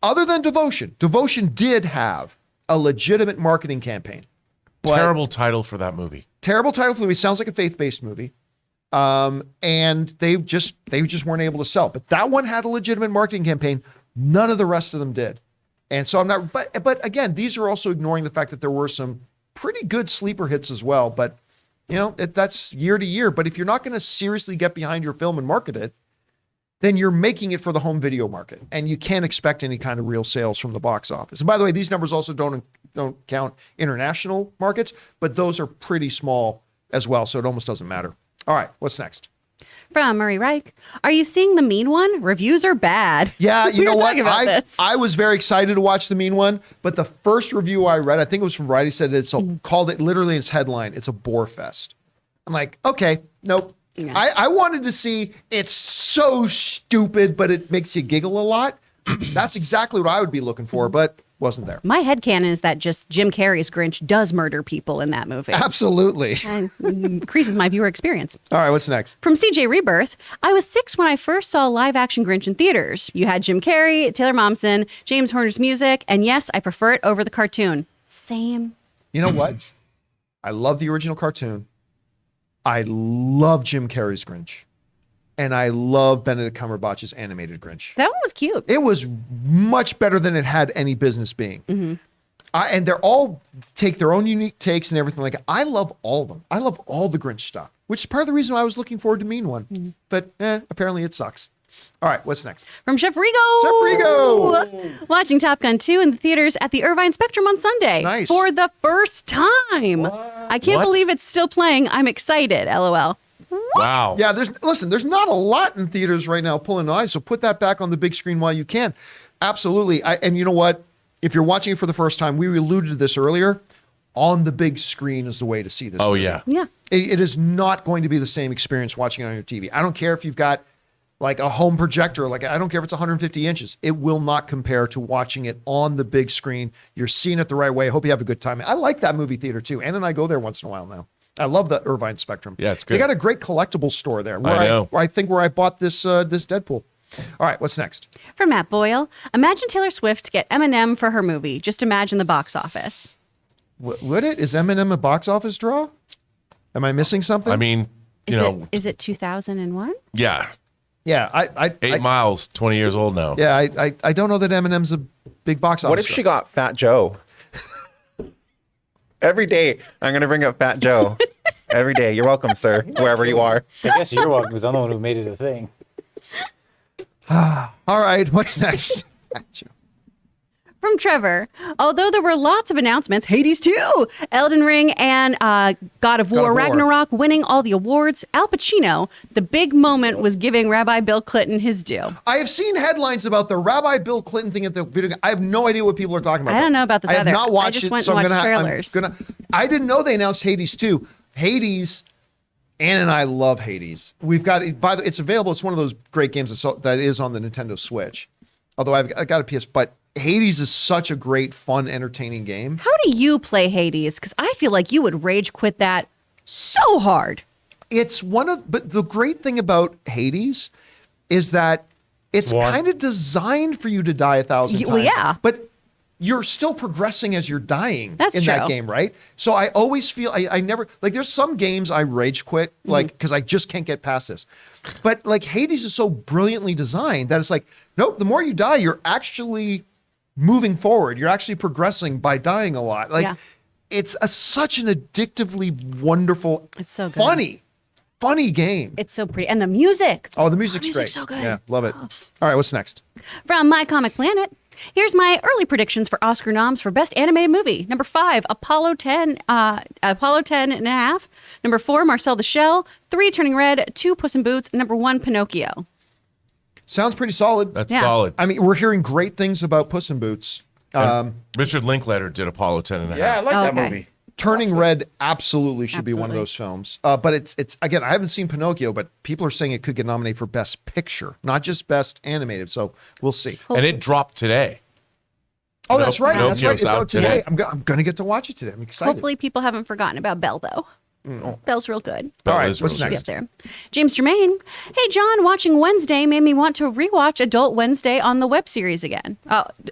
other than Devotion did have a legitimate marketing campaign. Terrible title for that movie. Terrible title for the movie. Sounds like a faith-based movie. And they just weren't able to sell. But that one had a legitimate marketing campaign. None of the rest of them did. And so I'm not, but again, these are also ignoring the fact that there were some pretty good sleeper hits as well. But you know, that's year to year. But if you're not going to seriously get behind your film and market it, then you're making it for the home video market, and you can't expect any kind of real sales from the box office. And by the way, these numbers also don't count international markets, but those are pretty small as well, so it almost doesn't matter. All right, what's next? From Murray Reich. Are you seeing The Mean One? Reviews are bad. Yeah, you know what? This. I was very excited to watch The Mean One, but the first review I read, I think it was from Variety, said called it literally its headline, it's a bore fest. I'm like, okay, nope. Yeah. I wanted to see it's so stupid, but it makes you giggle a lot. That's exactly what I would be looking for, but wasn't there. My headcanon is that just Jim Carrey's Grinch does murder people in that movie. Absolutely. And increases my viewer experience. All right, what's next? From CJ Rebirth, I was 6 when I first saw live action Grinch in theaters. You had Jim Carrey, Taylor Momsen, James Horner's music, and yes, I prefer it over the cartoon. Same. You know what? I love the original cartoon. I love Jim Carrey's Grinch. And I love Benedict Cumberbatch's animated Grinch. That one was cute. It was much better than it had any business being. Mm-hmm. And they're all take their own unique takes and everything like that. I love all of them. I love all the Grinch stuff, which is part of the reason why I was looking forward to Mean One. Mm-hmm. But apparently it sucks. All right, what's next? From Chef Rigo. Chef Rigo. Watching Top Gun 2 in the theaters at the Irvine Spectrum on Sunday. Nice. For the first time. I can't believe it's still playing. I'm excited. LOL. Wow. Yeah, there's not a lot in theaters right now pulling the eyes, so put that back on the big screen while you can. Absolutely. And you know what? If you're watching it for the first time, we alluded to this earlier, on the big screen is the way to see this. Oh, movie. yeah. Yeah. It is not going to be the same experience watching it on your TV. I don't care if you've got like a home projector, like I don't care if it's 150 inches. It will not compare to watching it on the big screen. You're seeing it the right way. I hope you have a good time. I like that movie theater too. Ann and I go there once in a while now. I love the Irvine Spectrum. Yeah, it's good. They got a great collectible store there. I know. Where I bought this this Deadpool. All right, what's next? From Matt Boyle. Imagine Taylor Swift get Eminem for her movie. Just imagine the box office. Would it? Is Eminem a box office draw? Am I missing something? I mean, Is it 2001? yeah. Yeah, I 8 Miles, 20 years old now. Yeah, I don't know that Eminem's a big box office. What if she got Fat Joe? Every day, I'm going to bring up Fat Joe. Every day. You're welcome, sir, wherever you are. I guess you're welcome because I'm the one who made it a thing. All right, what's next? From Trevor. Although there were lots of announcements, Hades 2, Elden Ring, and God of War, Ragnarok winning all the awards, Al Pacino, the big moment was giving Rabbi Bill Clinton his due. I have seen headlines about the Rabbi Bill Clinton thing at the video. I have no idea what people are talking about. I don't know about this I have either. not watched I just it, went so and I'm watched gonna, trailers. I didn't know they announced Hades 2. Hades Ann and I love Hades. We've got it. It's available. It's one of those great games that is on the Nintendo Switch. Although I got a PS, but Hades is such a great, fun, entertaining game. How do you play Hades? Because I feel like you would rage quit that so hard. It's but the great thing about Hades is that it's kind of designed for you to die 1,000 times. Well, yeah. But you're still progressing as you're dying That's in true. that game, right? So I always feel I never like there's some games I rage quit like because I just can't get past this. But like Hades is so brilliantly designed that it's like, nope, the more you die, you're actually moving forward. You're actually progressing by dying a lot. Like it's such an addictively wonderful, It's so good. funny game. It's so pretty. And the music. Oh, the music's great. music's so good. Yeah, love it. All right, what's next? From My Comic Planet, here's my early predictions for Oscar noms for Best Animated Movie. Number 5, Apollo 10 and a half. Number 4, Marcel the Shell. 3, Turning Red. 2, Puss in Boots. Number 1, Pinocchio. Sounds pretty solid. That's Yeah. solid. I mean, we're hearing great things about Puss in Boots. Richard Linklater did Apollo 10 and a half. Yeah, I like that Okay. movie. Turning Red absolutely should be one of Absolutely. those films. But it's again, I haven't seen Pinocchio, but people are saying it could get nominated for Best Picture, not just Best Animated. So we'll see. And it dropped today. Oh, that's right. That's right. Pinocchio's It's out out today. today. I'm going to get to watch it today. I'm excited. Hopefully people haven't forgotten about Belle, though. Belle's real good. All right, is what's really next? Up there. James Germain. Hey, John, watching Wednesday made me want to rewatch Adult Wednesday on the web series again.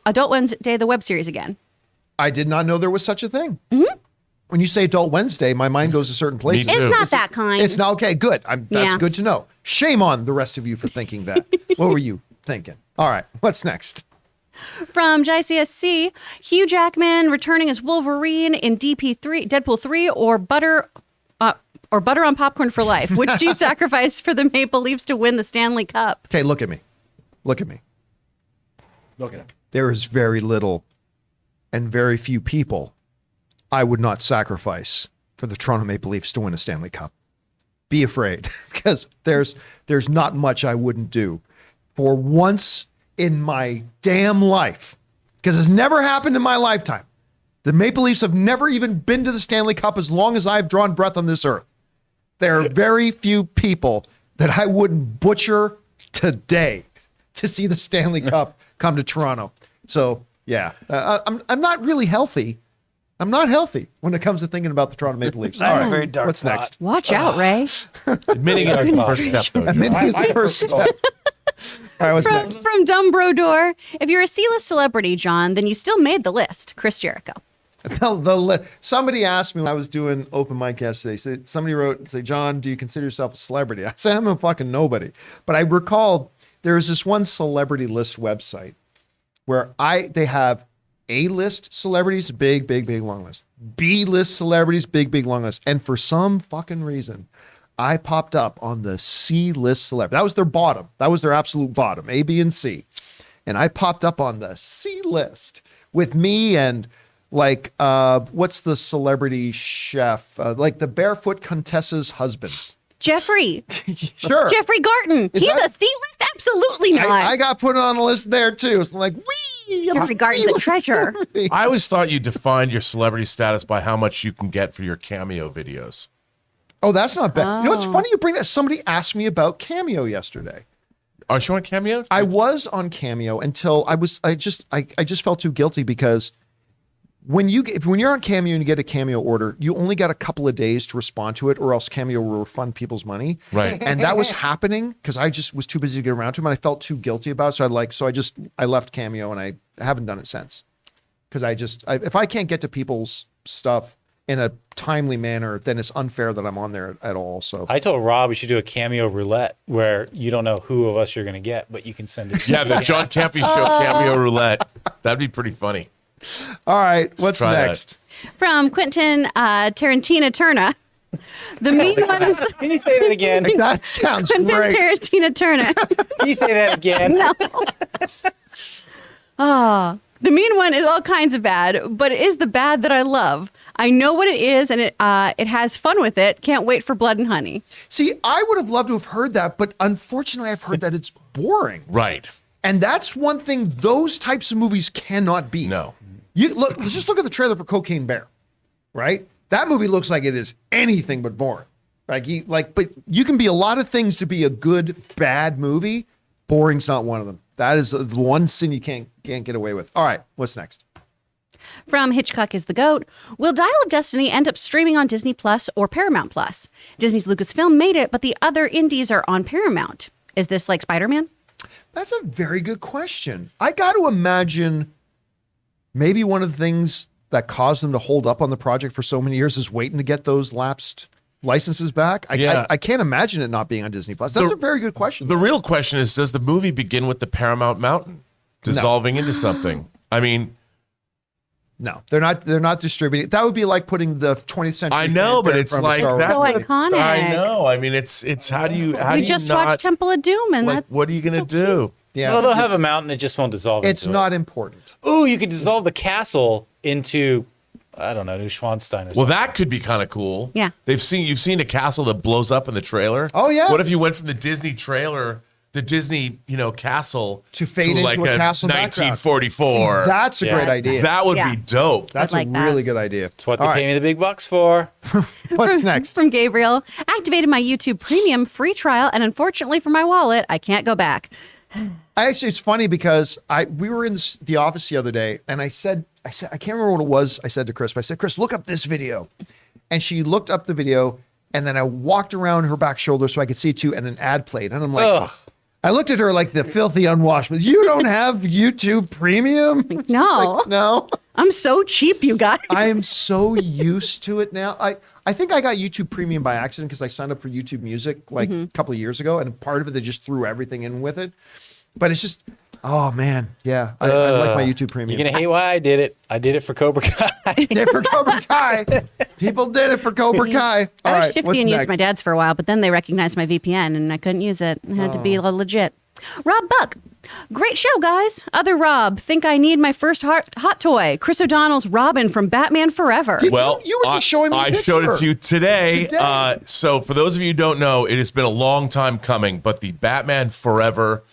Adult Wednesday, the web series again. I did not know there was such a thing. When you say Adult Wednesday, my mind goes to certain places. Me too. It's not that kind. It's not okay. Good. That's Yeah. good to know. Shame on the rest of you for thinking that. What were you thinking? All right, what's next? From JCSC, Hugh Jackman returning as Wolverine in Deadpool 3, or butter on popcorn for life. Which do you sacrifice for the Maple Leafs to win the Stanley Cup? Okay, look at me. Look at me. Look at him. There is very little and very few people I would not sacrifice for the Toronto Maple Leafs to win a Stanley Cup. Be afraid, because there's not much I wouldn't do. For once in my damn life, because it's never happened in my lifetime. The Maple Leafs have never even been to the Stanley Cup as long as I've drawn breath on this earth. There are very few people that I wouldn't butcher today to see the Stanley Cup come to Toronto. So yeah, I'm not really healthy. I'm not healthy when it comes to thinking about the Toronto Maple Leafs. All right, very dark what's thought. next? Watch out, Ray. Admitting it is the first step, though. Admitting is the first step. All right, what's next? From Dumb Bro Door, if you're a C-list celebrity, John, then you still made the list. Chris Jericho. Somebody asked me when I was doing open mic yesterday. Somebody wrote, say, John, do you consider yourself a celebrity? I said, I'm a fucking nobody. But I recalled there was this one celebrity list website where they have A-list celebrities, big, long list. B-list celebrities, big, long list. And for some fucking reason, I popped up on the C-list celebrity. That was their bottom. That was their absolute bottom, A, B, and C. And I popped up on the C-list with me and like, what's the celebrity chef? Like the Barefoot Contessa's husband. Jeffrey. Sure. Jeffrey Garten. He's that- a C-list? Absolutely not. I got put on a list there too. So I'm like, wee! Jeffrey Garten's a treasure. I always thought you defined your celebrity status by how much you can get for your cameo videos. Oh, that's not bad. You know what's funny? You bring that. Somebody asked me about Cameo yesterday. Aren't you on Cameo? I was on Cameo until I just felt too guilty because when you're on Cameo and you get a Cameo order, you only got a couple of days to respond to it, or else Cameo will refund people's money. Right. And that was happening because I just was too busy to get around to them, and I felt too guilty about it. So I left Cameo, and I haven't done it since. Because if I can't get to people's stuff in a timely manner, then it's unfair that I'm on there at all. So I told Rob we should do a cameo roulette where you don't know who of us you're going to get, but you can send it. Yeah, the John Campea show cameo roulette. That'd be pretty funny. all right, what's Try that. next? From Quentin Tarantino Turner. The mean ones. Can you say that again? That sounds Quentin great. Tarantino Turner. Can you say that again? The mean one is all kinds of bad, but it is the bad that I love. I know what it is, and it has fun with it. Can't wait for Blood and Honey. See, I would have loved to have heard that, but unfortunately, I've heard that it's boring. Right. And that's one thing those types of movies cannot be. No. Let's just look at the trailer for Cocaine Bear, right? That movie looks like it is anything but boring. But you can be a lot of things to be a good, bad movie. Boring's not one of them. That is the one sin you can't get away with. All right, what's next? From Hitchcock is the Goat, will Dial of Destiny end up streaming on Disney Plus or Paramount Plus? Disney's Lucasfilm made it, but the other indies are on Paramount. Is this like Spider-Man? That's a very good question. I got to imagine maybe one of the things that caused them to hold up on the project for so many years is waiting to get those lapsed licenses back. I can't imagine it not being on Disney Plus. That's a very good question. The real question is, does the movie begin with the Paramount Mountain dissolving into something? I mean, no, they're not distributing. That would be like putting the 20th century. I know, but it's like that's so iconic. I know. I mean, it's how do you we just watched Temple of Doom, and like, what are you gonna do? Yeah, Well, they'll have a mountain. It just won't dissolve. It's not important. Ooh, you could dissolve the castle into, I don't know, Neuschwanstein or something. Well, that could be kind of cool. Yeah. You've seen a castle that blows up in the trailer. Oh, yeah. What if you went from the Disney trailer, the Disney, castle To fade into like a castle background. 1944? That's a great idea. That would Yeah. be dope. That's like a that. really good idea. It's what All they right, pay me the big bucks for. what's next? From Gabriel, activated my YouTube Premium free trial, and unfortunately for my wallet, I can't go back. Actually, it's funny because we were in the office the other day, and I said, I can't remember what it was. I said to Chris, but I said, Chris, look up this video, and she looked up the video, and then I walked around her back shoulder so I could see it too, and an ad played, and I'm like, Ugh. I looked at her like the filthy unwashed, but you don't have YouTube Premium? She's No. like, no. I'm so cheap, you guys. I am so used to it now. I think I got YouTube Premium by accident because I signed up for YouTube Music like a couple of years ago, and part of it they just threw everything in with it. But it's just, oh man, yeah, I like my YouTube Premium. You're gonna hate why I did it. I did it for Cobra Kai. Did it for Cobra Kai. People did it for Cobra Kai. All I was right, shifty what's and used next? my dad's for a while, but then they recognized my VPN and I couldn't use it. It had to be legit. Rob Buck, great show, guys. Other Rob, think I need my first hot toy. Chris O'Donnell's Robin from Batman Forever. Well, you were just showing me a I showed it picture. to you today. Today. So for those of you who don't know, it has been a long time coming, but the Batman Forever,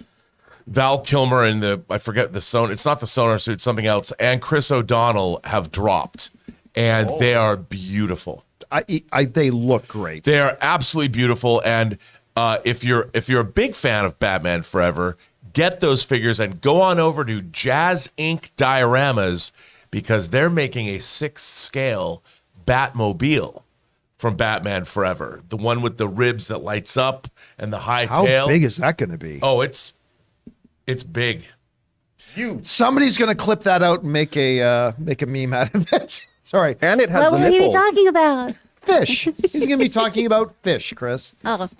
Val Kilmer and I forget the Sonar, it's not the Sonar suit, something else, and Chris O'Donnell have dropped, and they are beautiful. They look great. They are absolutely beautiful, and if you're a big fan of Batman Forever, get those figures and go on over to Jazz Inc. Dioramas because they're making a 6th scale Batmobile from Batman Forever, the one with the ribs that lights up and the high How tail. big is that going to be? Oh, it's big. Somebody's going to clip that out and make a meme out of it. Sorry, And it has What the were you nipples. talking about? fish. He's going to be talking about fish, Chris. Oh,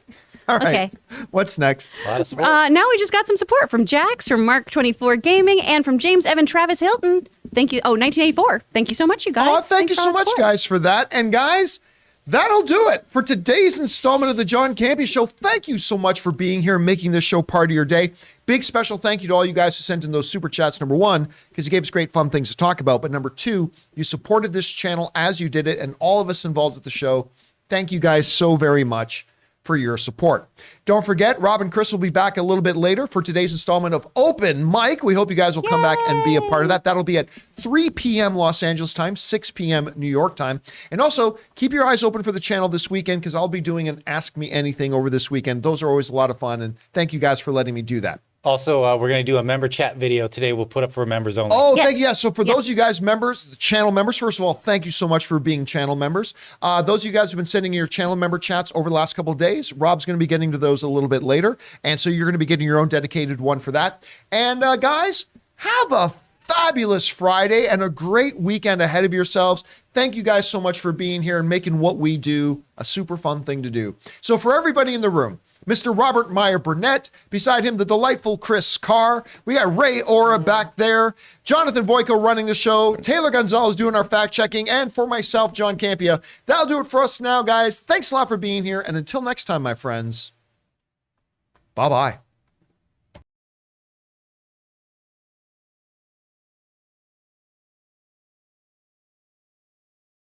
All right. okay. What's next? A lot of support. Now we just got some support from Jax, from Mark24 Gaming, and from James Evan Travis Hilton. Thank you. Oh, 1984. Thank you so much, you guys. Oh, thank you Thanks for so all the much, support. guys, for that. And guys, that'll do it for today's installment of the John Campea Show. Thank you so much for being here and making this show part of your day. Big special thank you to all you guys who sent in those super chats. Number one, because you gave us great fun things to talk about. But number two, you supported this channel as you did it, and all of us involved with the show. Thank you guys so very much for your support. Don't forget, Rob and Chris will be back a little bit later for today's installment of Open Mic. We hope you guys will come back and be a part of that. That'll be at 3 p.m. Los Angeles time, 6 p.m. New York time. And also, keep your eyes open for the channel this weekend because I'll be doing an Ask Me Anything over this weekend. Those are always a lot of fun, and thank you guys for letting me do that. Also, we're going to do a member chat video today. We'll put up for members only. Oh, Yes. thank you. Yeah. So for those of you guys members, the channel members, first of all, thank you so much for being channel members. Those of you guys who have been sending your channel member chats over the last couple of days, Rob's going to be getting to those a little bit later. And so you're going to be getting your own dedicated one for that. And guys, have a fabulous Friday and a great weekend ahead of yourselves. Thank you guys so much for being here and making what we do a super fun thing to do. So for everybody in the room, Mr. Robert Meyer Burnett, beside him, the delightful Chris Carr. We got Ray Ora back there, Jonathan Voico running the show, Taylor Gonzalez doing our fact checking, and for myself, John Campea. That'll do it for us now, guys. Thanks a lot for being here. And until next time, my friends, bye-bye.